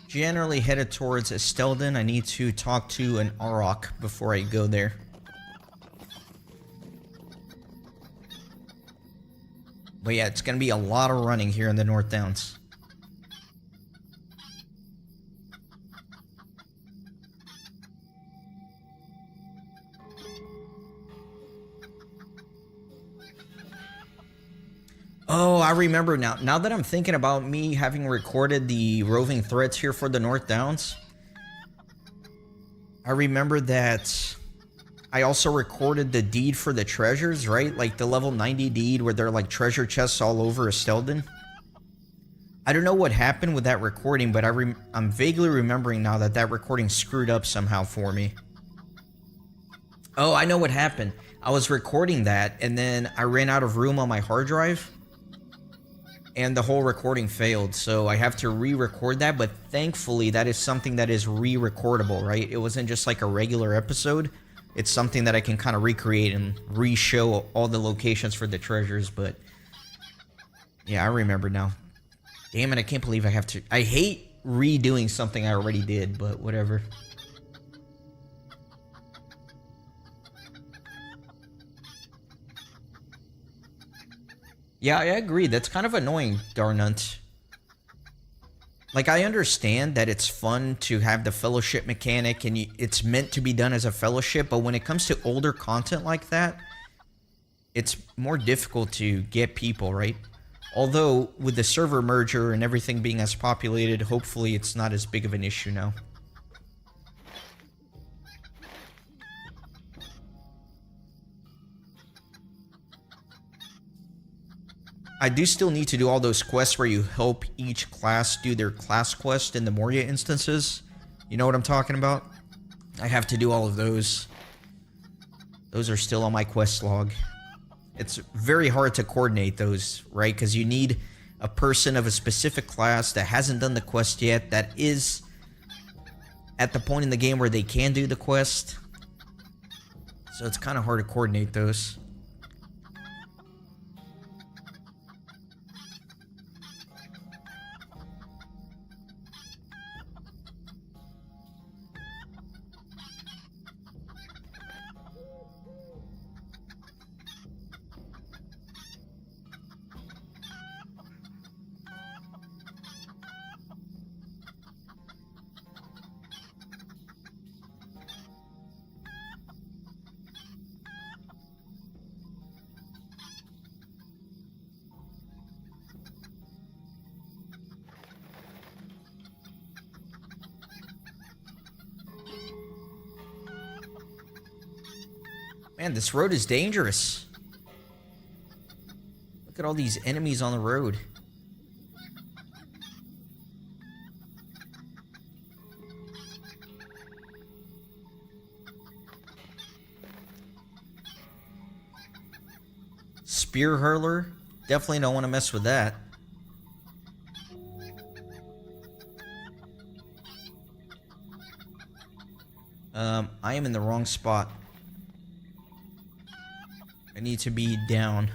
[SPEAKER 1] Generally headed towards Estelden. I need to talk to an Auroch before I go there. But yeah, it's going to be a lot of running here in the North Downs. Oh, I remember now. Now that I'm thinking about me having recorded the roving threats here for the North Downs, I remember that I also recorded the deed for the treasures, right? Like the level 90 deed where there are like treasure chests all over Estelden. I don't know what happened with that recording, but I'm vaguely remembering now that that recording screwed up somehow for me. Oh, I know what happened. I was recording that, and then I ran out of room on my hard drive. And the whole recording failed, so I have to re-record that, but thankfully that is something that is re-recordable, right? It wasn't just like a regular episode. It's something that I can kind of recreate and re-show all the locations for the treasures, but yeah, I remember now. Damn it, I can't believe I have to... I hate redoing something I already did, but whatever. Yeah, I agree. That's kind of annoying, Darnunt. Like, I understand that it's fun to have the fellowship mechanic and it's meant to be done as a fellowship, but when it comes to older content like that, it's more difficult to get people, right? Although, with the server merger and everything being as populated, hopefully it's not as big of an issue now. I do still need to do all those quests where you help each class do their class quest in the Moria instances. You know what I'm talking about? I have to do all of those. Those are still on my quest log. It's very hard to coordinate those, right? Because you need a person of a specific class that hasn't done the quest yet, that is at the point in the game where they can do the quest. So it's kind of hard to coordinate those. Man, this road is dangerous. Look at all these enemies on the road. Spear hurler? Definitely don't want to mess with that. I am in the wrong spot. I need to be down.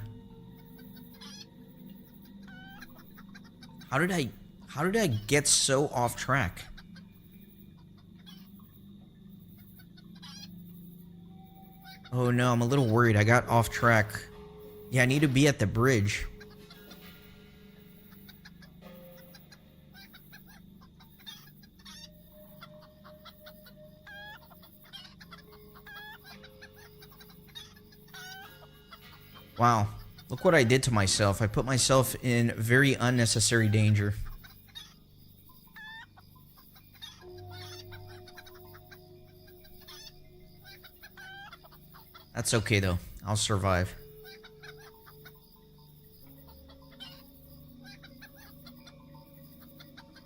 [SPEAKER 1] How did I get so off track? Oh no, I'm a little worried. I got off track. Yeah, I need to be at the bridge. Wow, look what I did to myself. I put myself in very unnecessary danger. That's okay though, I'll survive.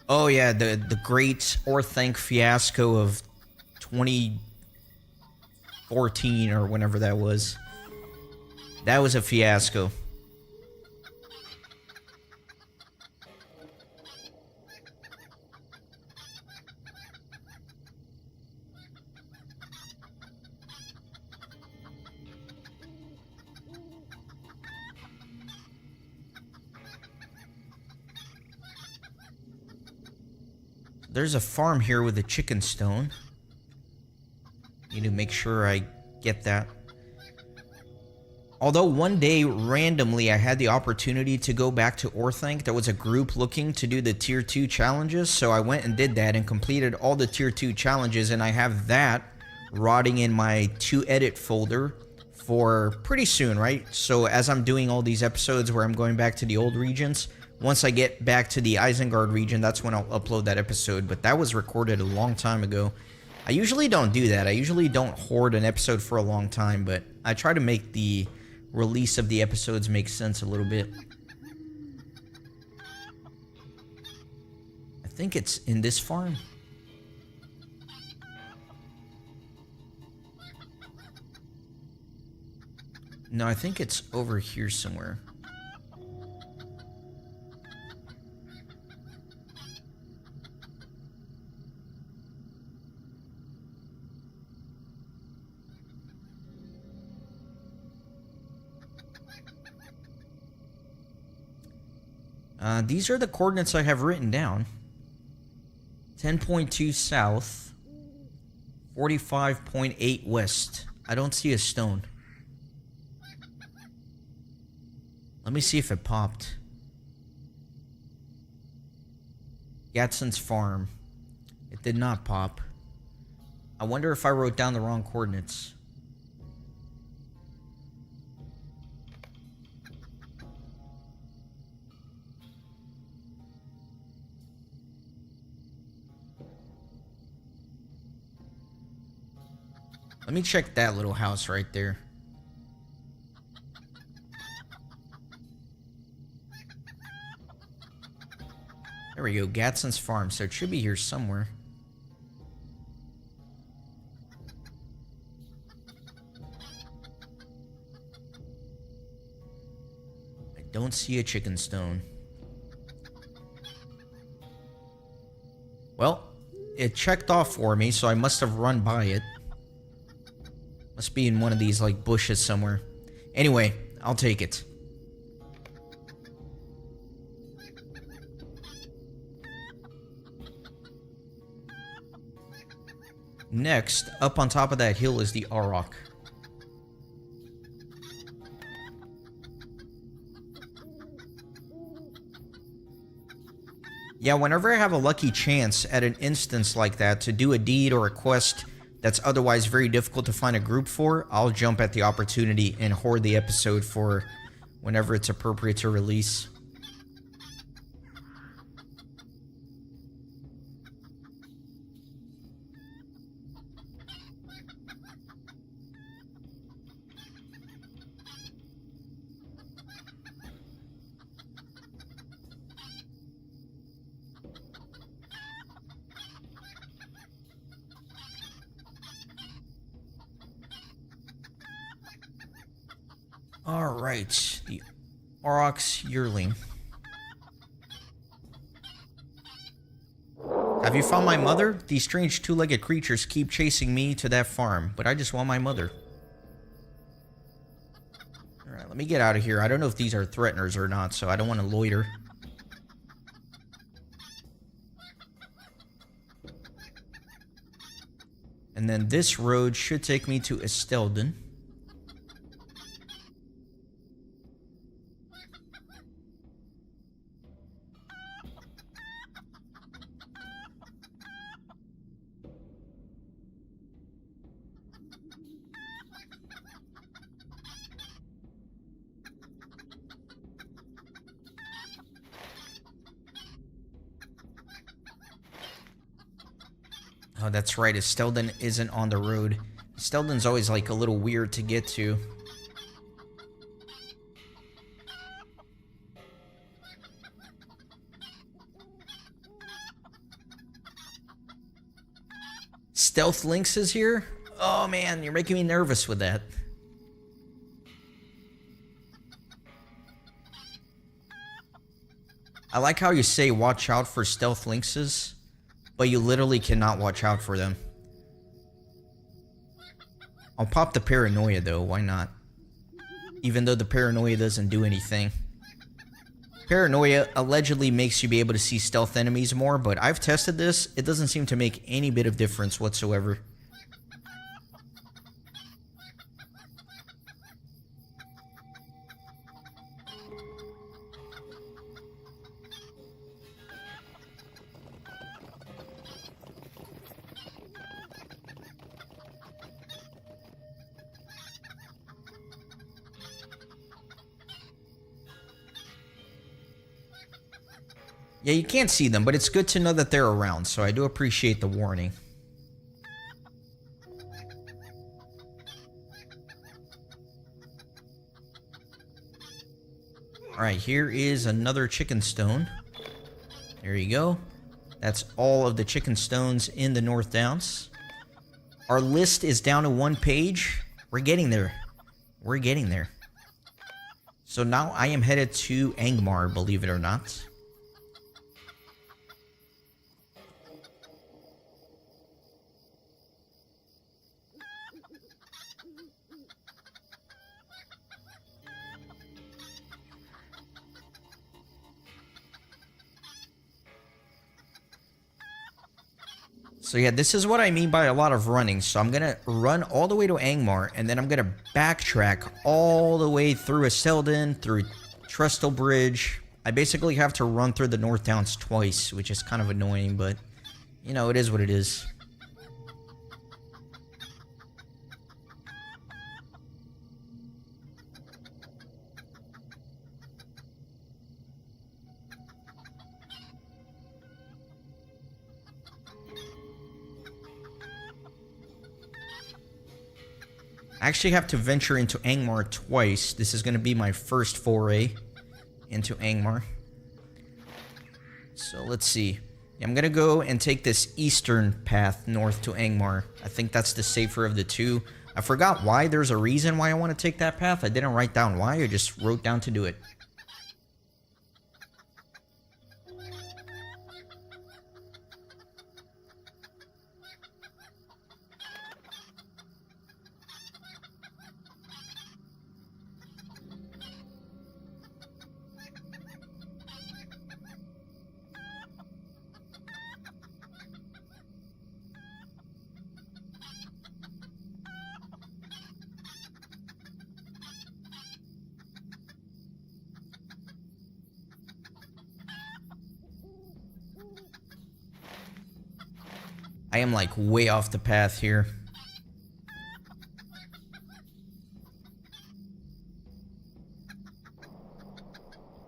[SPEAKER 1] Oh yeah, the great Orthanc fiasco of 2014 or whenever that was. That was a fiasco. There's a farm here with a chicken stone. Need to make sure I get that. Although one day, randomly, I had the opportunity to go back to Orthanc. There was a group looking to do the Tier 2 challenges, so I went and did that and completed all the Tier 2 challenges, and I have that rotting in my to-edit folder for pretty soon, right? So as I'm doing all these episodes where I'm going back to the old regions, once I get back to the Isengard region, that's when I'll upload that episode, but that was recorded a long time ago. I usually don't do that. I usually don't hoard an episode for a long time, but I try to make the release of the episodes make sense a little bit. I think it's in this farm. No, I think it's over here somewhere. These are the coordinates I have written down. 10.2 south, 45.8 west. I don't see a stone. Let me see if it popped. Gadsden's farm. It did not pop. I wonder if I wrote down the wrong coordinates. Let me check that little house right there. There we go, Gadsden's farm. So it should be here somewhere. I don't see a chicken stone. Well, it checked off for me, so I must have run by it. Must be in one of these, like, bushes somewhere. Anyway, I'll take it. Next, up on top of that hill is the Auroch. Yeah, whenever I have a lucky chance at an instance like that to do a deed or a quest that's otherwise very difficult to find a group for, I'll jump at the opportunity and hoard the episode for whenever it's appropriate to release. Alright, the Auroch's yearling. Have you found my mother? These strange two-legged creatures keep chasing me to that farm, but I just want my mother. Alright, let me get out of here. I don't know if these are threateners or not, so I don't want to loiter. And then this road should take me to Estelden. Oh, that's right. Estelden isn't on the road. Estelden's always, like, a little weird to get to. Stealth Lynx is here? Oh, man, you're making me nervous with that. I like how you say watch out for Stealth Lynxes, but you literally cannot watch out for them. I'll pop the paranoia though, why not? Even though the paranoia doesn't do anything. Paranoia allegedly makes you be able to see stealth enemies more, but I've tested this. It doesn't seem to make any bit of difference whatsoever. Yeah, you can't see them, but it's good to know that they're around, so I do appreciate the warning. Alright, here is another chicken stone. There you go. That's all of the chicken stones in the North Downs. Our list is down to 1 page. We're getting there. We're getting there. So now I am headed to Angmar, believe it or not. So yeah, this is what I mean by a lot of running. So I'm going to run all the way to Angmar, and then I'm going to backtrack all the way through Estelden, through Trestle Bridge. I basically have to run through the North Downs twice, which is kind of annoying, but, you know, it is what it is. I actually have to venture into Angmar twice. This is going to be my first foray into Angmar. So let's see. I'm going to go and take this eastern path north to Angmar. I think that's the safer of the two. I forgot why. There's a reason why I want to take that path. I didn't write down why. I just wrote down to do it. I am like way off the path here.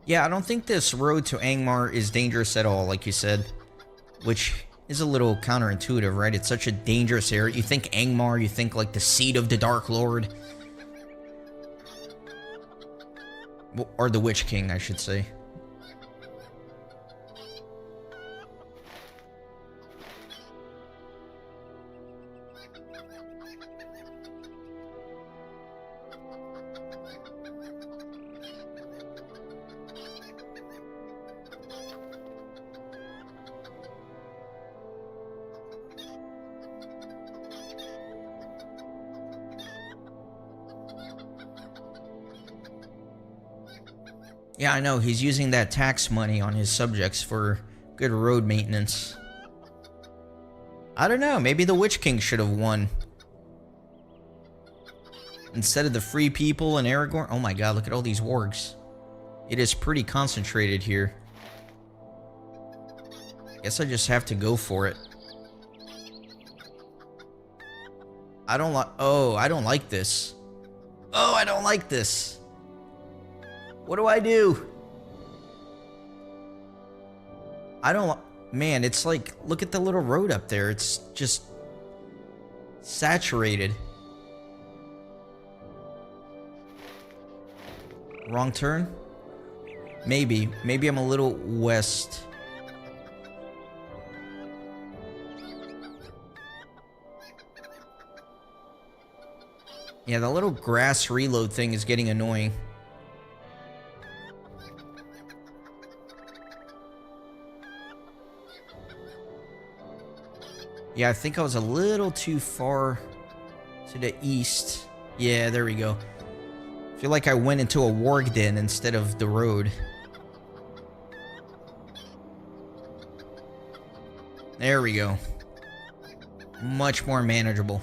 [SPEAKER 1] Yeah, I don't think this road to Angmar is dangerous at all, like you said. Which is a little counterintuitive, right? It's such a dangerous area. You think Angmar, you think like the seat of the Dark Lord. Or the Witch King, I should say. Yeah, I know. He's using that tax money on his subjects for good road maintenance. I don't know. Maybe the Witch King should have won. Instead of the free people and Aragorn. Oh my god, look at all these wargs. It is pretty concentrated here. Guess I just have to go for it. I don't like... Oh, I don't like this. Oh, I don't like this. What do I do? I don't... Man, it's like... Look at the little road up there. It's just... saturated. Wrong turn? Maybe. Maybe I'm a little west. Yeah, the little grass reload thing is getting annoying. Yeah, I think I was a little too far to the east. Yeah, there we go. I feel like I went into a warg den instead of the road. There we go. Much more manageable.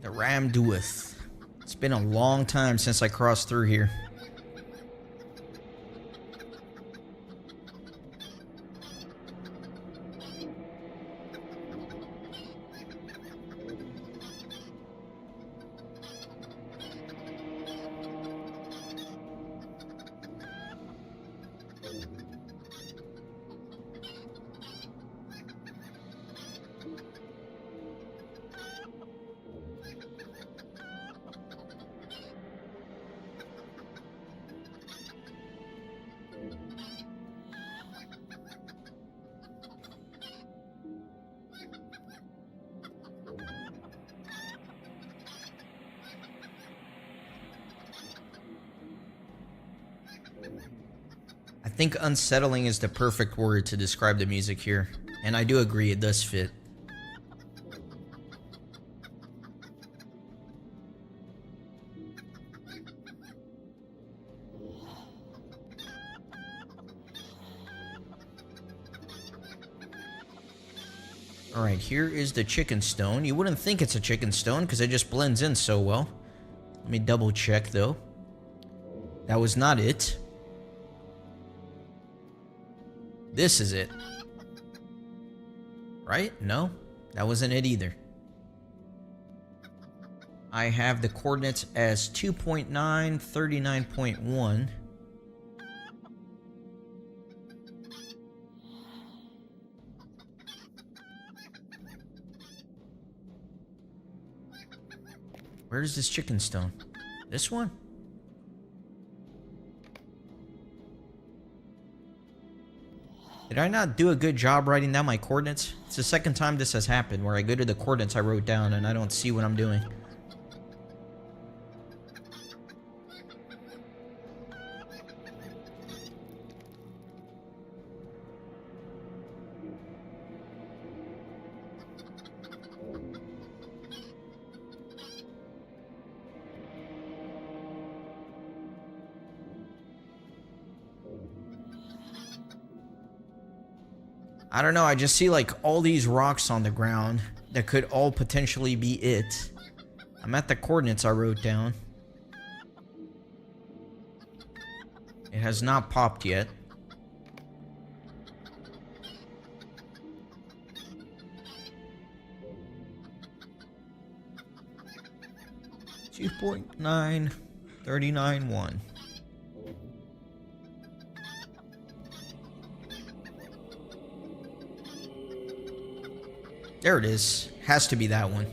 [SPEAKER 1] The Ram doeth. It's been a long time since I crossed through here. I think unsettling is the perfect word to describe the music here, and I do agree it does fit. Alright, here is the chicken stone. You wouldn't think it's a chicken stone because it just blends in so well. Let me double check though. That was not it. This is it. Right? No, that wasn't it either. I have the coordinates as 2.9, 39.1. Where's this chicken stone? This one? Did I not do a good job writing down my coordinates? It's the second time this has happened where I go to the coordinates I wrote down and I don't see what I'm doing. I don't know, I just see like all these rocks on the ground that could all potentially be it. I'm at the coordinates I wrote down. It has not popped yet. .9, 39.1. There it is. Has to be that one.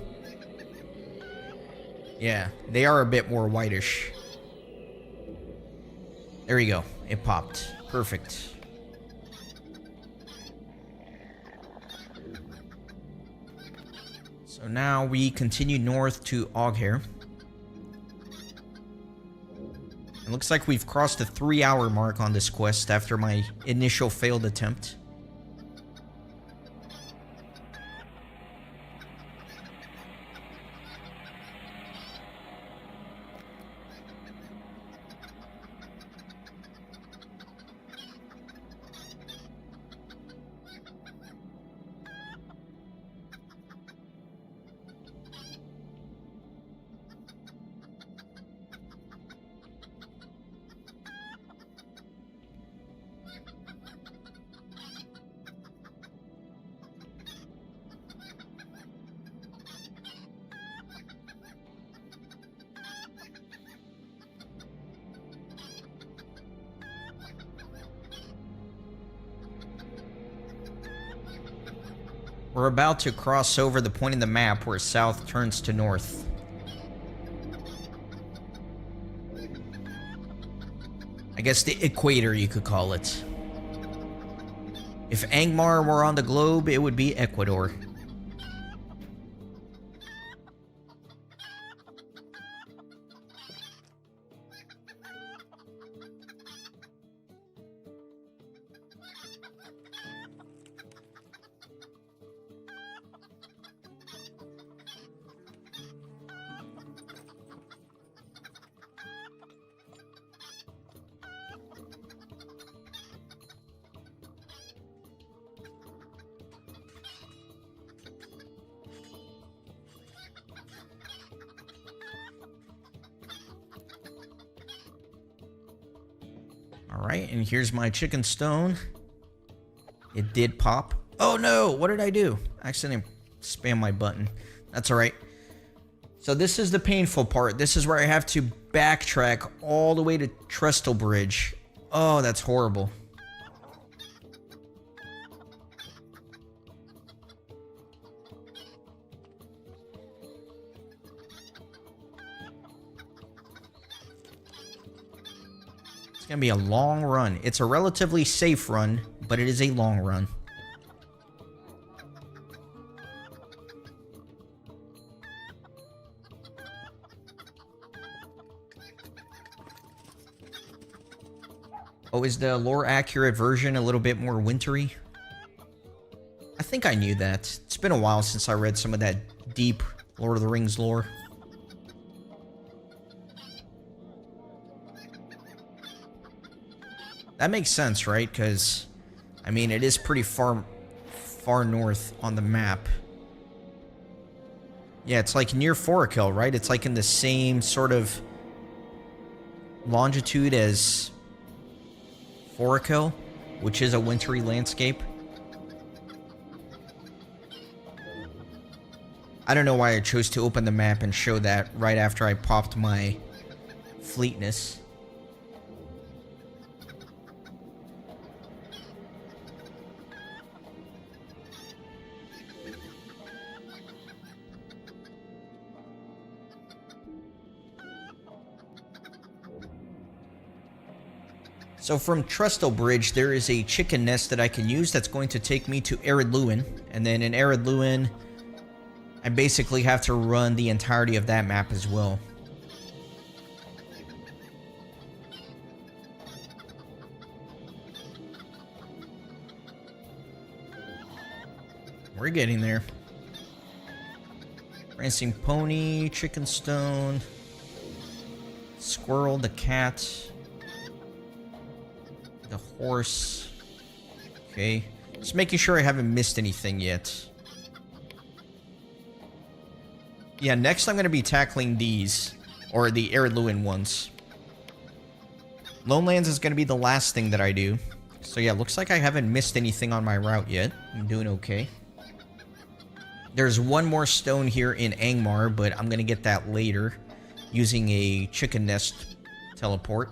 [SPEAKER 1] Yeah, they are a bit more whitish. There we go. It popped. Perfect. So now we continue north to Oghair. It looks like we've crossed the 3-hour mark on this quest after my initial failed attempt. We're about to cross over the point in the map where south turns to north. I guess the equator, you could call it. If Angmar were on the globe, it would be Ecuador. Alright, and here's my chicken stone. It did pop. Oh no, what did I do? I accidentally spam my button. That's alright. So this is the painful part. This is where I have to backtrack all the way to Trestle Bridge. Oh, that's horrible. It's gonna be a long run. It's a relatively safe run, but it is a long run. Oh, is the lore accurate version a little bit more wintry? I think I knew that. It's been a while since I read some of that deep Lord of the Rings lore. That makes sense, right? Because, I mean, it is pretty far far north on the map. Yeah, it's like near Forakel, right? It's like in the same sort of longitude as Forakel, which is a wintry landscape. I don't know why I chose to open the map and show that right after I popped my fleetness. So from Trestle Bridge, there is a chicken nest that I can use that's going to take me to Ered Luin. And then in Ered Luin, I basically have to run the entirety of that map as well. We're getting there. Prancing Pony, Chicken Stone, Squirrel, the cat, the horse. Okay. Just making sure I haven't missed anything yet. Yeah, next I'm going to be tackling these, or the Ered Luin ones. Lone Lands is going to be the last thing that I do. So yeah, looks like I haven't missed anything on my route yet. I'm doing okay. There's one more stone here in Angmar, but I'm going to get that later using a chicken nest teleport.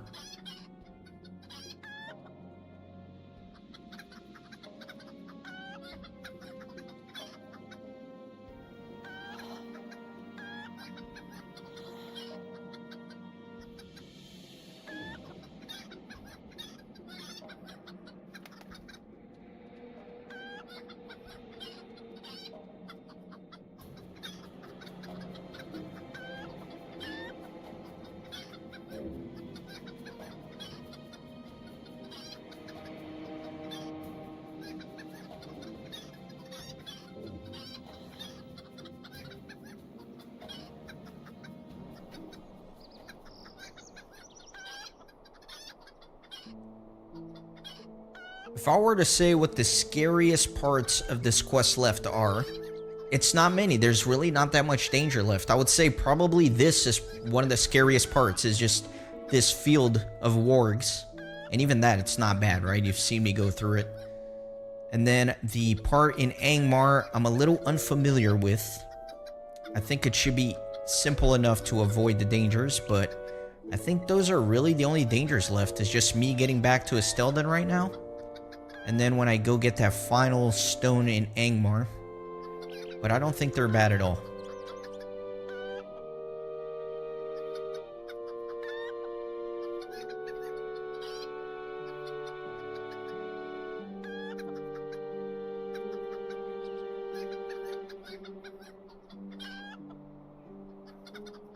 [SPEAKER 1] If I were to say what the scariest parts of this quest left are, it's not many. There's really not that much danger left. I would say probably this is one of the scariest parts, is just this field of wargs. And even that, it's not bad, right? You've seen me go through it. And then the part in Angmar, I'm a little unfamiliar with. I think it should be simple enough to avoid the dangers, but I think those are really the only dangers left, is just me getting back to Estelden right now. And then when I go get that final stone in Angmar. But I don't think they're bad at all.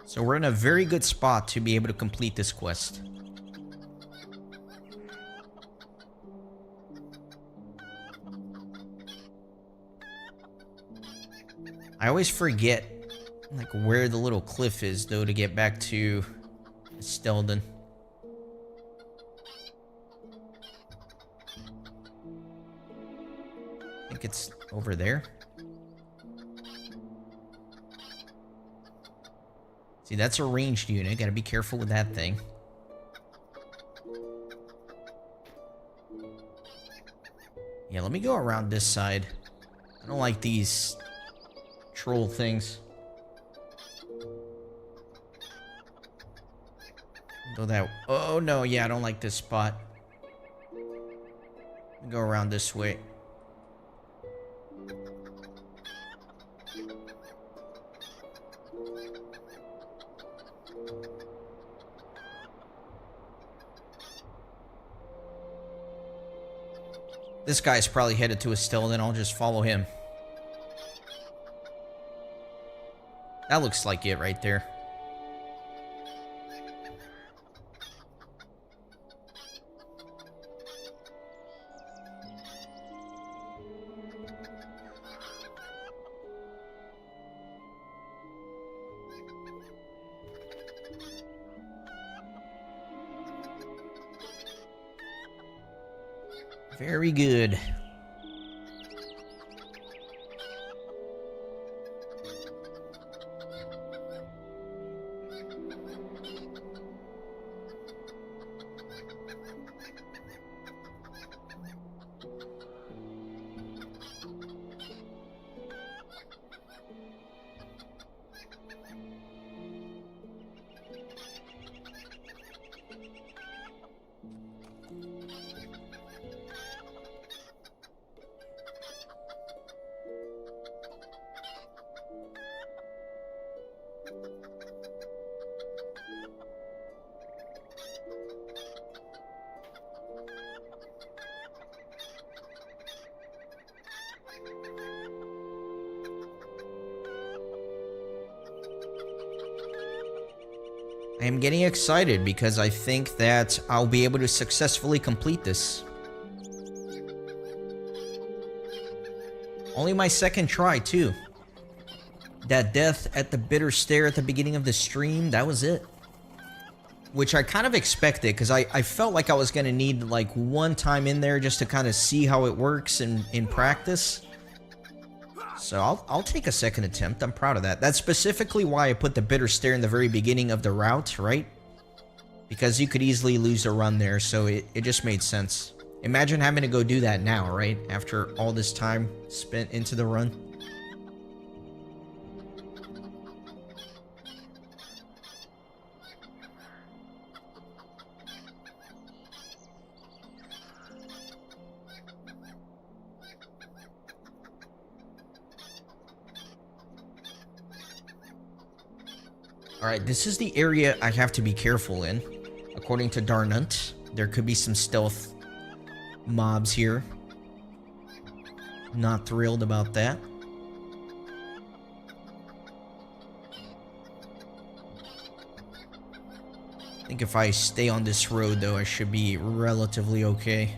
[SPEAKER 1] So we're in a very good spot to be able to complete this quest. I always forget, like, where the little cliff is, though, to get back to Stelden. I think it's over there. See, that's a ranged unit. Gotta be careful with that thing. Yeah, let me go around this side. I don't like these troll things. Though that... Oh, no. Yeah, I don't like this spot. Go around this way. This guy's probably headed to Estelden. I'll just follow him. That looks like it right there. Very good. I am getting excited because I think that I'll be able to successfully complete this. Only my second try, too. That death at the bitter stare at the beginning of the stream, that was it. Which I kind of expected, because I felt like I was going to need like one time in there just to kind of see how it works in practice. So I'll take a second attempt. I'm proud of that. That's specifically why I put the bitter stare in the very beginning of the route, right? Because you could easily lose a run there, so it just made sense. Imagine having to go do that now, right? After all this time spent into the run. Alright, this is the area I have to be careful in. According to Darnunt, there could be some stealth mobs here. Not thrilled about that. I think if I stay on this road, though, I should be relatively okay.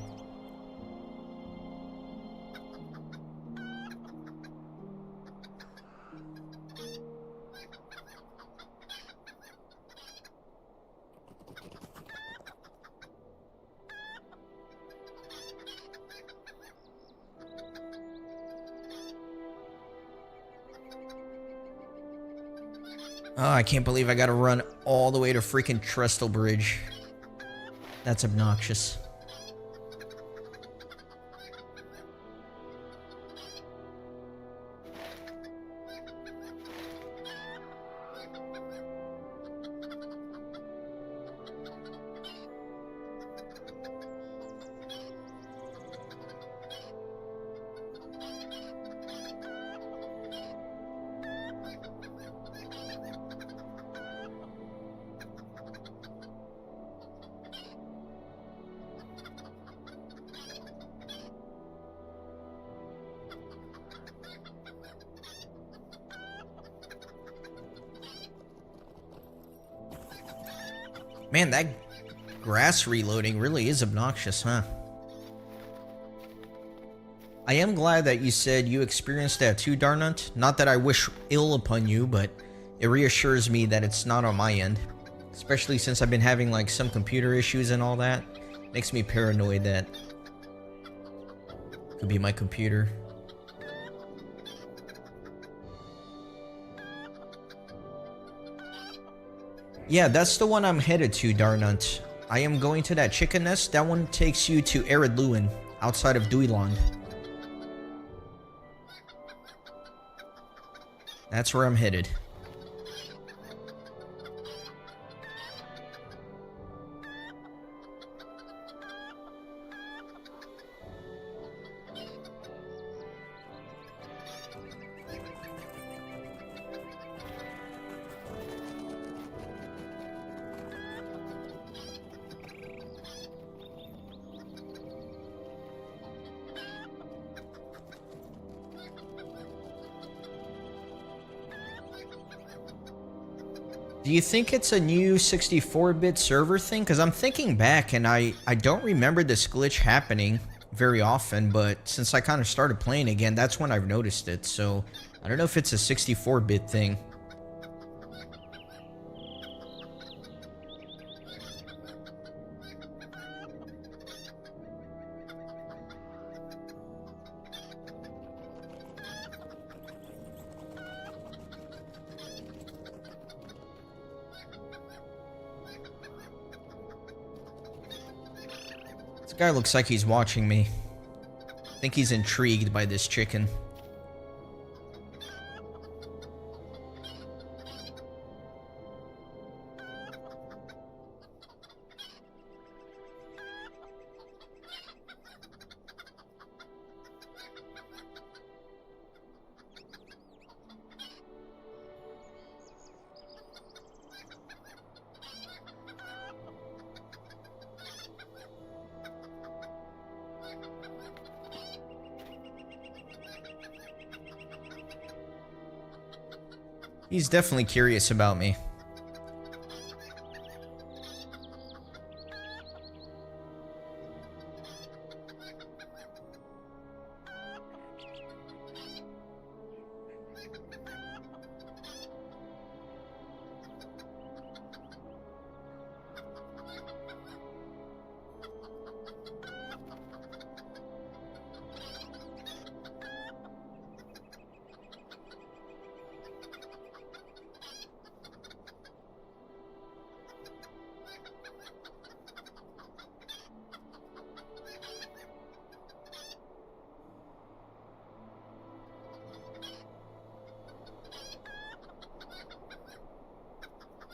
[SPEAKER 1] Oh, I can't believe I gotta run all the way to freaking Trestle Bridge. That's obnoxious. Man, that grass reloading really is obnoxious, huh? I am glad that you said you experienced that too, Darnunt. Not that I wish ill upon you, but it reassures me that it's not on my end. Especially since I've been having like some computer issues and all that. Makes me paranoid that it could be my computer. Yeah, that's the one I'm headed to, Darnunt. I am going to that chicken nest. That one takes you to Ered Luin, outside of Duiland. That's where I'm headed. Do you think it's a new 64-bit server thing? Because I'm thinking back and I don't remember this glitch happening very often, but since I kind of started playing again, that's when I've noticed it. So I don't know if it's a 64-bit thing. This guy looks like he's watching me. I think he's intrigued by this chicken. He's definitely curious about me.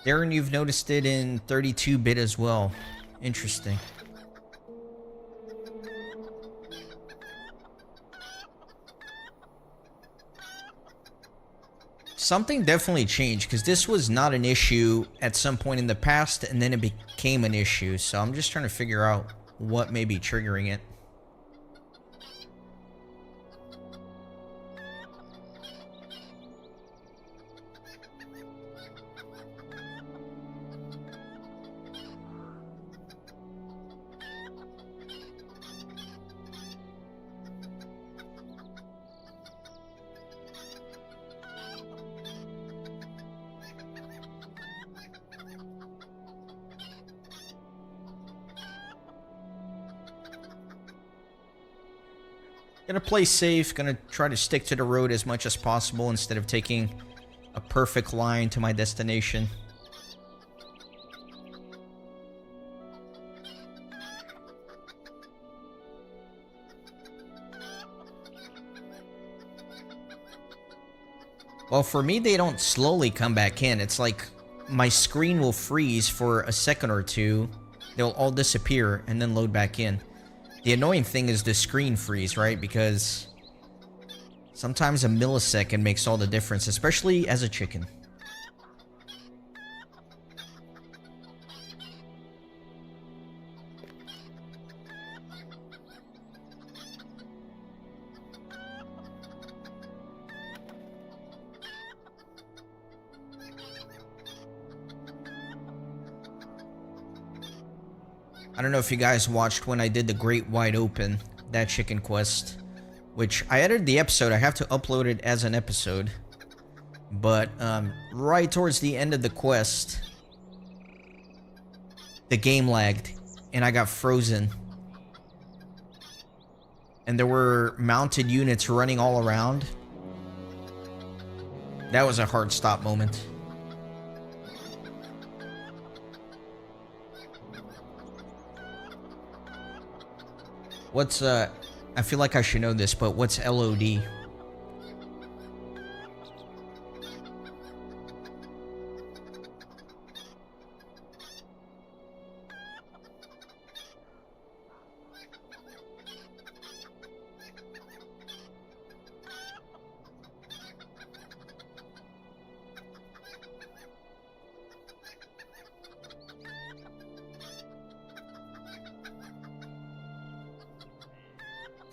[SPEAKER 1] Darren, you've noticed it in 32-bit as well. Interesting. Something definitely changed, because this was not an issue at some point in the past, and then it became an issue. So I'm just trying to figure out what may be triggering it. Gonna play safe, gonna try to stick to the road as much as possible instead of taking a perfect line to my destination. Well, for me, they don't slowly come back in. It's like my screen will freeze for a second or two. They'll all disappear and then load back in. The annoying thing is the screen freeze, right? Because sometimes a millisecond makes all the difference, especially as a chicken. I don't know if you guys watched when I did the Great Wide Open, that chicken quest, which I edited the episode. I have to upload it as an episode. But right towards the end of the quest, the game lagged and I got frozen. And there were mounted units running all around. That was a hard stop moment. What's, I feel like I should know this, but what's LOD?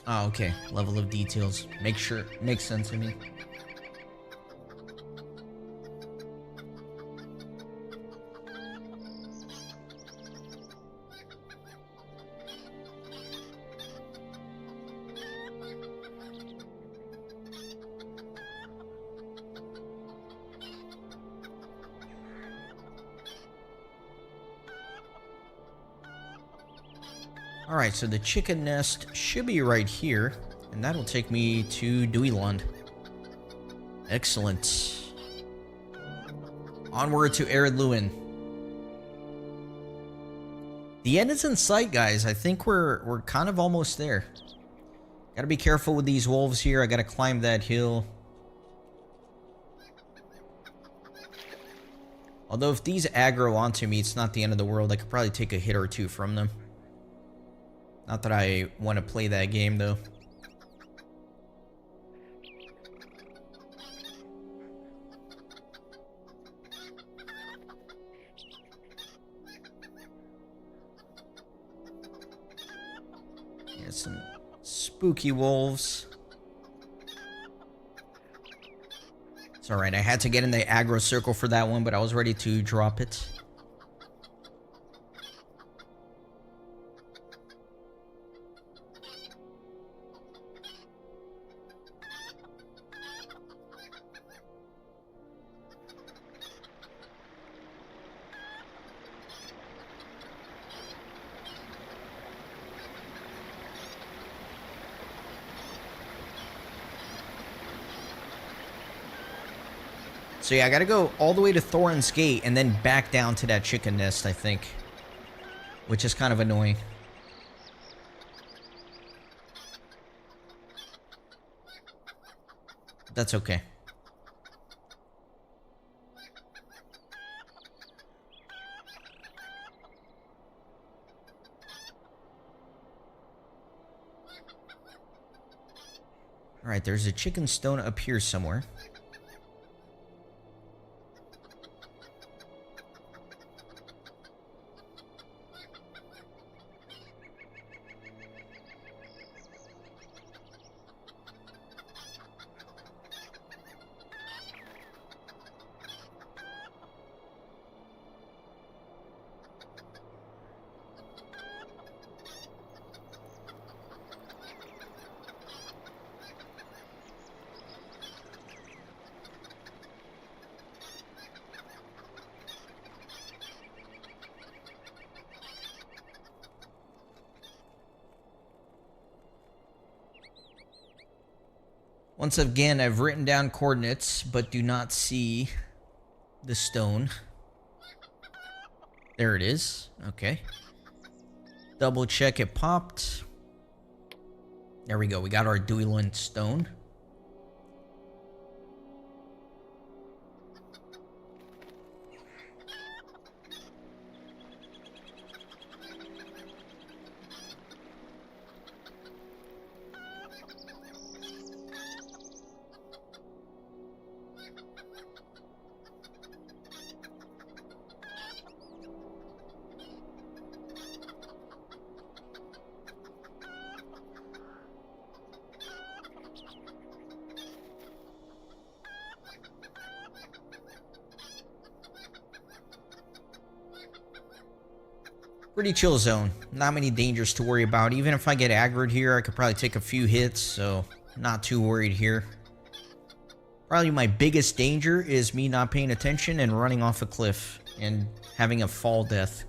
[SPEAKER 1] Oh, okay. Level of details. Make sure. Makes sense to me. Alright, so the chicken nest should be right here, and that'll take me to Deweyland. Excellent. Onward to Ered Luin. The end is in sight, guys. I think we're kind of almost there. Gotta be careful with these wolves here. I gotta climb that hill. Although if these aggro onto me, it's not the end of the world. I could probably take a hit or two from them. Not that I want to play that game, though. Yeah, some spooky wolves. It's alright, I had to get in the aggro circle for that one, but I was ready to drop it. So yeah, I gotta go all the way to Thorin's Gate and then back down to that chicken nest, I think. Which is kind of annoying. That's okay. Alright, there's a chicken stone up here somewhere. Once again, I've written down coordinates, but do not see the stone. There it is. Okay. Double check it popped. There we go. We got our Dueland stone. Pretty chill zone. Not many dangers to worry about. Even if I get aggroed here, I could probably take a few hits, so not too worried here. Probably my biggest danger is me not paying attention and running off a cliff and having a fall death.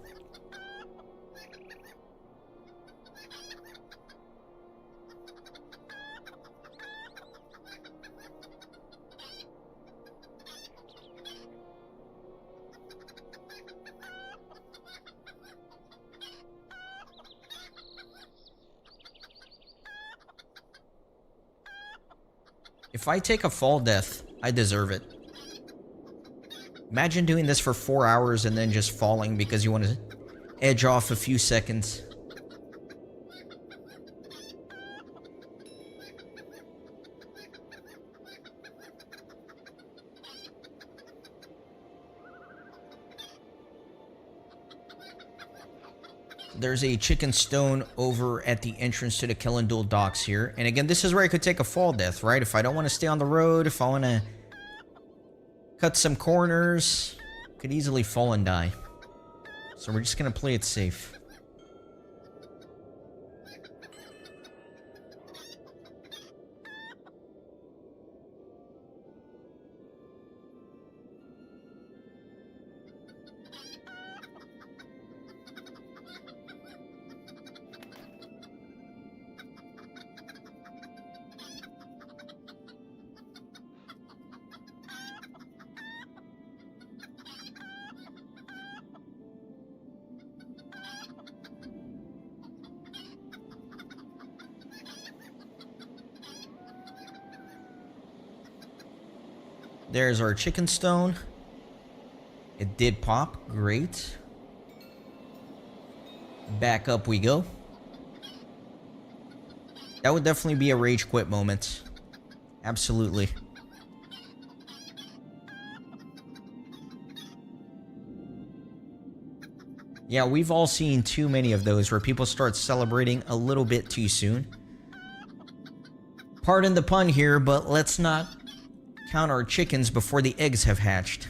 [SPEAKER 1] If I take a fall death, I deserve it. Imagine doing this for 4 hours and then just falling because you want to edge off a few seconds. There's a chicken stone over at the entrance to the Kellendul docks here. And again, this is where I could take a fall death, right? If I don't want to stay on the road, if I want to cut some corners, could easily fall and die. So we're just going to play it safe. There's our chicken stone. It did pop. Great. Back up we go. That would definitely be a rage quit moment. Absolutely. Yeah, we've all seen too many of those where people start celebrating a little bit too soon. Pardon the pun here, but let's not count our chickens before the eggs have hatched.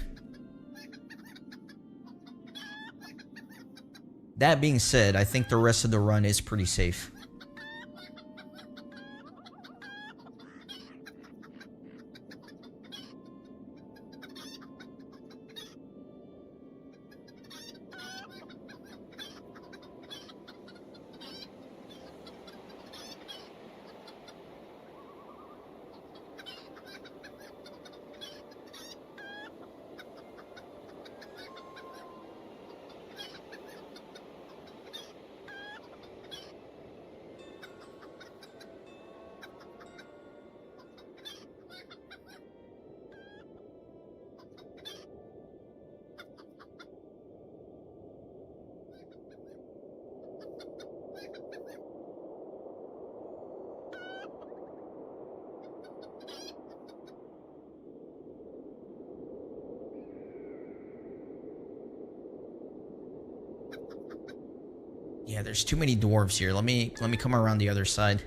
[SPEAKER 1] That being said, I think the rest of the run is pretty safe. Yeah, there's too many dwarves here. Let me come around the other side.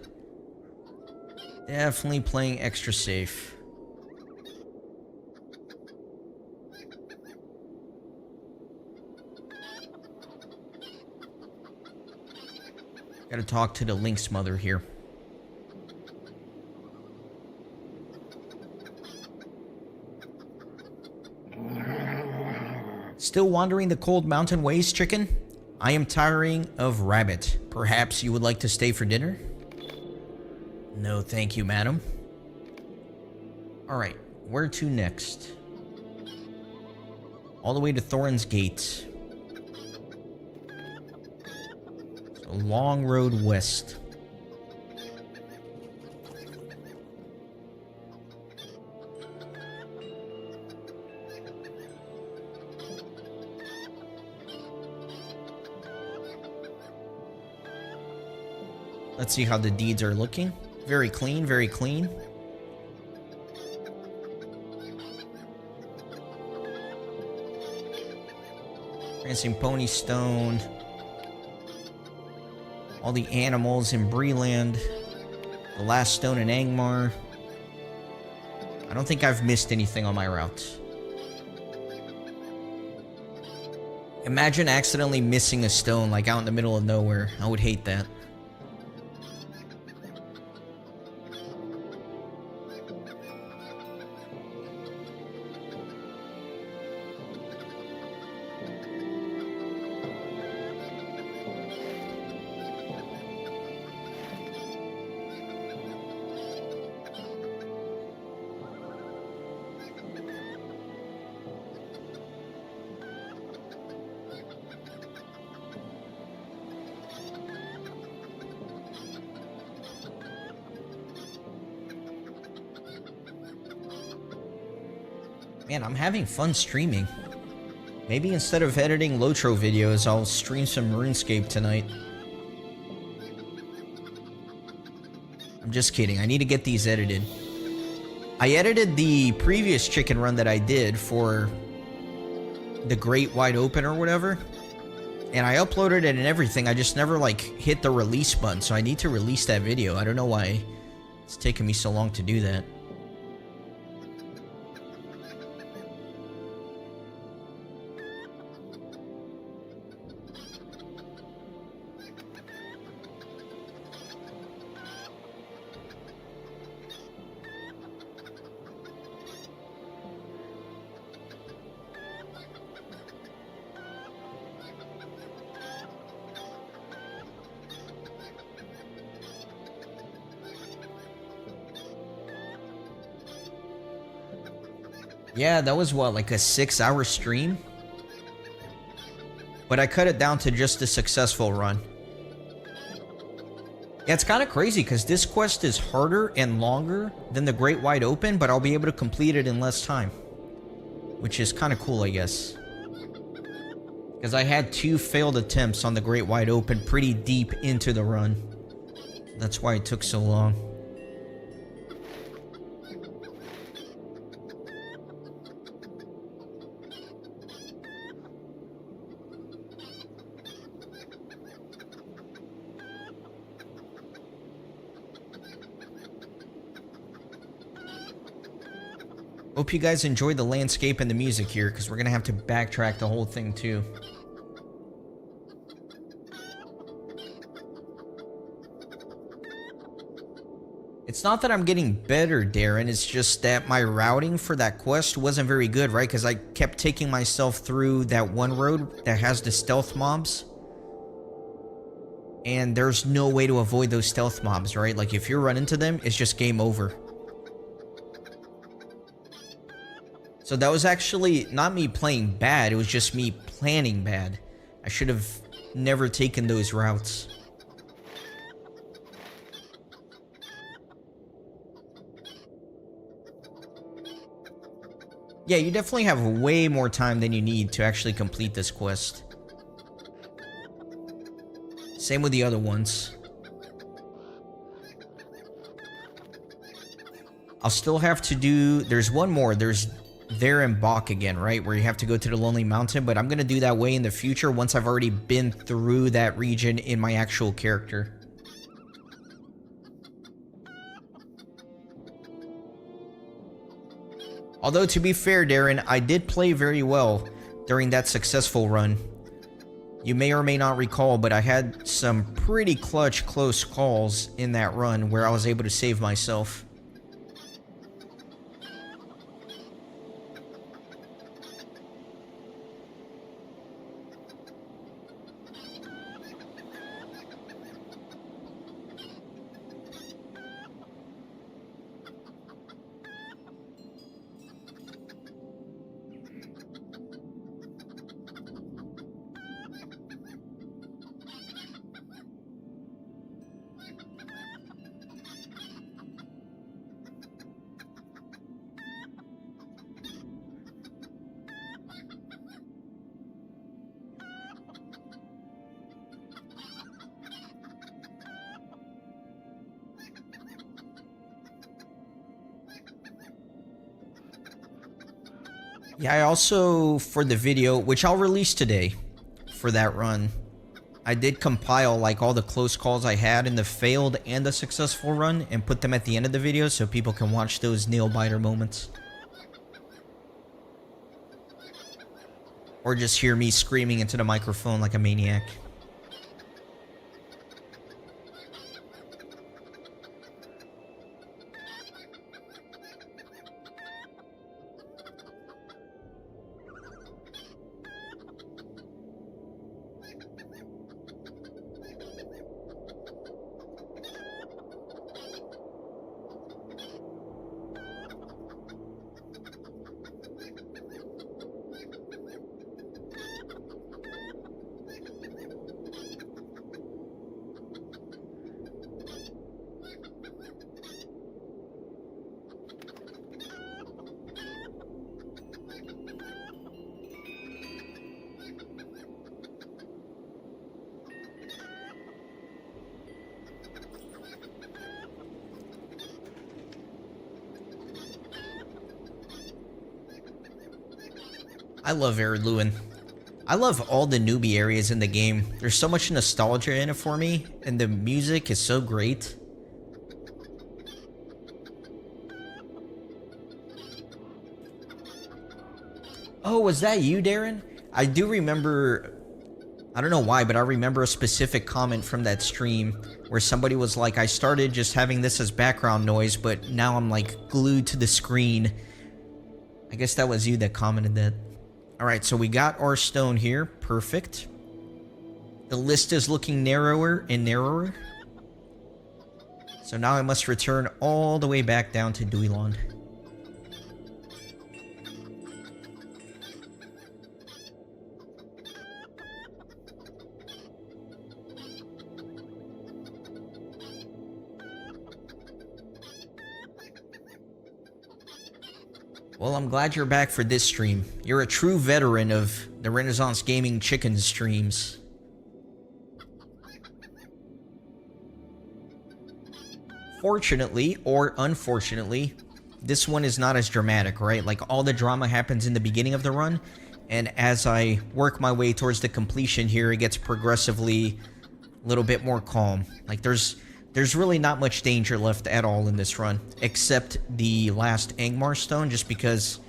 [SPEAKER 1] Definitely playing extra safe. Gotta talk to the Lynx mother here. Still wandering the cold mountain ways, chicken? I am tiring of rabbit. Perhaps you would like to stay for dinner? No, thank you, madam. Alright, where to next? All the way to Thorin's Gate. A long road west. Let's see how the deeds are looking. Very clean, very clean. Prancing Pony Stone. All the animals in Breland. The last stone in Angmar. I don't think I've missed anything on my route. Imagine accidentally missing a stone like out in the middle of nowhere. I would hate that. Man, I'm having fun streaming. Maybe instead of editing LOTRO videos, I'll stream some RuneScape tonight. I'm just kidding. I need to get these edited. I edited the previous chicken run that I did for the Great Wide Open or whatever. And I uploaded it and everything. I just never, like, hit the release button. So I need to release that video. I don't know why it's taken me so long to do that. Yeah, that was what, like a 6-hour stream? But I cut it down to just a successful run. Yeah, it's kind of crazy because this quest is harder and longer than the Great Wide Open, but I'll be able to complete it in less time. Which is kind of cool, I guess. Because I had 2 failed attempts on the Great Wide Open pretty deep into the run. That's why it took so long. Hope you guys enjoyed the landscape and the music here, because we're going to have to backtrack the whole thing too. It's not that I'm getting better, Darren, it's just that my routing for that quest wasn't very good, right? Because I kept taking myself through that one road that has the stealth mobs. And there's no way to avoid those stealth mobs, right? Like, if you run into them, it's just game over. So that was actually not me playing bad, it was just me planning bad. I should have never taken those routes. Yeah, you definitely have way more time than you need to actually complete this quest. Same with the other ones. I'll still have to do... There's one more. There's there in Bach again, right? Where you have to go to the Lonely Mountain, but I'm going to do that way in the future once I've already been through that region in my actual character. Although, to be fair, Darren, I did play very well during that successful run. You may or may not recall, but I had some pretty clutch close calls in that run where I was able to save myself. Yeah, I also, for the video, which I'll release today for that run, I did compile like all the close calls I had in the failed and the successful run and put them at the end of the video so people can watch those nail-biter moments. Or just hear me screaming into the microphone like a maniac. I love Erluin. I love all the newbie areas in the game. There's so much nostalgia in it for me, and the music is so great. Oh, was that you, Darren? I do remember, I don't know why, but I remember a specific comment from that stream where somebody was like, I started just having this as background noise, but now I'm like glued to the screen. I guess that was you that commented that. Alright, so we got our stone here. Perfect. The list is looking narrower and narrower. So now I must return all the way back down to Duiland. Well, I'm glad you're back for this stream. You're a true veteran of the Renaissance Gaming Chicken streams. Fortunately, or unfortunately, this one is not as dramatic, right? Like, all the drama happens in the beginning of the run, and as I work my way towards the completion here, it gets progressively a little bit more calm. Like, there's really not much danger left at all in this run, except the last Angmar stone, just because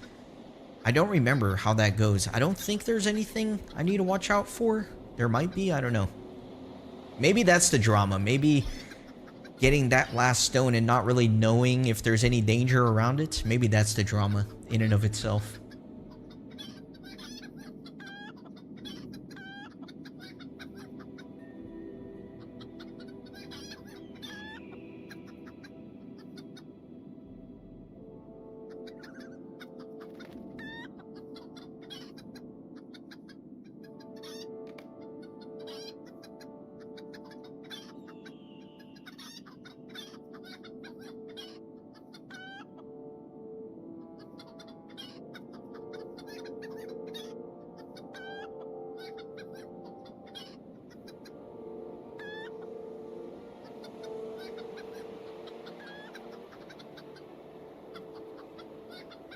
[SPEAKER 1] I don't remember how that goes. I don't think there's anything I need to watch out for. There might be, I don't know. Maybe that's the drama. Maybe getting that last stone and not really knowing if there's any danger around it. Maybe that's the drama in and of itself.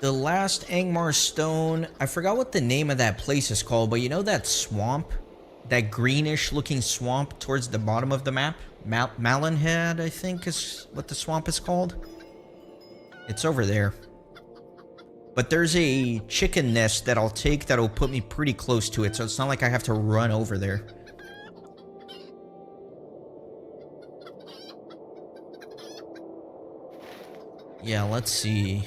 [SPEAKER 1] The last Angmar stone, I forgot what the name of that place is called, but you know that swamp? That greenish looking swamp towards the bottom of the map? Malinhead, I think is what the swamp is called. It's over there. But there's a chicken nest that I'll take that'll put me pretty close to it, so it's not like I have to run over there. Yeah, let's see.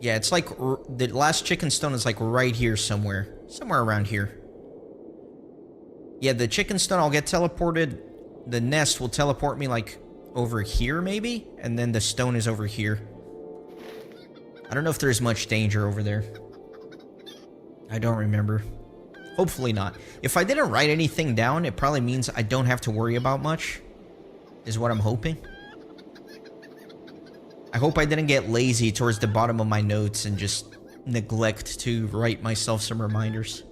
[SPEAKER 1] Yeah, it's like the last chicken stone is like right here somewhere. Somewhere around here. Yeah, the chicken stone I'll get teleported. The nest will teleport me like over here maybe? And then the stone is over here. I don't know if there's much danger over there. I don't remember. Hopefully not. If I didn't write anything down, it probably means I don't have to worry about much. Is what I'm hoping. I hope I didn't get lazy towards the bottom of my notes and just neglect to write myself some reminders.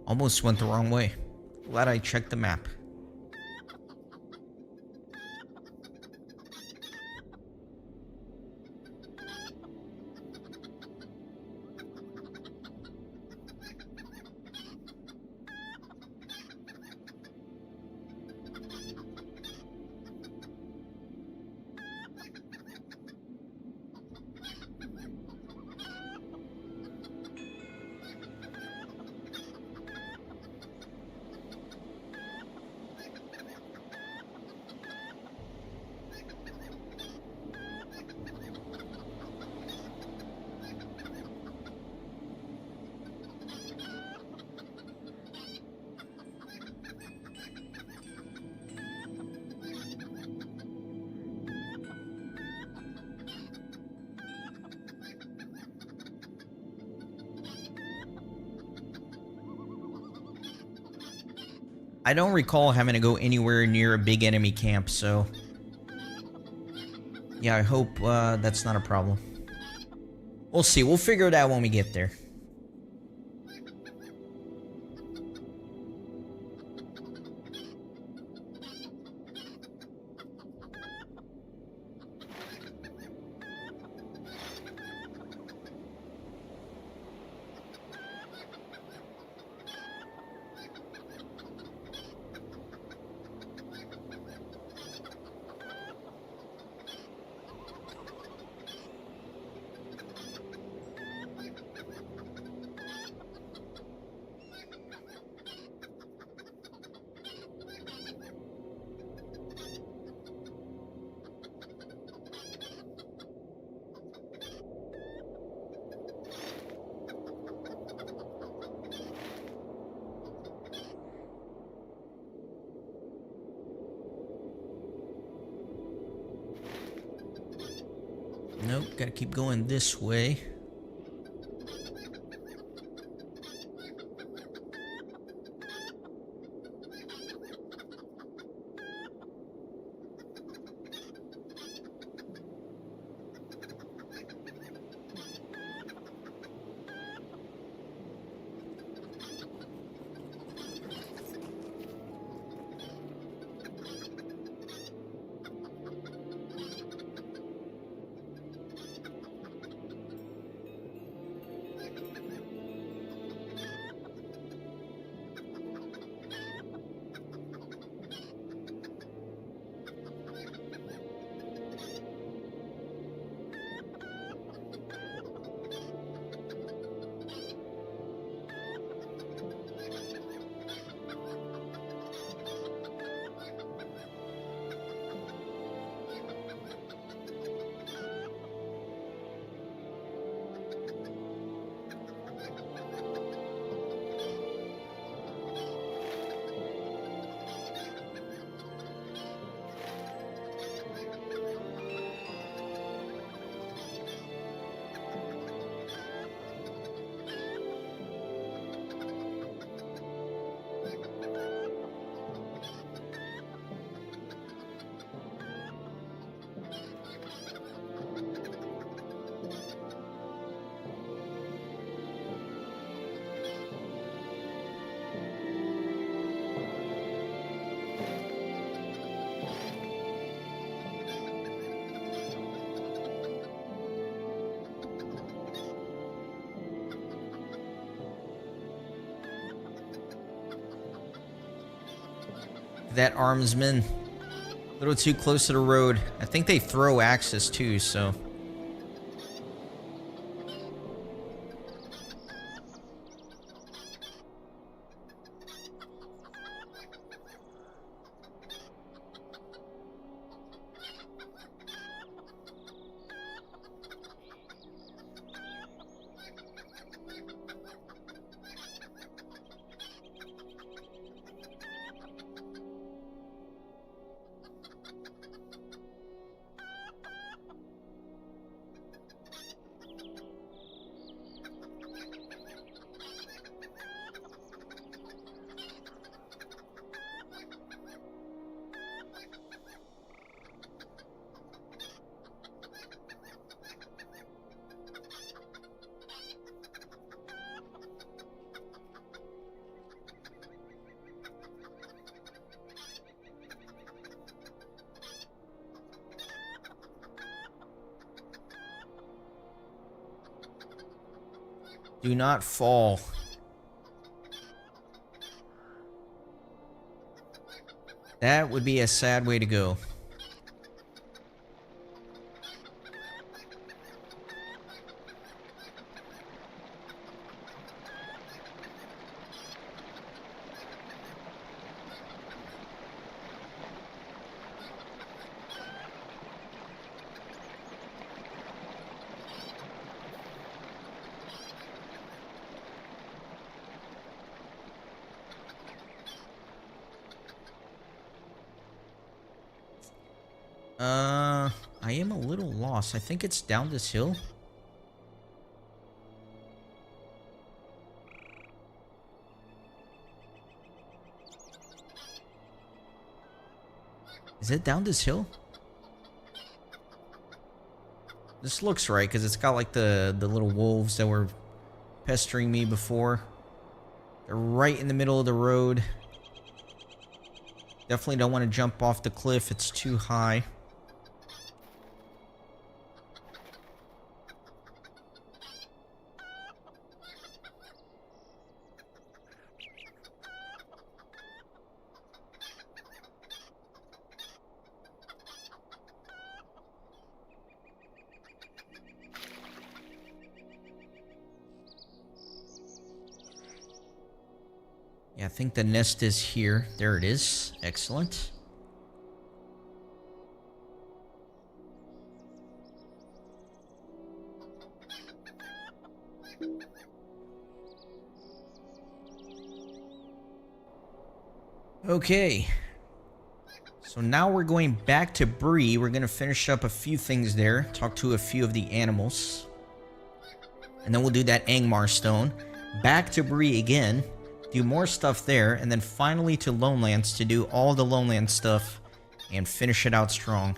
[SPEAKER 1] Almost went the wrong way. Glad I checked the map. I don't recall having to go anywhere near a big enemy camp, so... yeah, I hope that's not a problem. We'll see. We'll figure it out when we get there. Nope, gotta keep going this way. that armsman. A little too close to the road. I think they throw axes too, so... Do not fall. That would be a sad way to go. I am a little lost. I think it's down this hill. Is it down this hill? This looks right, because it's got like the little wolves that were pestering me before. They're right in the middle of the road. Definitely don't want to jump off the cliff. It's too high. Yeah, I think the nest is here. There it is. Excellent. Okay. So now we're going back to Bree. We're going to finish up a few things there. Talk to a few of the animals. And then we'll do that Angmar stone. Back to Bree again. Do more stuff there, and then finally to Lonelands to do all the Lonelands stuff and finish it out strong.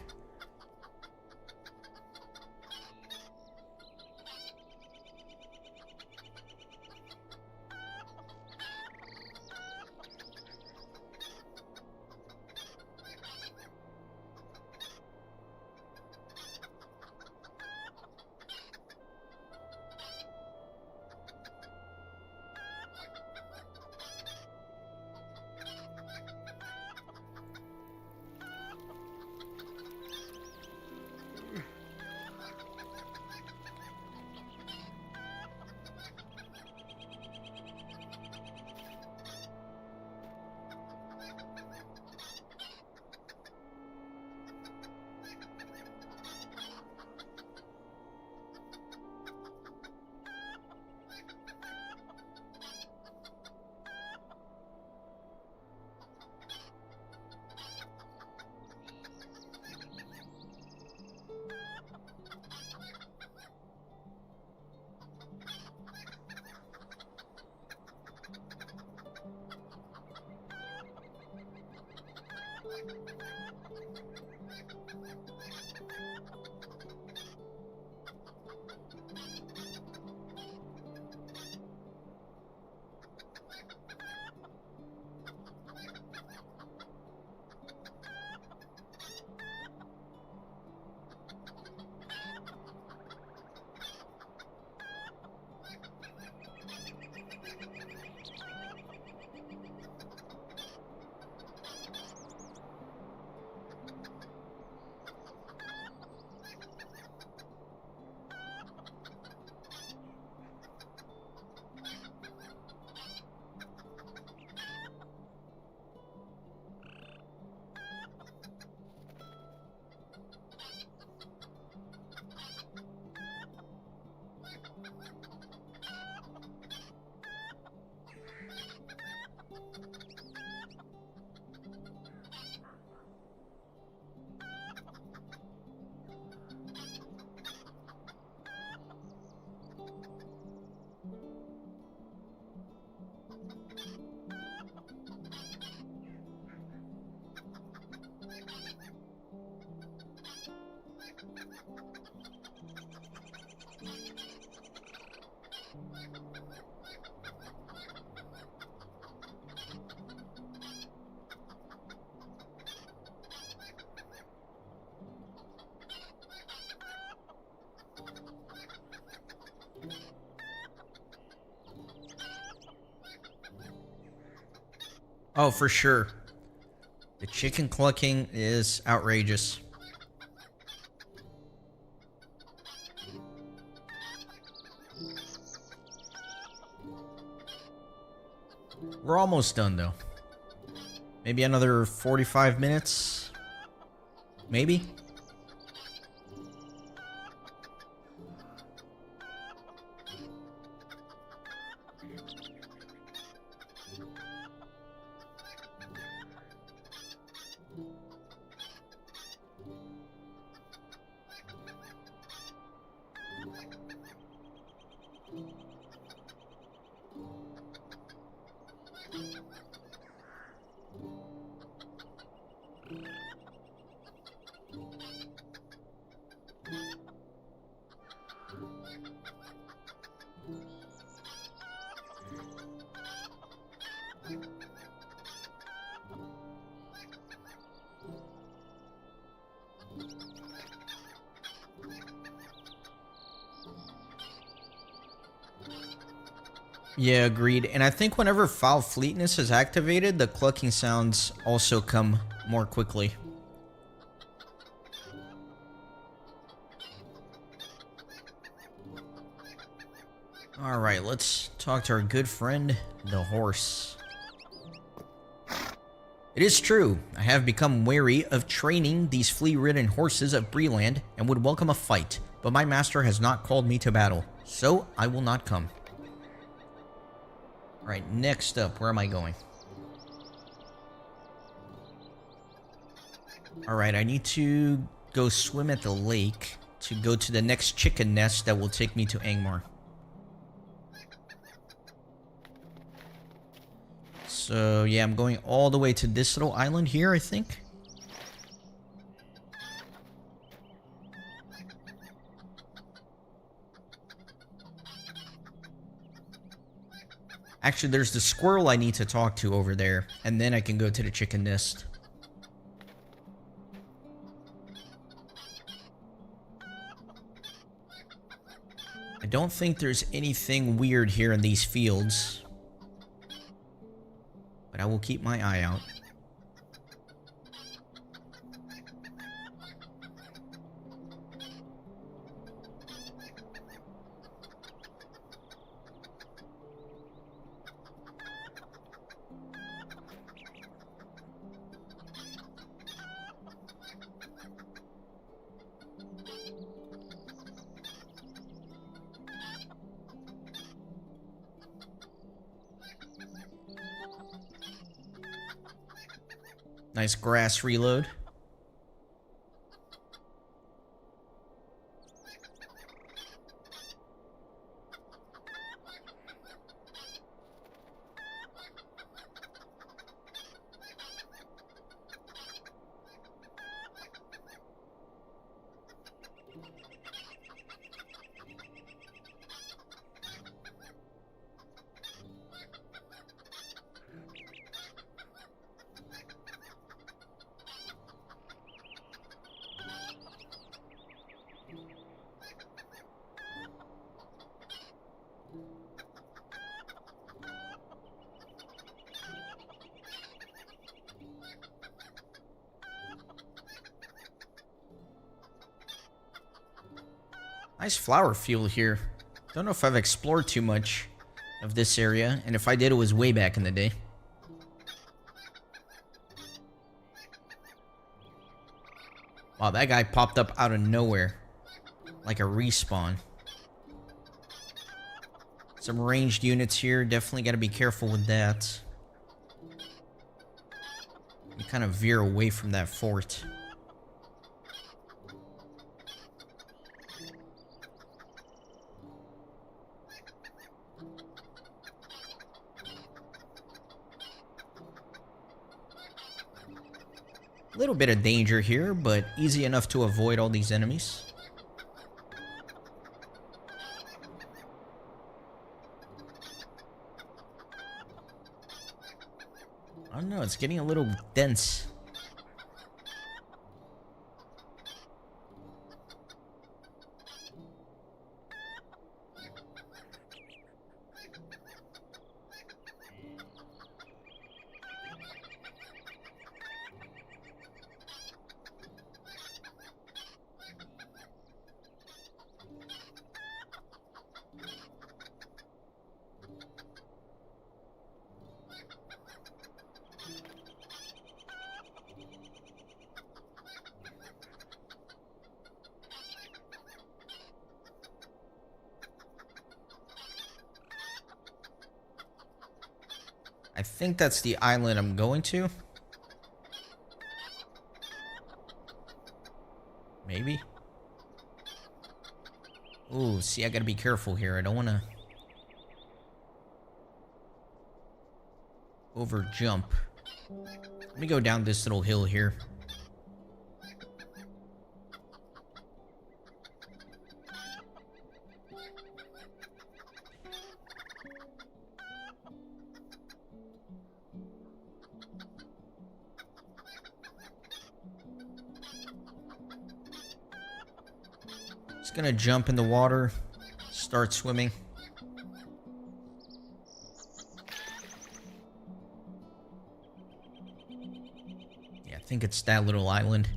[SPEAKER 1] Oh, for sure. The chicken clucking is outrageous. We're almost done, though. Maybe another 45 minutes? Maybe? Yeah, agreed. And I think whenever foul fleetness is activated, the clucking sounds also come more quickly. Alright, let's talk to our good friend, the horse. It is true, I have become wary of training these flea-ridden horses of Breland and would welcome a fight, but my master has not called me to battle, so I will not come. Alright, next up, where am I going? Alright, I need to go swim at the lake to go to the next chicken nest that will take me to Angmar. So, yeah, I'm going all the way to this little island here, I think. Actually, there's the squirrel I need to talk to over there, and then I can go to the chicken nest. I don't think there's anything weird here in these fields, but I will keep my eye out. Nice grass reload. Nice flower field here. Don't know if I've explored too much of this area, and if I did, it was way back in the day. Wow, that guy popped up out of nowhere. Like a respawn. Some ranged units here. Definitely got to be careful with that. You kind of veer away from that fort. A little bit of danger here, but easy enough to avoid all these enemies. I don't know, it's getting a little dense. I think that's the island I'm going to. Maybe. Ooh, see, I gotta be careful here. I don't want to over jump. Let me go down this little hill here. Just gonna jump in the water, start swimming. Yeah, I think it's that little island.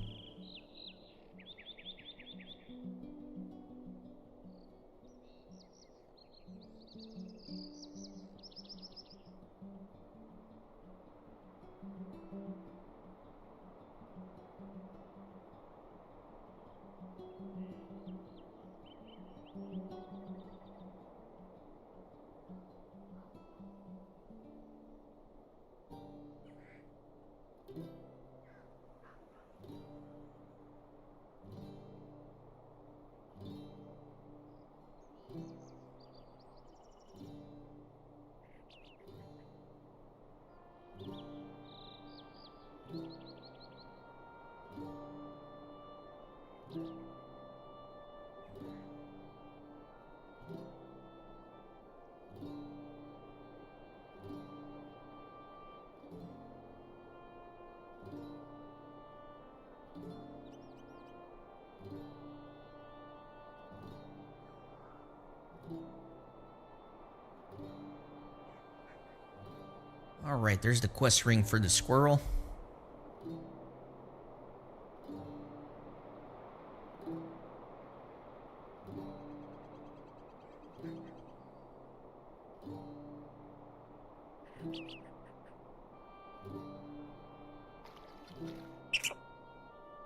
[SPEAKER 1] Alright, there's the quest ring for the squirrel.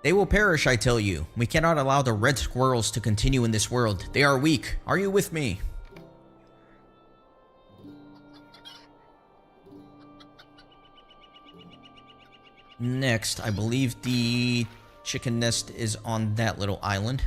[SPEAKER 1] They will perish, I tell you. We cannot allow the red squirrels to continue in this world. They are weak. Are you with me? Next, I believe the chicken nest is on that little island.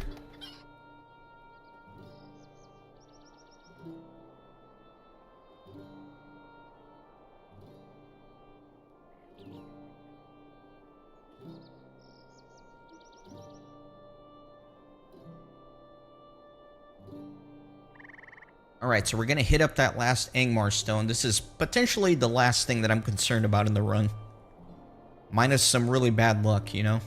[SPEAKER 1] Alright, so we're gonna hit up that last Angmar stone. This is potentially the last thing that I'm concerned about in the run. Minus some really bad luck, you know?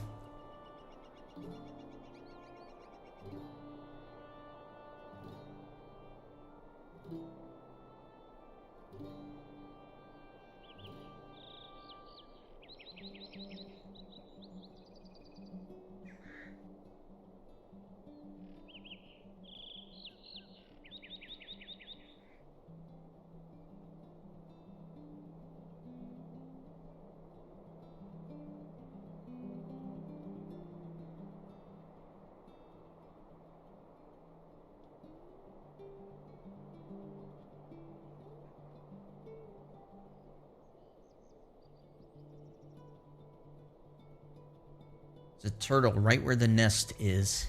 [SPEAKER 1] There's a turtle right where the nest is.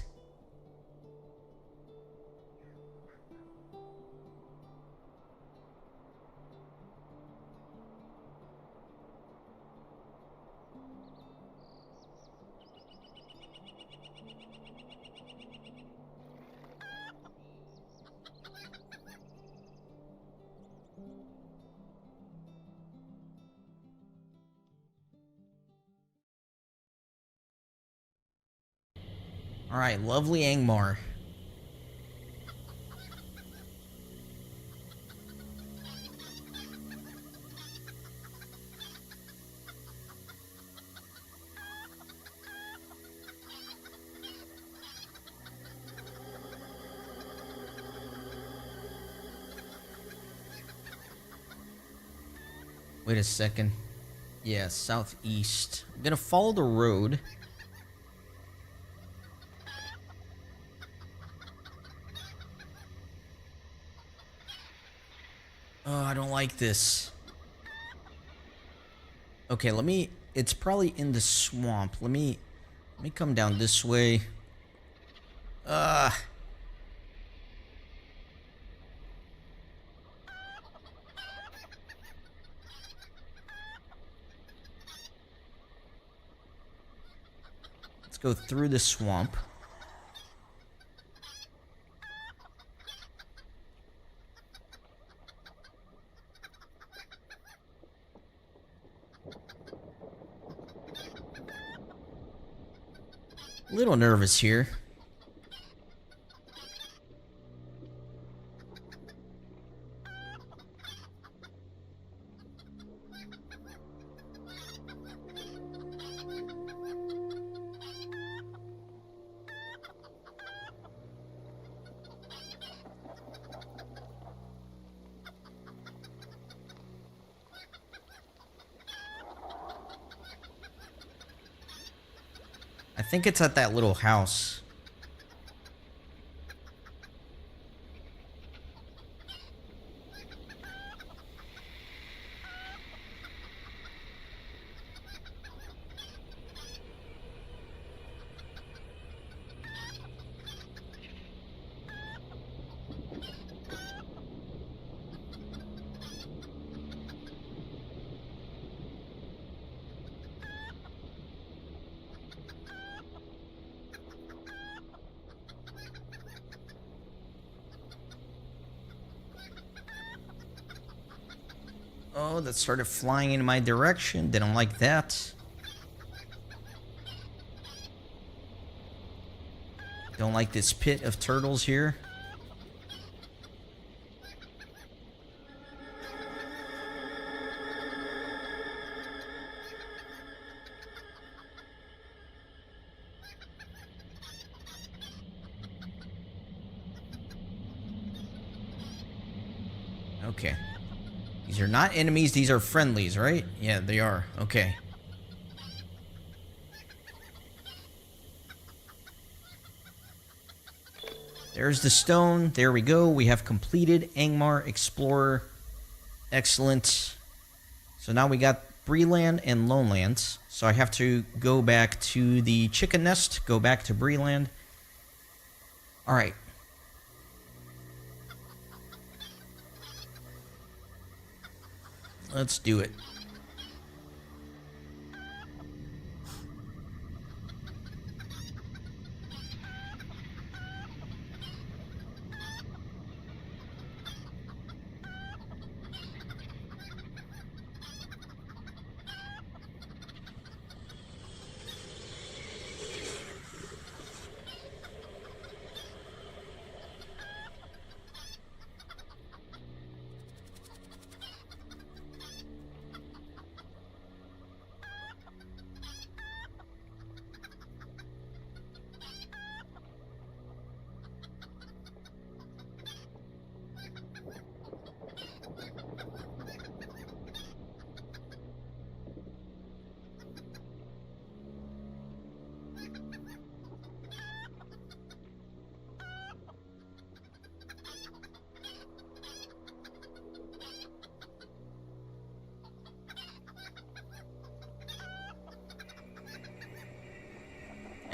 [SPEAKER 1] Alright, lovely Angmar. Wait a second. Yeah, southeast. I'm gonna follow the road. Oh, I don't like this. Okay, let me... It's probably in the swamp. Let me come down this way. Let's go through the swamp. A little nervous here. I think it's at that little house. Oh, that started flying in my direction. Didn't like that. Don't like this pit of turtles here. Okay. These are not enemies, these are friendlies, right? Yeah, they are. Okay. There's the stone. There we go. We have completed Angmar Explorer. Excellent. So now we got Breeland and Lonelands. So I have to go back to the chicken nest, go back to Breeland. Alright. Let's do it.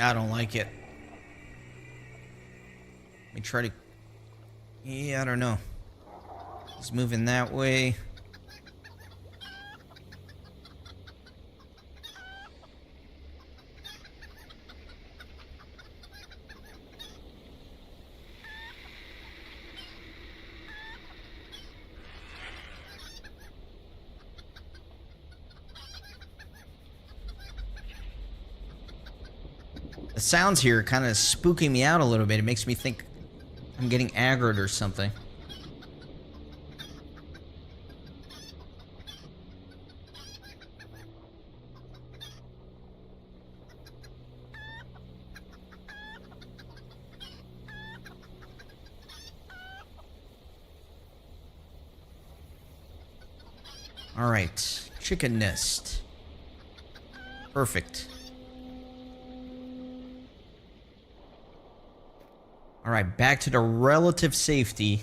[SPEAKER 1] I don't like it. Let me try to... Yeah, I don't know. He's moving that way. The sounds here are kind of spooking me out a little bit. It makes me think I'm getting aggroed or something. All right, chicken nest. Perfect. All right, back to the relative safety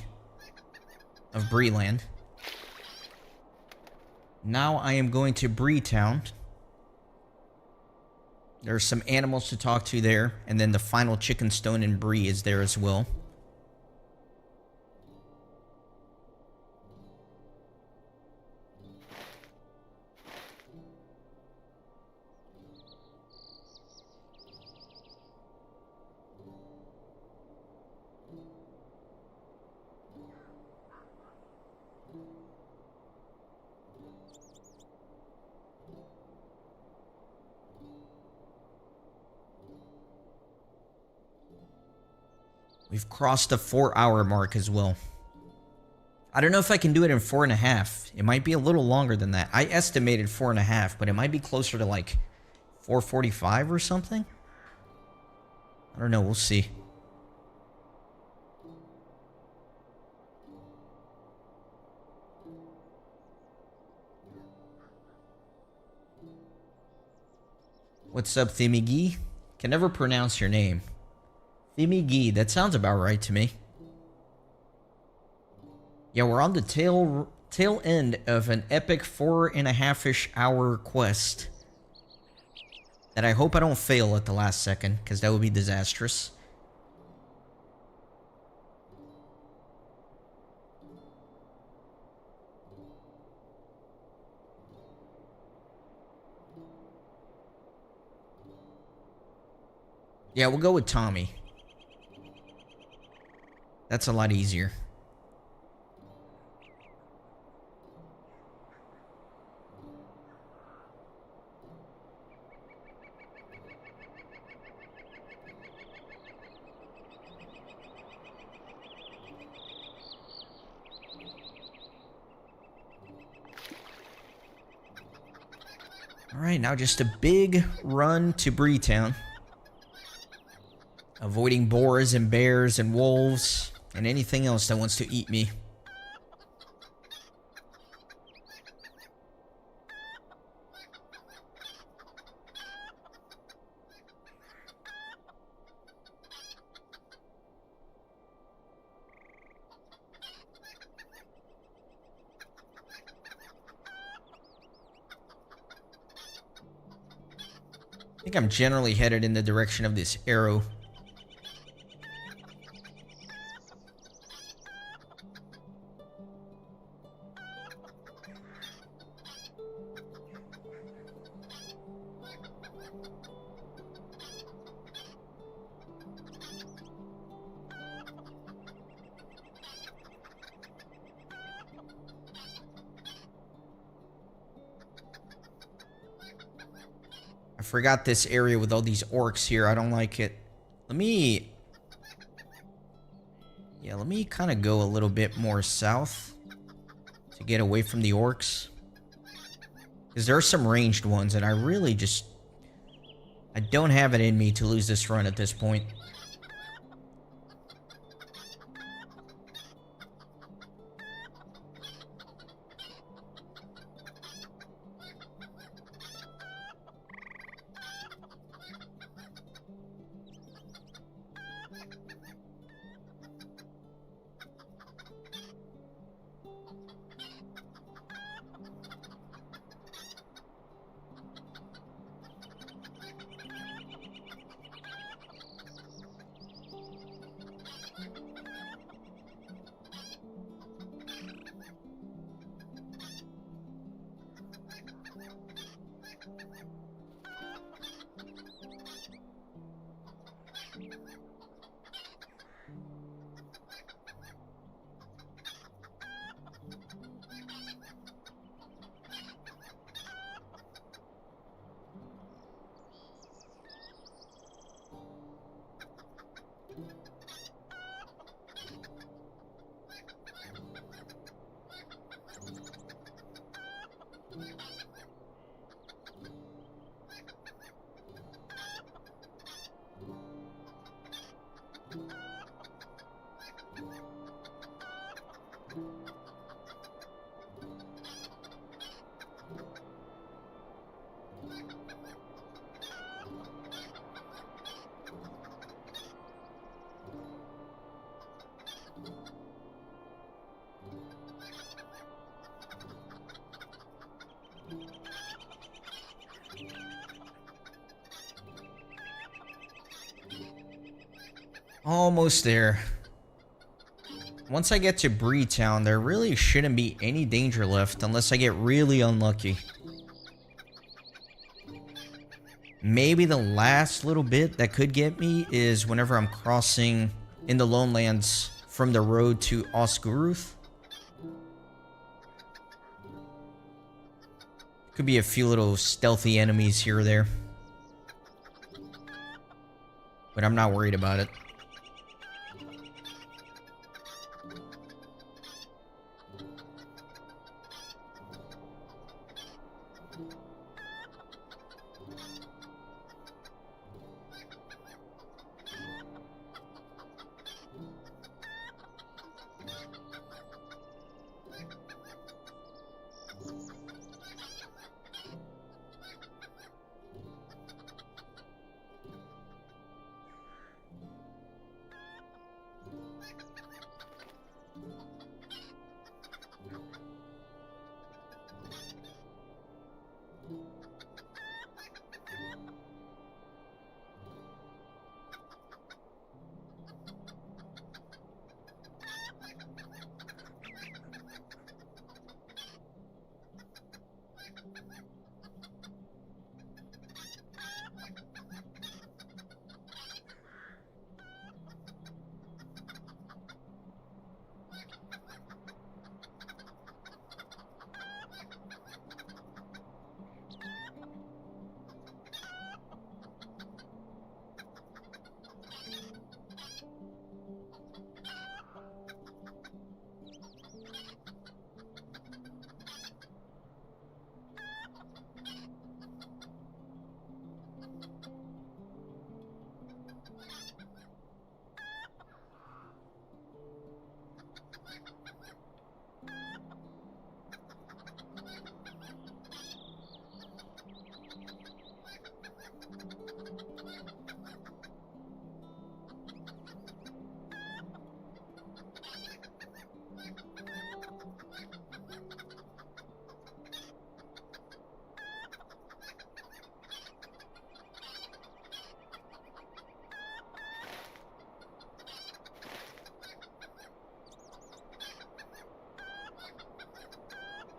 [SPEAKER 1] of Breeland. Now I am going to Breetown. There's some animals to talk to there, and then the final chicken stone in Bree is there as well. We've crossed the 4-hour mark as well. I don't know if I can do it in 4.5. It might be a little longer than that. I estimated 4.5, but it might be closer to like 4:45 or something. I don't know. We'll see. What's up, Thimigi? Can never pronounce your name. Thimigi, that sounds about right to me. Yeah, we're on the tail end of an epic 4.5-ish hour quest that I hope I don't fail at the last second, because that would be disastrous. Yeah, we'll go with Tommy. That's a lot easier. Alright, now just a big run to Breetown. Avoiding boars and bears and wolves and anything else that wants to eat me. I think I'm generally headed in the direction of this arrow. I forgot this area with all these orcs here. I don't like it. Let me kind of go a little bit more south to get away from the orcs. Because there are some ranged ones, and I don't have it in me to lose this run at this point. Almost there. Once I get to Breetown, there really shouldn't be any danger left unless I get really unlucky. Maybe the last little bit that could get me is whenever I'm crossing in the Lonelands from the road to Oscuruth. Could be a few little stealthy enemies here or there. But I'm not worried about it.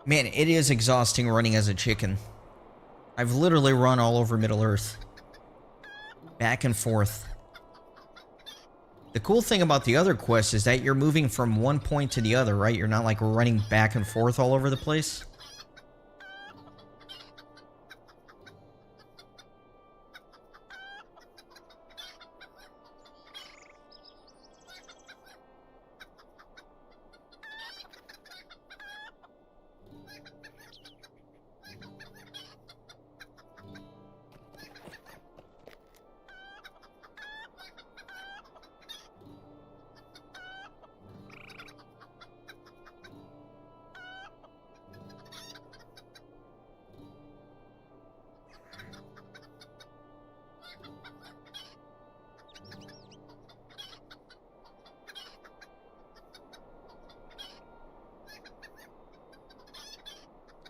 [SPEAKER 1] Man, it is exhausting running as a chicken. I've literally run all over Middle-earth. Back and forth. The cool thing about the other quest is that you're moving from one point to the other, right? You're not like running back and forth all over the place.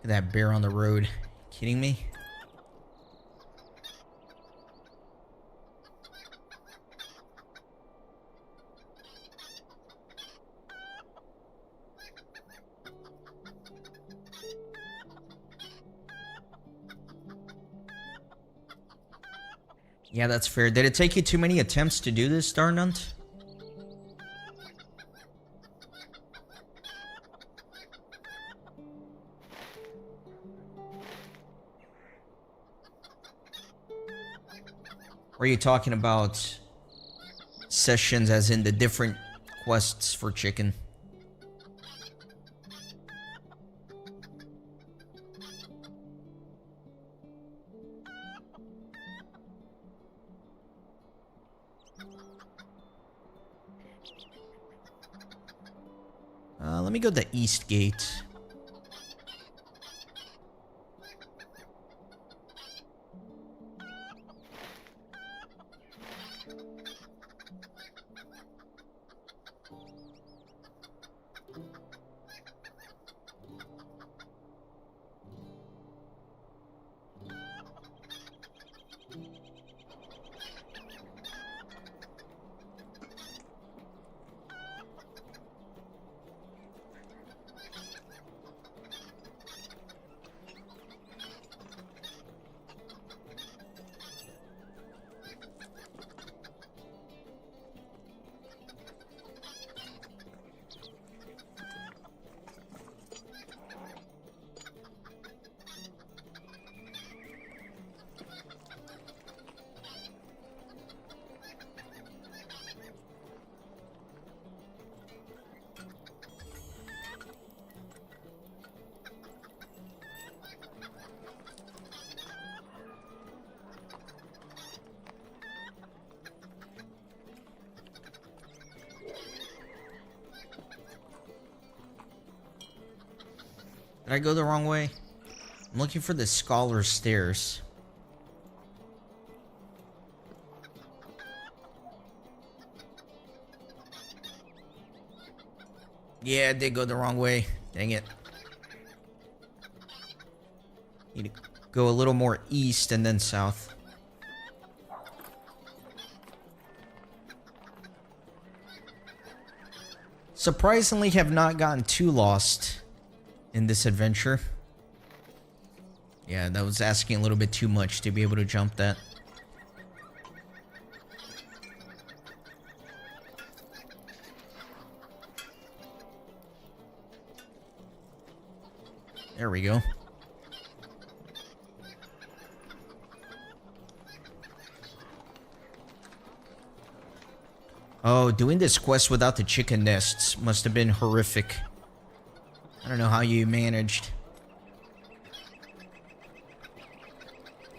[SPEAKER 1] Look at that bear on the road. Kidding me? Yeah, that's fair. Did it take you too many attempts to do this, Darnunt? Or are you talking about sessions as in the different quests for chicken? Let me go to the East Gate. Did I go the wrong way? I'm looking for the Scholar's Stairs. Yeah, I did go the wrong way. Dang it. Need to go a little more east and then south. Surprisingly, have not gotten too lost in this adventure. Yeah, that was asking a little bit too much to be able to jump that. There we go. Oh, doing this quest without the chicken nests must have been horrific. I don't know how you managed.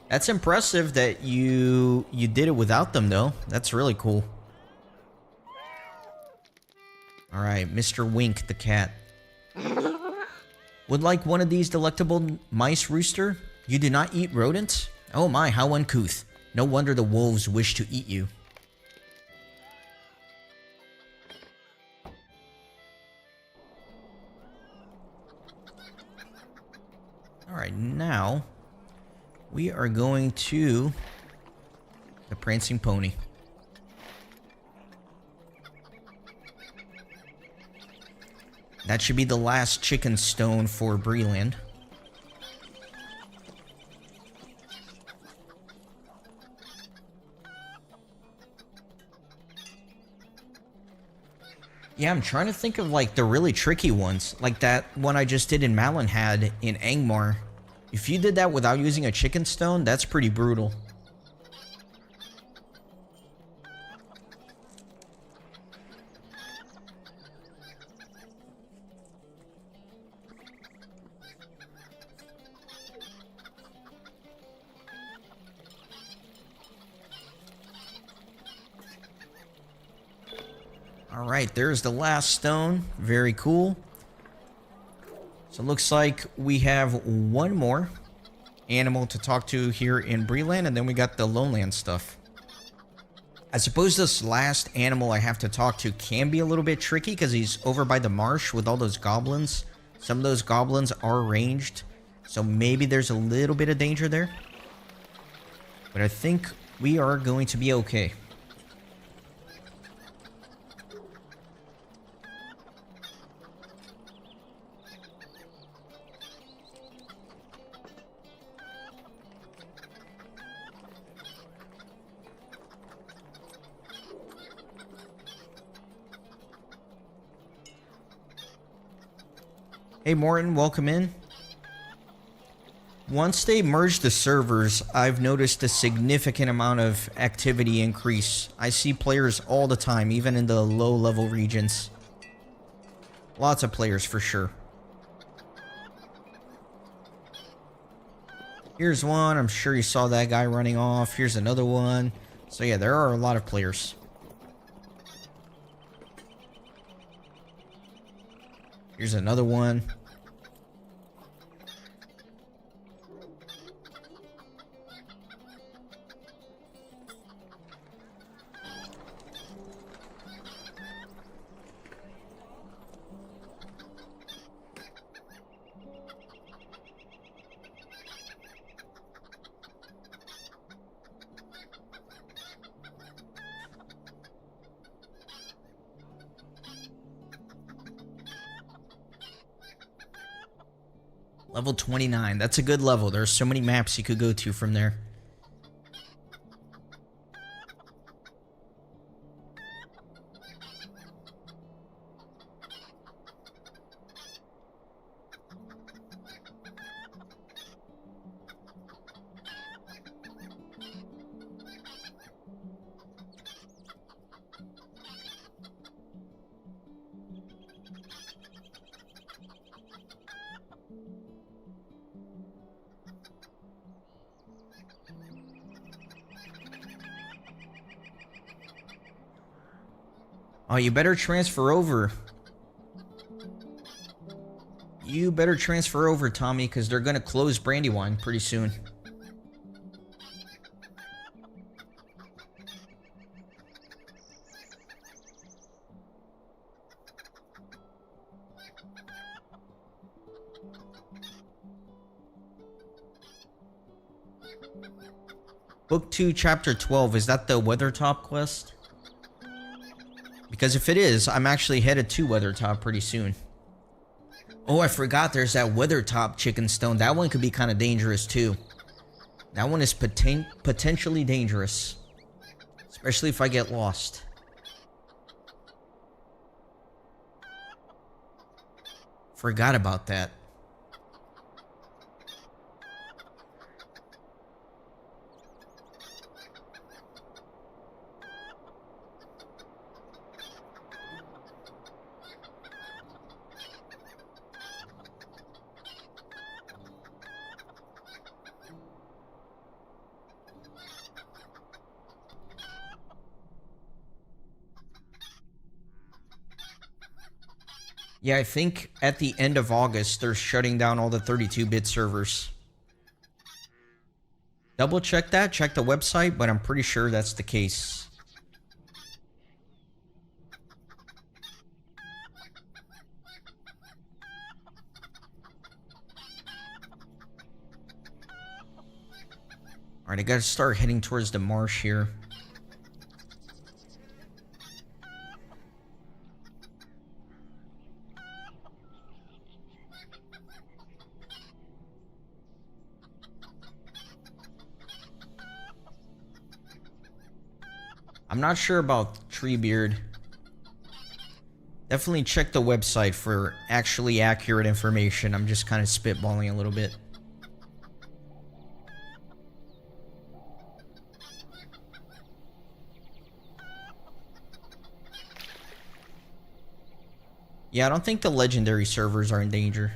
[SPEAKER 1] That's impressive that you did it without them, though. That's really cool. All right, Mr. Wink the cat. Would like one of these delectable mice, Rooster? You do not eat rodents? Oh my, how uncouth. No wonder the wolves wish to eat you. Alright, now we are going to the Prancing Pony. That should be the last chicken stone for Breland. Yeah, I'm trying to think of like the really tricky ones. Like that one I just did in Malinhad in Angmar. If you did that without using a chicken stone, that's pretty brutal. Alright, there's the last stone. Very cool. So it looks like we have one more animal to talk to here in Breland, and then we got the Loneland stuff. I suppose this last animal I have to talk to can be a little bit tricky because he's over by the marsh with all those goblins. Some of those goblins are ranged, so maybe there's a little bit of danger there. But I think we are going to be okay. Hey Morton, welcome in. Once they merged the servers, I've noticed a significant amount of activity increase. I see players all the time, even in the low-level regions. Lots of players for sure. Here's one. I'm sure you saw that guy running off. Here's another one. So yeah, there are a lot of players. Here's another one. Level 29. That's a good level. There are so many maps you could go to from there. Oh, you better transfer over. You better transfer over, Tommy, because they're going to close Brandywine pretty soon. Book 2, Chapter 12, is that the Weathertop quest? Because if it is, I'm actually headed to Weathertop pretty soon. Oh, I forgot there's that Weathertop chicken stone. That one could be kind of dangerous too. That one is potentially dangerous. Especially if I get lost. Forgot about that. Yeah, I think at the end of August, they're shutting down all the 32-bit servers. Double check that, check the website, but I'm pretty sure that's the case. Alright, I gotta start heading towards the marsh here. I'm not sure about Treebeard. Definitely check the website for actually accurate information. I'm just kind of spitballing a little bit. Yeah, I don't think the legendary servers are in danger.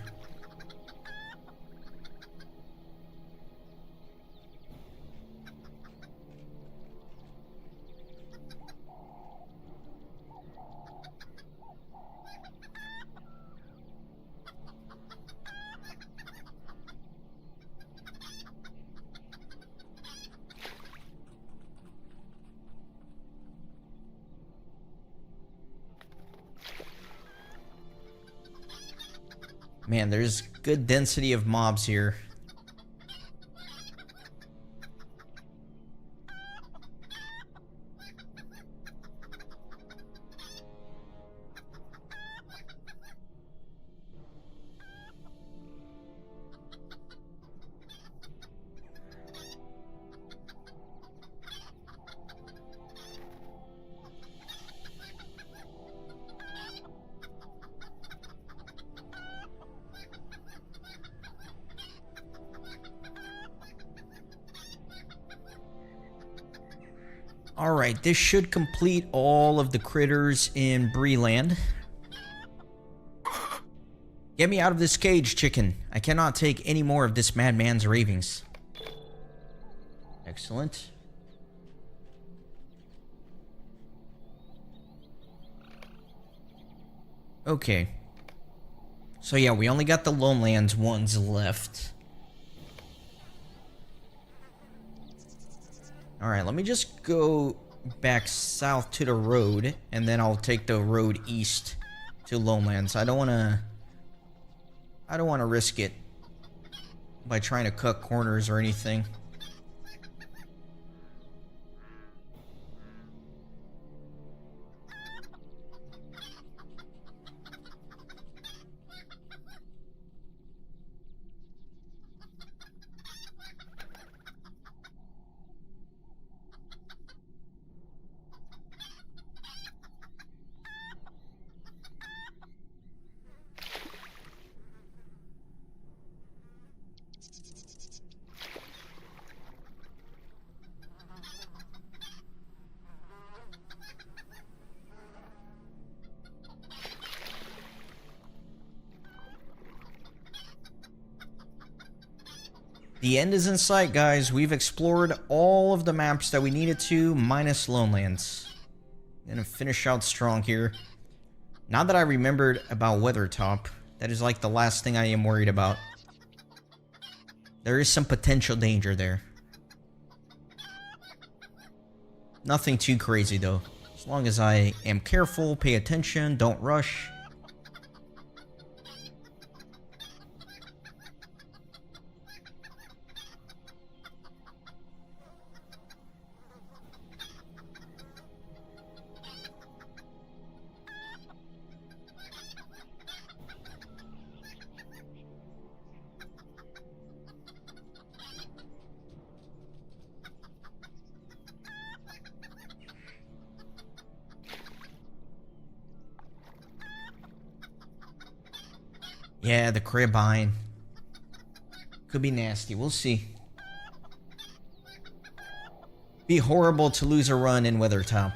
[SPEAKER 1] Man, there's good density of mobs here. Alright, this should complete all of the critters in Breeland. Get me out of this cage, chicken. I cannot take any more of this madman's ravings. Excellent. Okay. So yeah, we only got the Lonelands ones left. Alright, let me just go back south to the road, and then I'll take the road east to Lonelands. I don't want to risk it by trying to cut corners or anything. The end is in sight, guys. We've explored all of the maps that we needed to, minus Lonelands. Gonna finish out strong here. Now that I remembered about Weathertop, That is like the last thing I am worried about. There is some potential danger there. Nothing too crazy though. As long as I am careful, pay attention, don't rush. Yeah, the cribine. Could be nasty. We'll see. Be horrible to lose a run in Weathertop.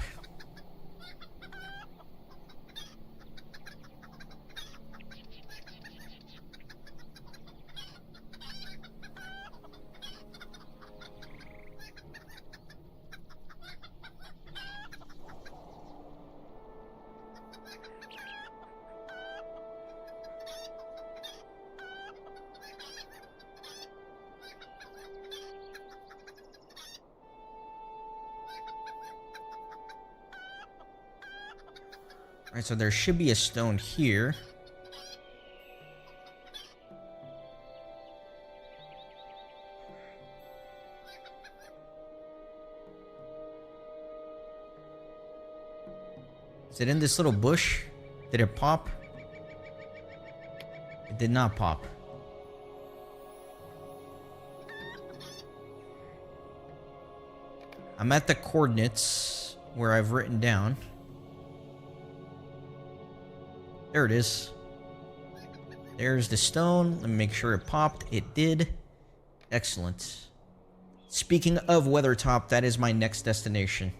[SPEAKER 1] Alright, so there should be a stone here. Is it in this little bush? Did it pop? It did not pop. I'm at the coordinates where I've written down. There it is. There's the stone. Let me make sure it popped. It did. Excellent. Speaking of Weathertop, that is my next destination.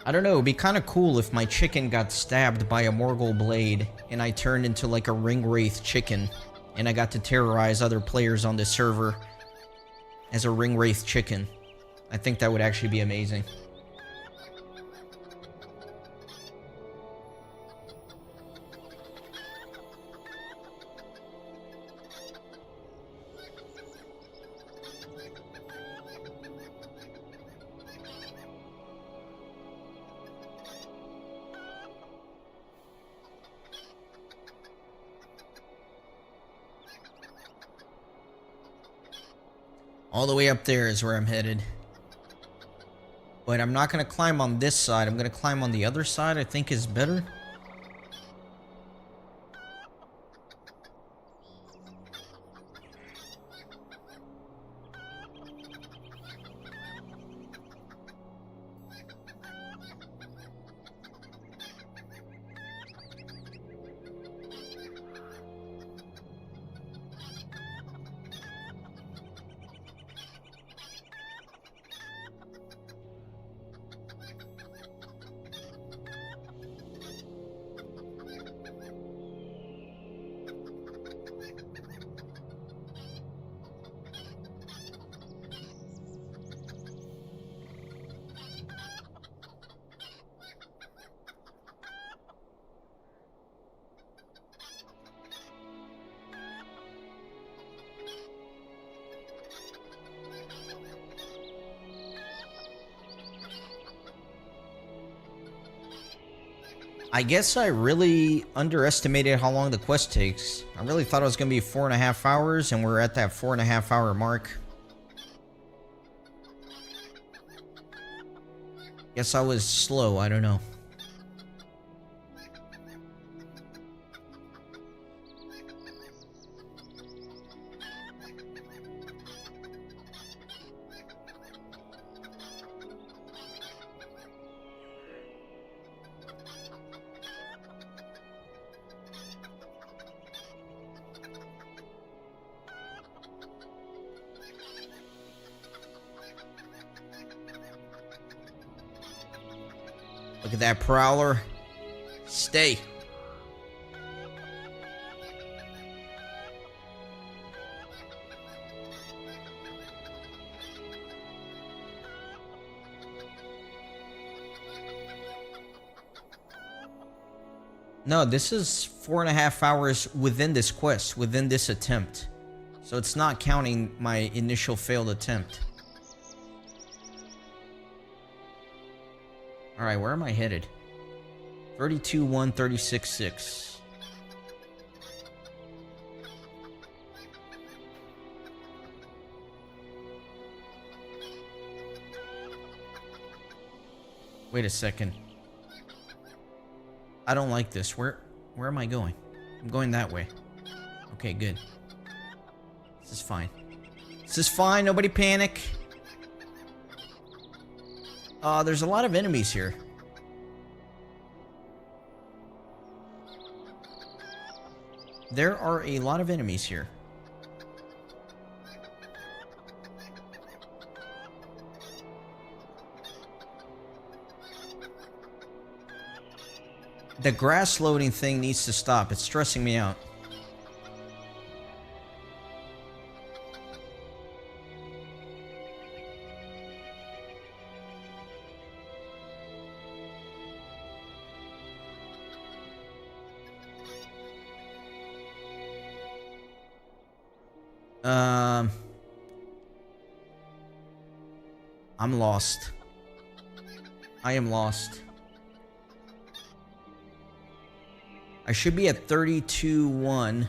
[SPEAKER 1] I don't know, it'd be kind of cool if my chicken got stabbed by a Morgul blade and I turned into like a ring wraith chicken and I got to terrorize other players on this server as a ring wraith chicken. I think that would actually be amazing. All the way up there is where I'm headed. But I'm not going to climb on this side. I'm going to climb on the other side, I think is better. I guess I really underestimated how long the quest takes. I really thought it was going to be 4.5 hours, and we're at that 4.5 hour mark. Guess I was slow, I don't know. Look at that prowler. Stay. No, this is 4.5 hours within this quest, within this attempt. So it's not counting my initial failed attempt. Alright, where am I headed? 32-1, 36-6. Wait a second. I don't like this. Where am I going? I'm going that way. Okay, good. This is fine. This is fine. Nobody panic. There's a lot of enemies here. There are a lot of enemies here. The grass loading thing needs to stop. It's stressing me out. I'm lost. I am lost. I should be at 32-1,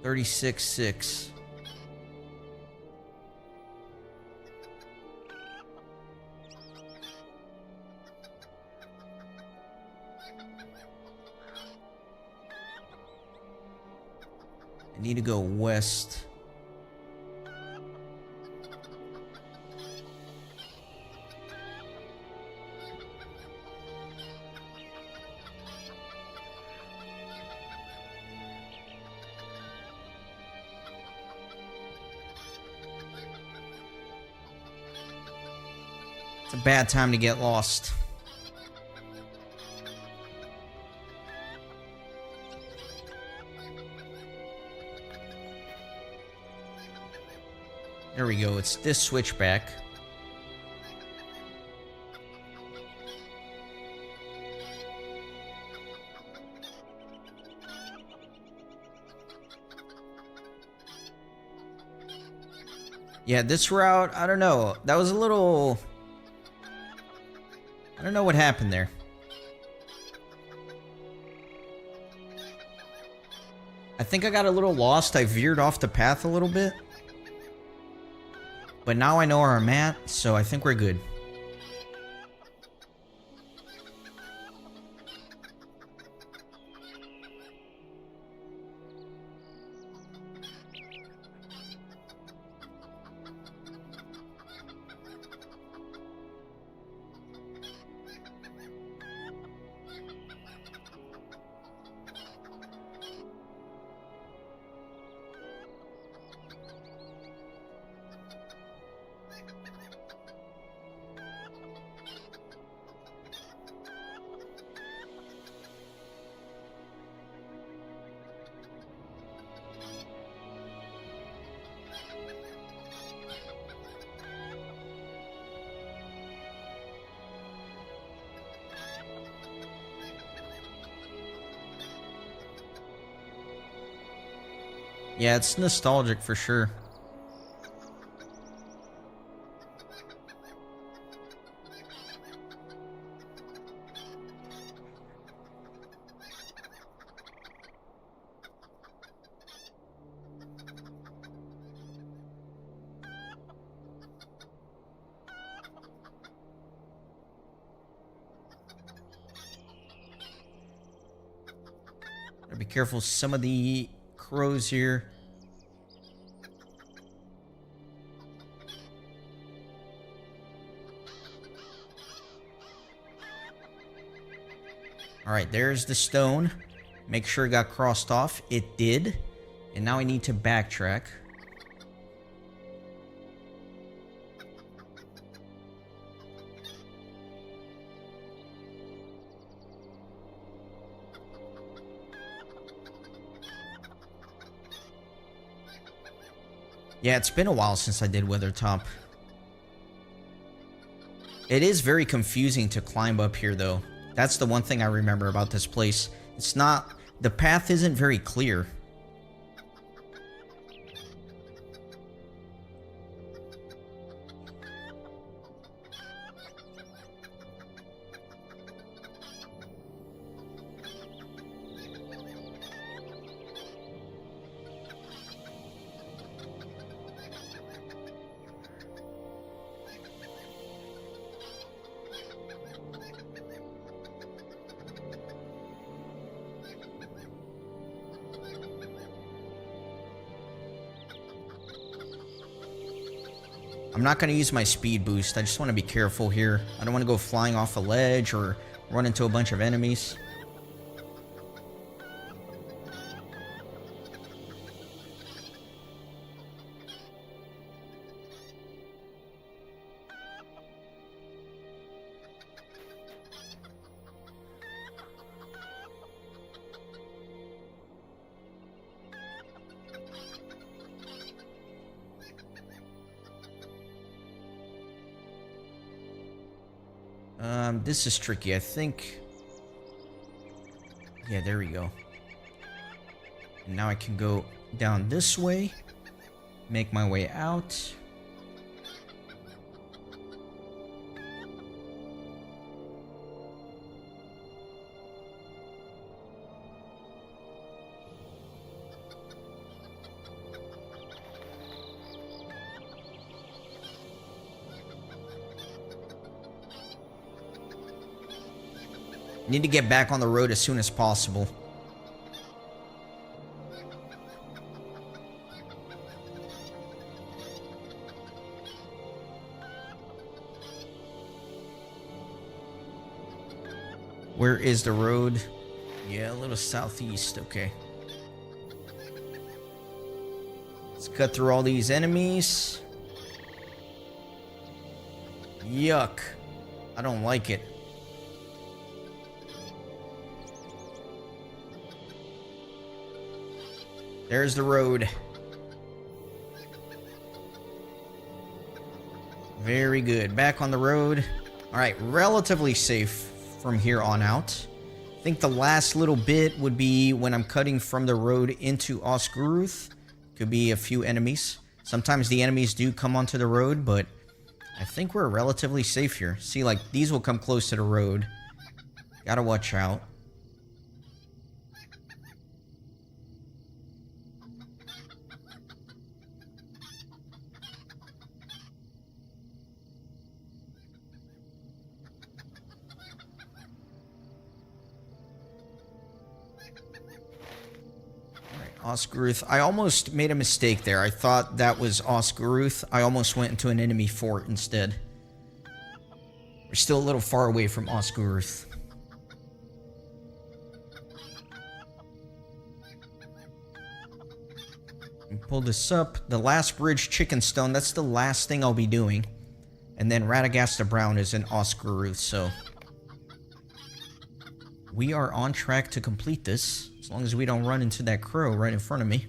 [SPEAKER 1] 36-6. I need to go west. It's a bad time to get lost. There we go. It's this switchback. Yeah, this route, I don't know. That was a little... I don't know what happened there. I think I got a little lost. I veered off the path a little bit. But now I know where I'm at, so I think we're good. Yeah, it's nostalgic for sure. Gotta be careful of some of the crows here. Alright, there's the stone. Make sure it got crossed off. It did. And now I need to backtrack. Yeah, it's been a while since I did Weathertop. It is very confusing to climb up here, though. That's the one thing I remember about this place. It's not... The path isn't very clear. I'm not going to use my speed boost. I just want to be careful here. I don't want to go flying off a ledge or run into a bunch of enemies. This is tricky. I think... Yeah, there we go. And now I can go down this way. Make my way out. Need to get back on the road as soon as possible. Where is the road? Yeah, a little southeast. Okay. Let's cut through all these enemies. Yuck. I don't like it. There's the road. Very good. Back on the road. Alright, relatively safe from here on out. I think the last little bit would be when I'm cutting from the road into Osguruth. Could be a few enemies. Sometimes the enemies do come onto the road, but I think we're relatively safe here. See, like, these will come close to the road. Gotta watch out. Osguruth. I almost made a mistake there. I thought that was Osguruth. I almost went into an enemy fort instead. We're still a little far away from Osguruth. Pull this up. The last bridge, Chicken Stone. That's the last thing I'll be doing. And then Radagasta Brown is in Osguruth, so... We are on track to complete this. As long as we don't run into that crow right in front of me.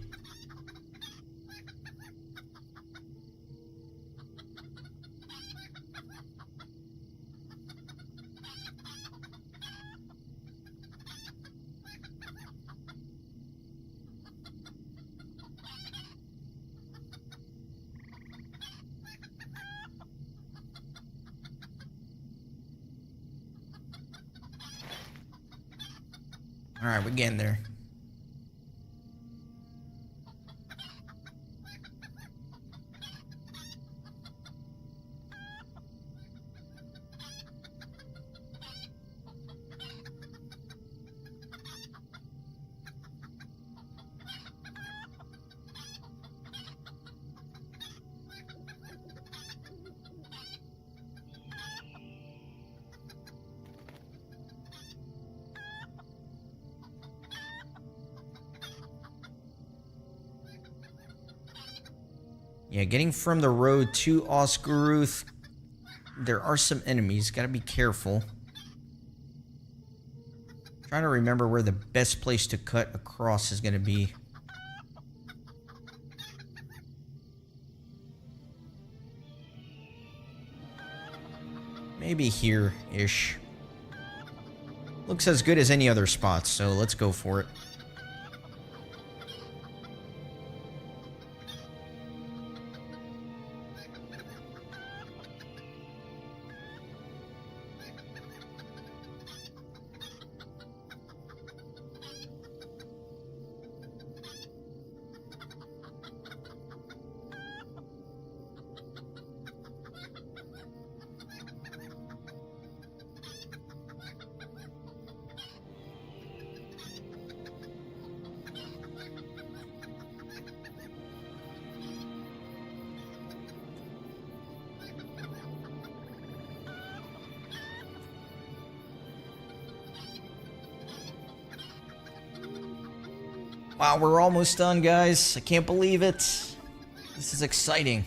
[SPEAKER 1] Alright, we're getting there. Yeah, getting from the road to Osguruth, there are some enemies. Gotta be careful. Trying to remember where the best place to cut across is gonna be. Maybe here-ish. Looks as good as any other spot, so let's go for it. Wow, we're almost done, guys. I can't believe it. This is exciting.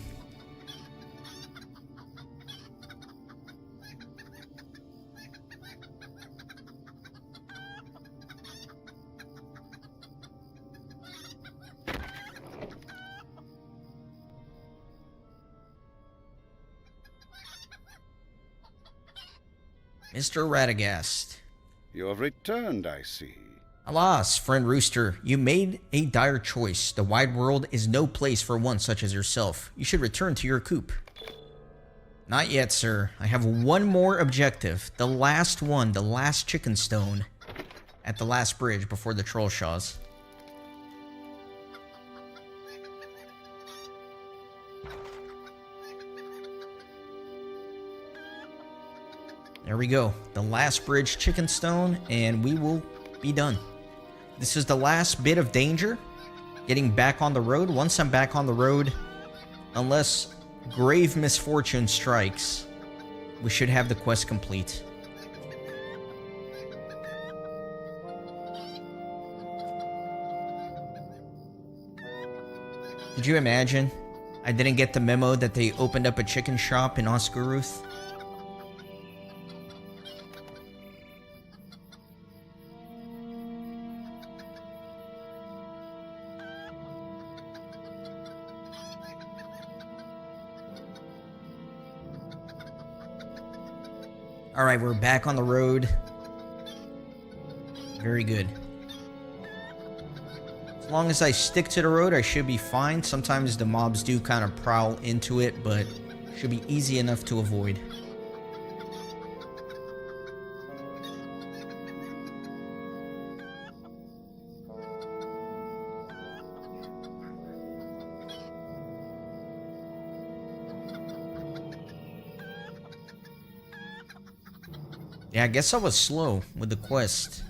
[SPEAKER 1] Mr. Radagast.
[SPEAKER 3] You have returned, I see.
[SPEAKER 1] Alas, friend Rooster, you made a dire choice. The wide world is no place for one such as yourself. You should return to your coop. Not yet, sir. I have one more objective. The last one, the last chicken stone. At the last bridge before the troll shaws. There we go. The last bridge chicken stone, and we will be done. This is the last bit of danger. Getting back on the road. Once I'm back on the road, unless grave misfortune strikes, we should have the quest complete. Did you imagine? I didn't get the memo that they opened up a chicken shop in Oscaruth. Alright, we're back on the road. Very good. As long as I stick to the road, I should be fine. Sometimes the mobs do kind of prowl into it, but should be easy enough to avoid. Yeah, I guess I was slow with the quest.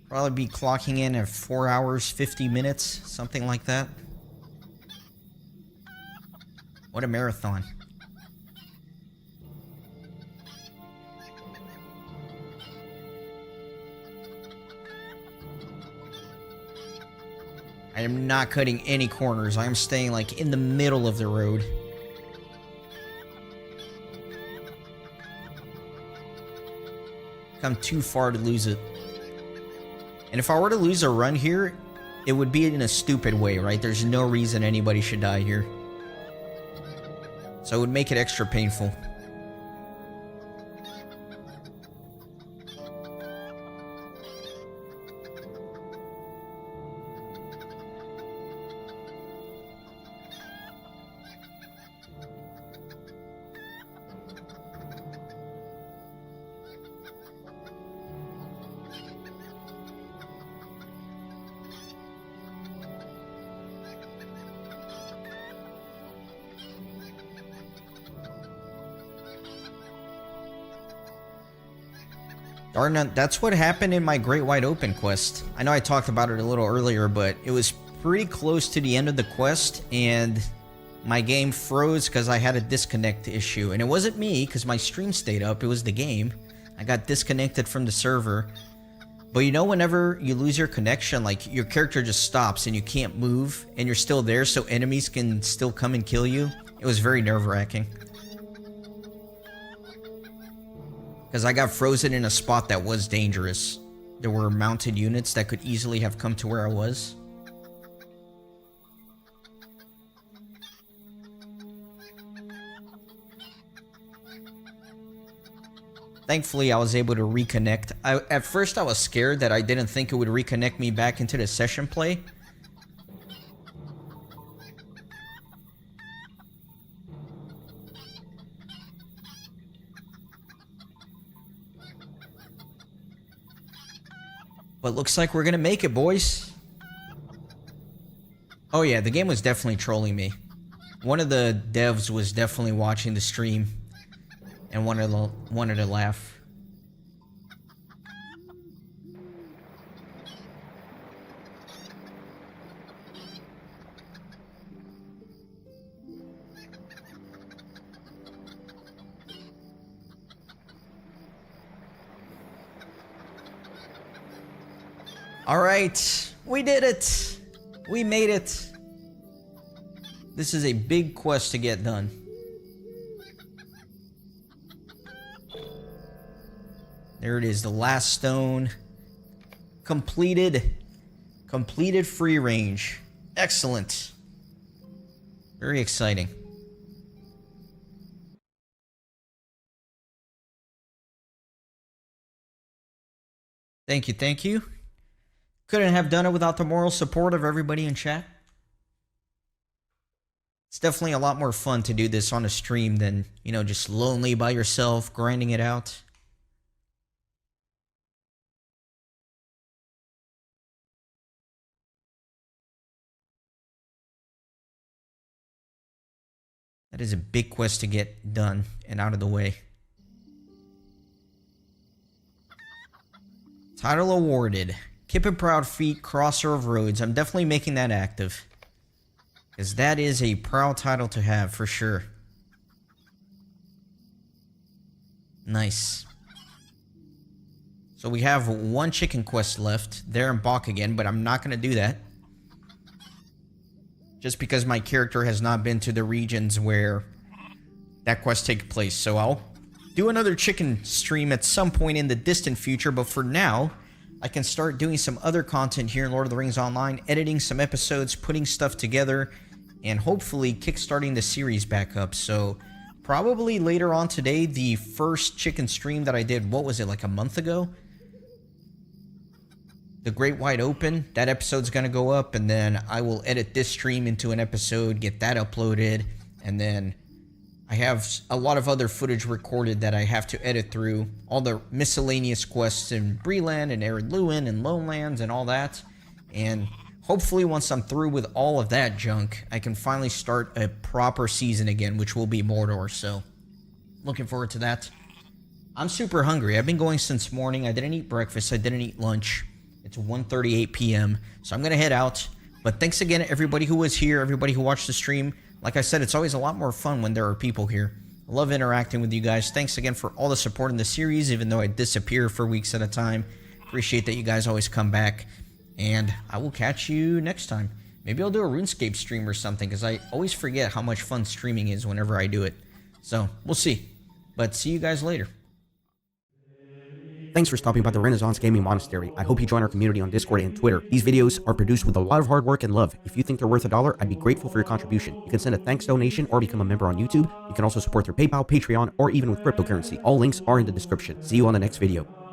[SPEAKER 1] Probably be clocking in at 4 hours, 50 minutes, something like that. What a marathon. I am not cutting any corners. I am staying like in the middle of the road. I'm too far to lose it. And if I were to lose a run here, it would be in a stupid way, right? There's no reason anybody should die here. So it would make it extra painful. Darn it, that's what happened in my Great Wide Open quest. I know I talked about it a little earlier, but it was pretty close to the end of the quest, and my game froze because I had a disconnect issue. And it wasn't me, because my stream stayed up, it was the game. I got disconnected from the server. But you know, whenever you lose your connection, like, your character just stops and you can't move, and you're still there so enemies can still come and kill you? It was very nerve-wracking. Because I got frozen in a spot that was dangerous. There were mounted units that could easily have come to where I was. Thankfully, I was able to reconnect. At first, I was scared that I didn't think it would reconnect me back into the session play. But looks like we're gonna make it, boys. Oh yeah, the game was definitely trolling me. One of the devs was definitely watching the stream and wanted to laugh. All right, we did it. We made it. This is a big quest to get done. There it is, the last stone. Completed. Completed free range. Excellent. Very exciting. Thank you, thank you. Couldn't have done it without the moral support of everybody in chat. It's definitely a lot more fun to do this on a stream than, you know, just lonely by yourself, grinding it out. That is a big quest to get done and out of the way. Title awarded. Kip and Proud Feet, Crosser of Roads. I'm definitely making that active, because that is a proud title to have for sure. Nice. So we have one chicken quest left. There and Bach again, but I'm not going to do that. Just because my character has not been to the regions where that quest takes place. So I'll do another chicken stream at some point in the distant future, but for now, I can start doing some other content here in Lord of the Rings Online, editing some episodes, putting stuff together, and hopefully kickstarting the series back up. So probably later on today, the first chicken stream that I did, what was it, like a month ago? The Great Wide Open, that episode's going to go up, and then I will edit this stream into an episode, get that uploaded, and then I have a lot of other footage recorded that I have to edit through. All the miscellaneous quests in Breland and Ered Luin and Lone Lands and all that. And hopefully once I'm through with all of that junk, I can finally start a proper season again, which will be Mordor. So, looking forward to that. I'm super hungry. I've been going since morning. I didn't eat breakfast. I didn't eat lunch. It's 1:38 p.m. So I'm going to head out. But thanks again to everybody who was here, everybody who watched the stream. Like I said, it's always a lot more fun when there are people here. I love interacting with you guys. Thanks again for all the support in the series, even though I disappear for weeks at a time. Appreciate that you guys always come back. And I will catch you next time. Maybe I'll do a RuneScape stream or something, because I always forget how much fun streaming is whenever I do it. So, we'll see. But see you guys later.
[SPEAKER 4] Thanks for stopping by the Renaissance Gaming Monastery. I hope you join our community on Discord and Twitter. These videos are produced with a lot of hard work and love. If you think they're worth $1, I'd be grateful for your contribution. You can send a thanks donation or become a member on YouTube. You can also support through PayPal, Patreon, or even with cryptocurrency. All links are in the description. See you on the next video.